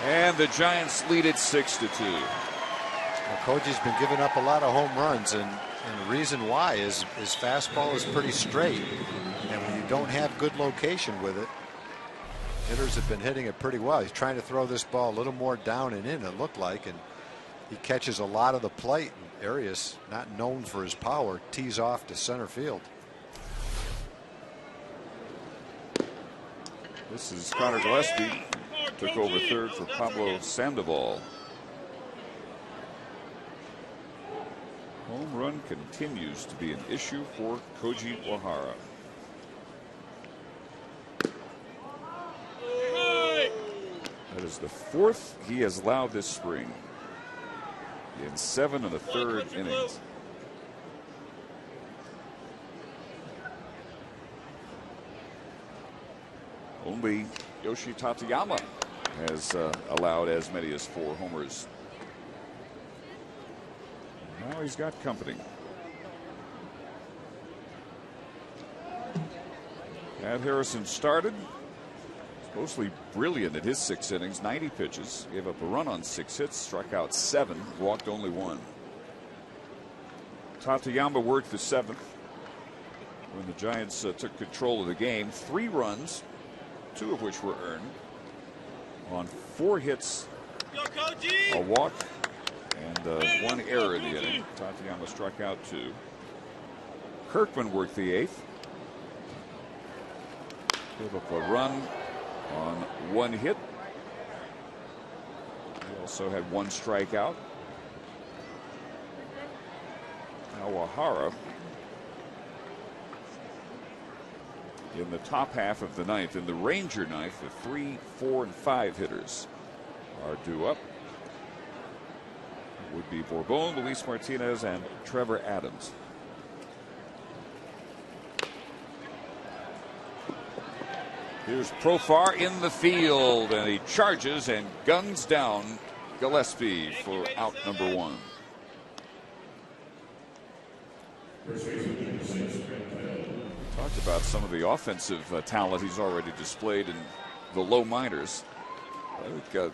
And the Giants lead it 6-2. Well, Koji's been giving up a lot of home runs, and the reason why is his fastball is pretty straight. And when you don't have good location with it, hitters have been hitting it pretty well. He's trying to throw this ball a little more down and in, it looked like, and he catches a lot of the plate. Arias, not known for his power, tees off to center field. This is Connor Gillespie. Took over third for Pablo Sandoval. Home run continues to be an issue for Koji Wahara. That is the 4th he has allowed this spring in 7 1/3 innings. Only Yoshi Tateyama has allowed as many as 4 homers. Now he's got company. Pat Harrison started. Mostly brilliant at his 6 innings, 90 pitches. Gave up a run on 6 hits, struck out 7, walked only 1. Tateyama worked the 7th when the Giants took control of the game. 3 runs, 2 of which were earned on 4 hits, a walk, and 1 error in the inning. Tateyama struck out 2. Kirkman worked the 8th. Gave up a run on 1 hit. He also had 1 strikeout. Now Wahara in the top half of the 9th. In the Ranger ninth, the 3, 4, and 5 hitters are due up. It would be Bourbon, Luis Martinez, and Trevor Adams. Here's Profar in the field, and he charges and guns down Gillespie for out number 1. Talked about some of the offensive talent he's already displayed in the low minors. I think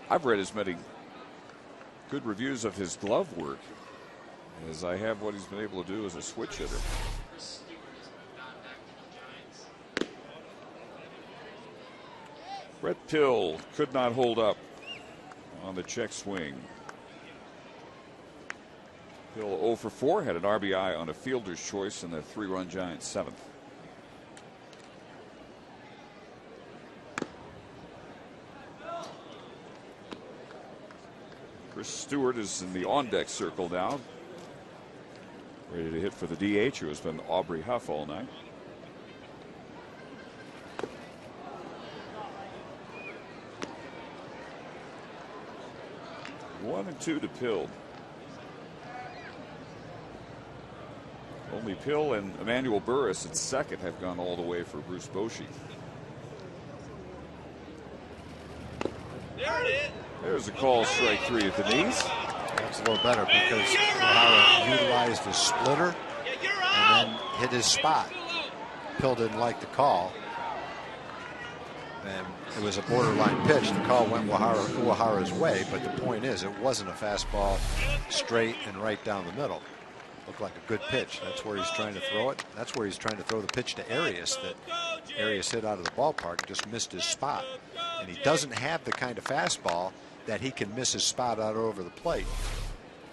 I've read as many good reviews of his glove work as I have what he's been able to do as a switch hitter. Brett Pill could not hold up on the check swing. Pill 0 for 4, had an RBI on a fielder's choice in the 3-run Giants 7th. Chris Stewart is in the on-deck circle now, ready to hit for the DH, who has been Aubrey Huff all night. 1 and 2 to Pill. Only Pill and Emmanuel Burris at second have gone all the way for Bruce Bochy. There it is. There's a call, strike 3 at the knees. That's a little better because O'Hara utilized his splitter Yeah, you're and out. then hit his spot. Pill didn't like the call. And it was a borderline pitch. The call went O'Hara's way, but the point is it wasn't a fastball straight and right down the middle. Looked like a good pitch. That's where he's trying to throw it. That's where he's trying to throw the pitch to Arias that Arias hit out of the ballpark, just missed his spot. And he doesn't have the kind of fastball that he can miss his spot out over the plate.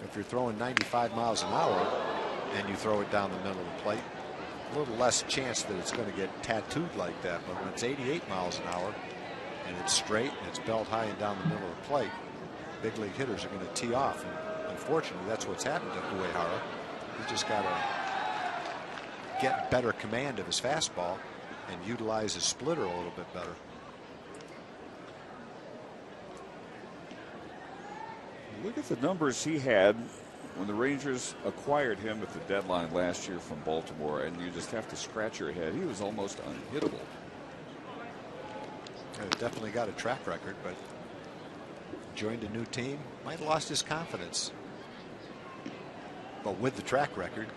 If you're throwing 95 miles an hour and you throw it down the middle of the plate, a little less chance that it's going to get tattooed like that. But when it's 88 miles an hour and it's straight and it's belt high and down the middle of the plate, big league hitters are going to tee off. And unfortunately, that's what's happened to Uehara. He just got to get better command of his fastball and utilize his splitter a little bit better. Look at the numbers he had when the Rangers acquired him at the deadline last year from Baltimore, and you just have to scratch your head. He was almost unhittable. Definitely got a track record, but joined a new team, might have lost his confidence. But with the track record,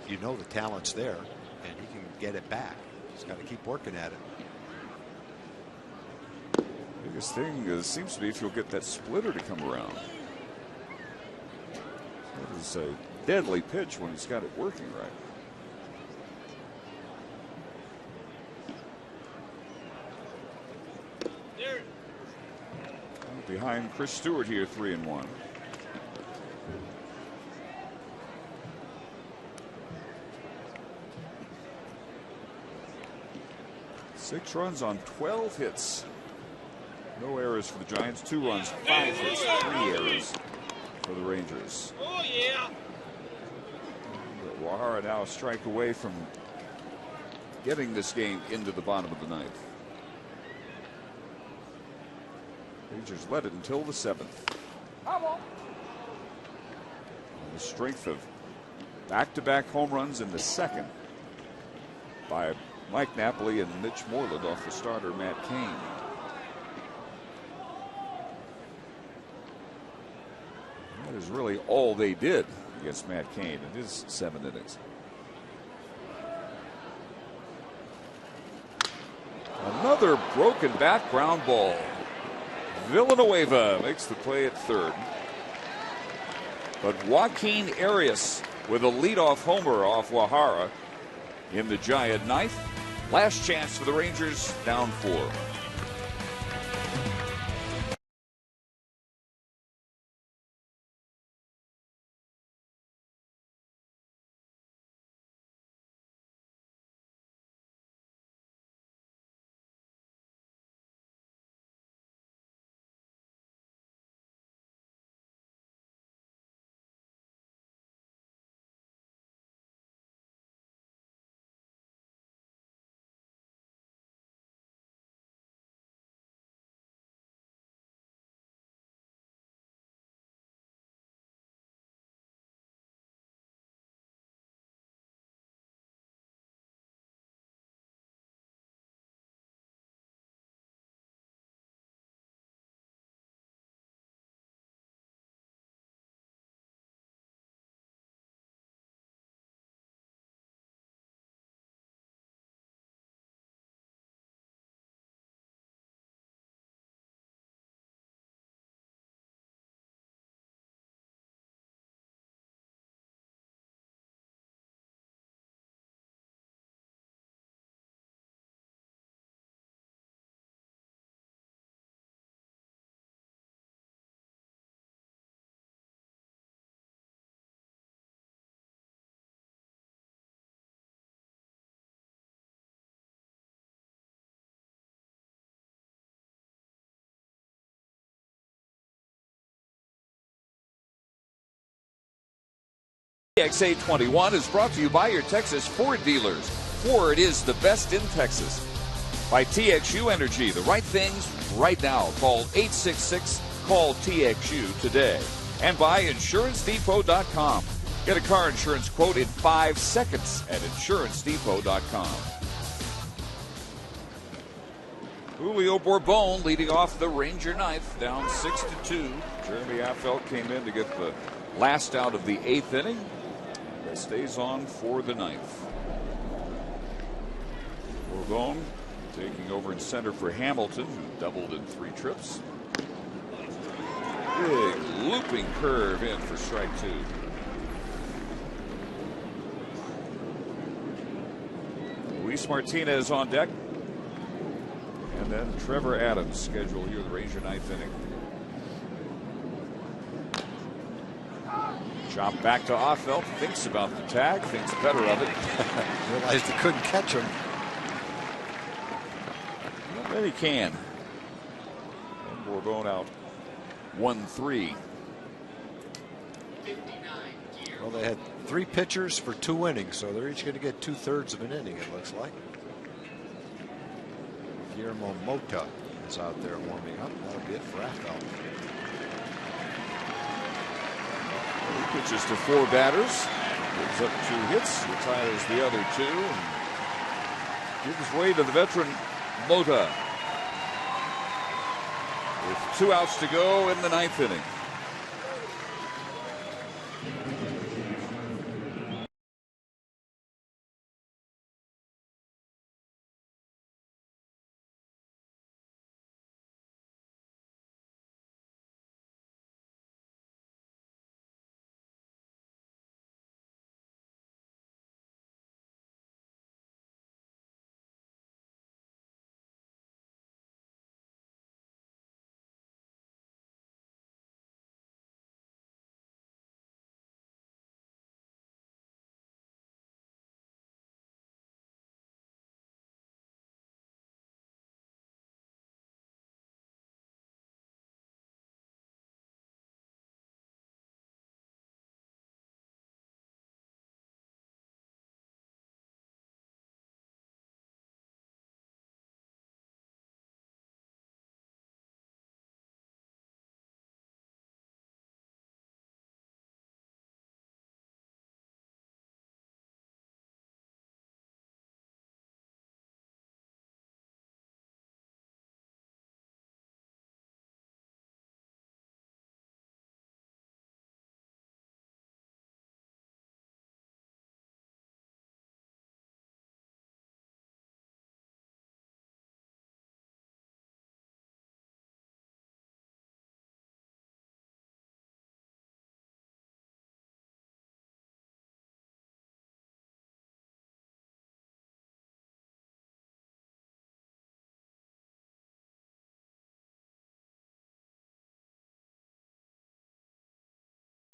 you know the talent's there, and he can get it back. He's got to keep working at it. Biggest thing seems to be if you'll get that splitter to come around. It is a deadly pitch when he's got it working right. There. Behind Chris Stewart here, 3-1. Six runs on 12 hits. No errors for the Giants. 2 runs, 5 hits, 3 errors for the Rangers. Oh, yeah. O'Hara now a strike away from getting this game into the bottom of the ninth. Rangers led it until the 7th. On the strength of back-to-back home runs in the second by Mike Napoli and Mitch Moreland off the starter Matt Cain. That is really all they did against Matt Cain in his 7 innings. Another broken back ground ball. Villanueva makes the play at third. But Joaquin Arias with a leadoff homer off O'Hara in the Giant ninth. Last chance for the Rangers, down 4. TX821 is brought to you by your Texas Ford dealers. Ford is the best in Texas. By TXU Energy, the right things right now. Call 866 call TXU today. And by InsuranceDepot.com. Get a car insurance quote in 5 seconds at InsuranceDepot.com. Julio Bourbon leading off the Ranger ninth, down 6-2. Jeremy Affeldt came in to get the last out of the 8th inning. That stays on for the 9th. Bourbon taking over in center for Hamilton, who doubled in 3 trips. Big looping curve in for strike 2. Luis Martinez on deck. And then Trevor Adams scheduled here, the Ranger 9th inning. Chop back to Affeldt, thinks about the tag, thinks better of it. Realized he couldn't catch him. Well, then he can. And Bourbon out 1-3. Well, they had 3 pitchers for 2 innings, so they're each going to get 2/3 of an inning, it looks like. Guillermo Mota is out there warming up. That'll be it for Affeldt. He pitches to 4 batters. Gives up 2 hits, retires the other 2, and gives way to the veteran Mota. With 2 outs to go in the 9th inning.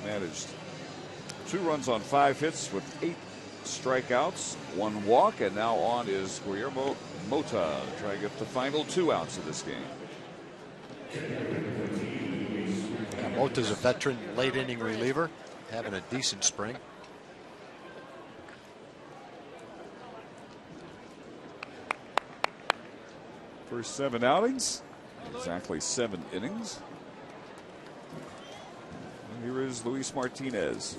Managed 2 runs on 5 hits with 8 strikeouts, 1 walk, and now on is Guillermo Mota to try to get the final 2 outs of this game. Yeah, Mota's a veteran late inning reliever, having a decent spring. First 7 outings, exactly 7 innings. Here is Luis Martinez.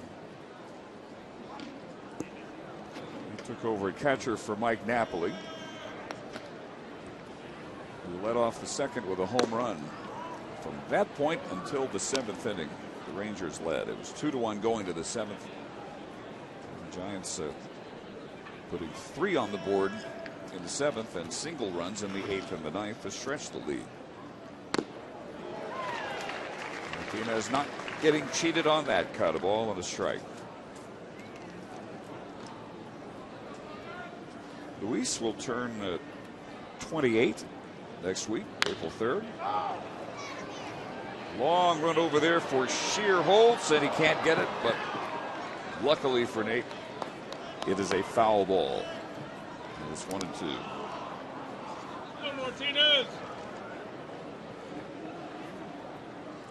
He took over at catcher for Mike Napoli, who led off the second with a home run. From that point until the 7th inning, the Rangers led. It was 2-1 going to the 7th. And the Giants putting 3 on the board in the 7th and single runs in the 8th and the 9th to stretch the lead. Martinez not getting cheated on that cut. A ball and a strike. Luis will turn 28 next week, April 3rd. Long run over there for sheer Holtz, and he can't get it, but luckily for Nate, it is a foul ball. It's 1-2. Martinez.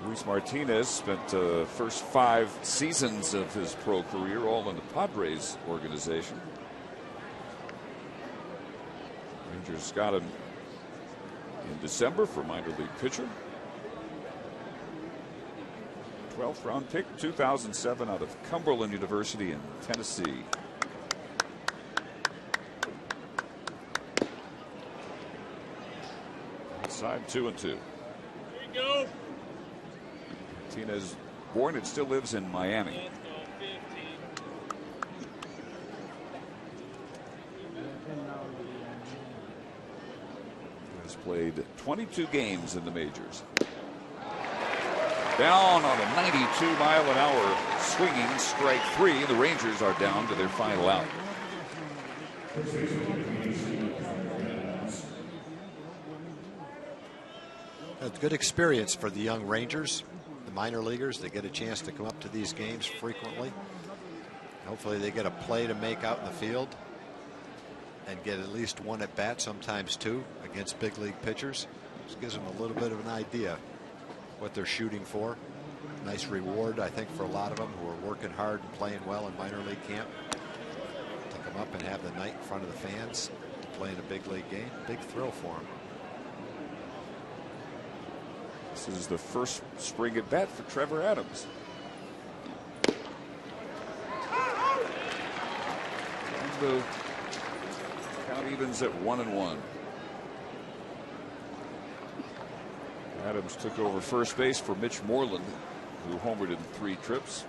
Luis Martinez spent the first 5 seasons of his pro career all in the Padres organization. Rangers got him in December for minor league pitcher. 12th round pick, 2007, out of Cumberland University in Tennessee. Outside 2-2. Here you go. Martinez, born and still lives in Miami. Let's go, 15. Has played 22 games in the majors. Down on a 92-mile-an-hour swinging strike 3. The Rangers are down to their final out. That's good experience for the young Rangers, the minor leaguers. They get a chance to come up to these games frequently. Hopefully they get a play to make out in the field and get at least one at bat, sometimes two, against big league pitchers. This gives them a little bit of an idea what they're shooting for. Nice reward, I think, for a lot of them who are working hard and playing well in minor league camp. To come up and have the night in front of the fans, playing a big league game, big thrill for them. This is the first spring at bat for Trevor Adams. And the count evens at 1-1. Adams took over first base for Mitch Morland, who homered in 3 trips.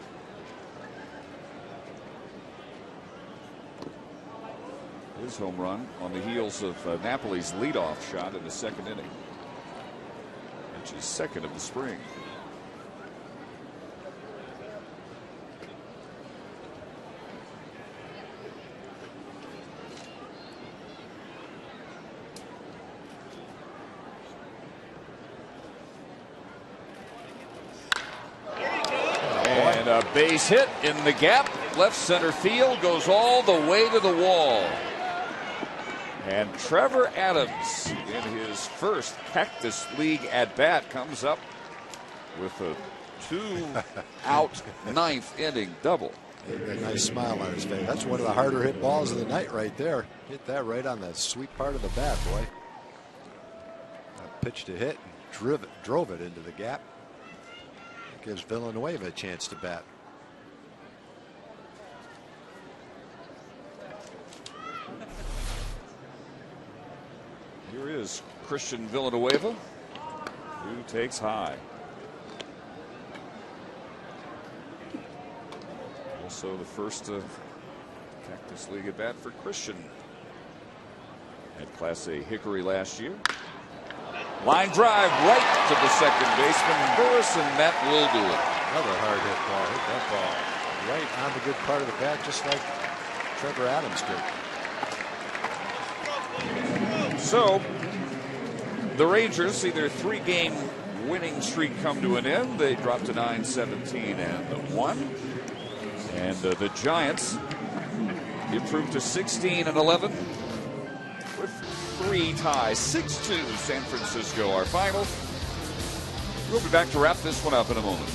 His home run on the heels of Napoli's leadoff shot in the 2nd inning, which is 2nd of the spring. And a base hit in the gap. Left center field, goes all the way to the wall. And Trevor Adams, in his first Cactus League at bat, comes up with a 2-out 9th inning double. A nice smile on his face. That's one of the harder hit balls of the night right there. Hit that right on the sweet part of the bat, boy. A pitch to hit and drove it into the gap. It gives Villanueva a chance to bat. Here is Christian Villanueva, who takes high. Also the first Cactus League at bat for Christian. Had Class A Hickory last year. Line drive right to the second baseman, Burris, and that will do it. Another hard hit ball. Hit that ball right on the good part of the bat, just like Trevor Adams did. So the Rangers see their 3-game winning streak come to an end. They drop to 9-17-1. And the Giants improved to 16-11 with 3 ties. 6-2 San Francisco, our final. We'll be back to wrap this one up in a moment.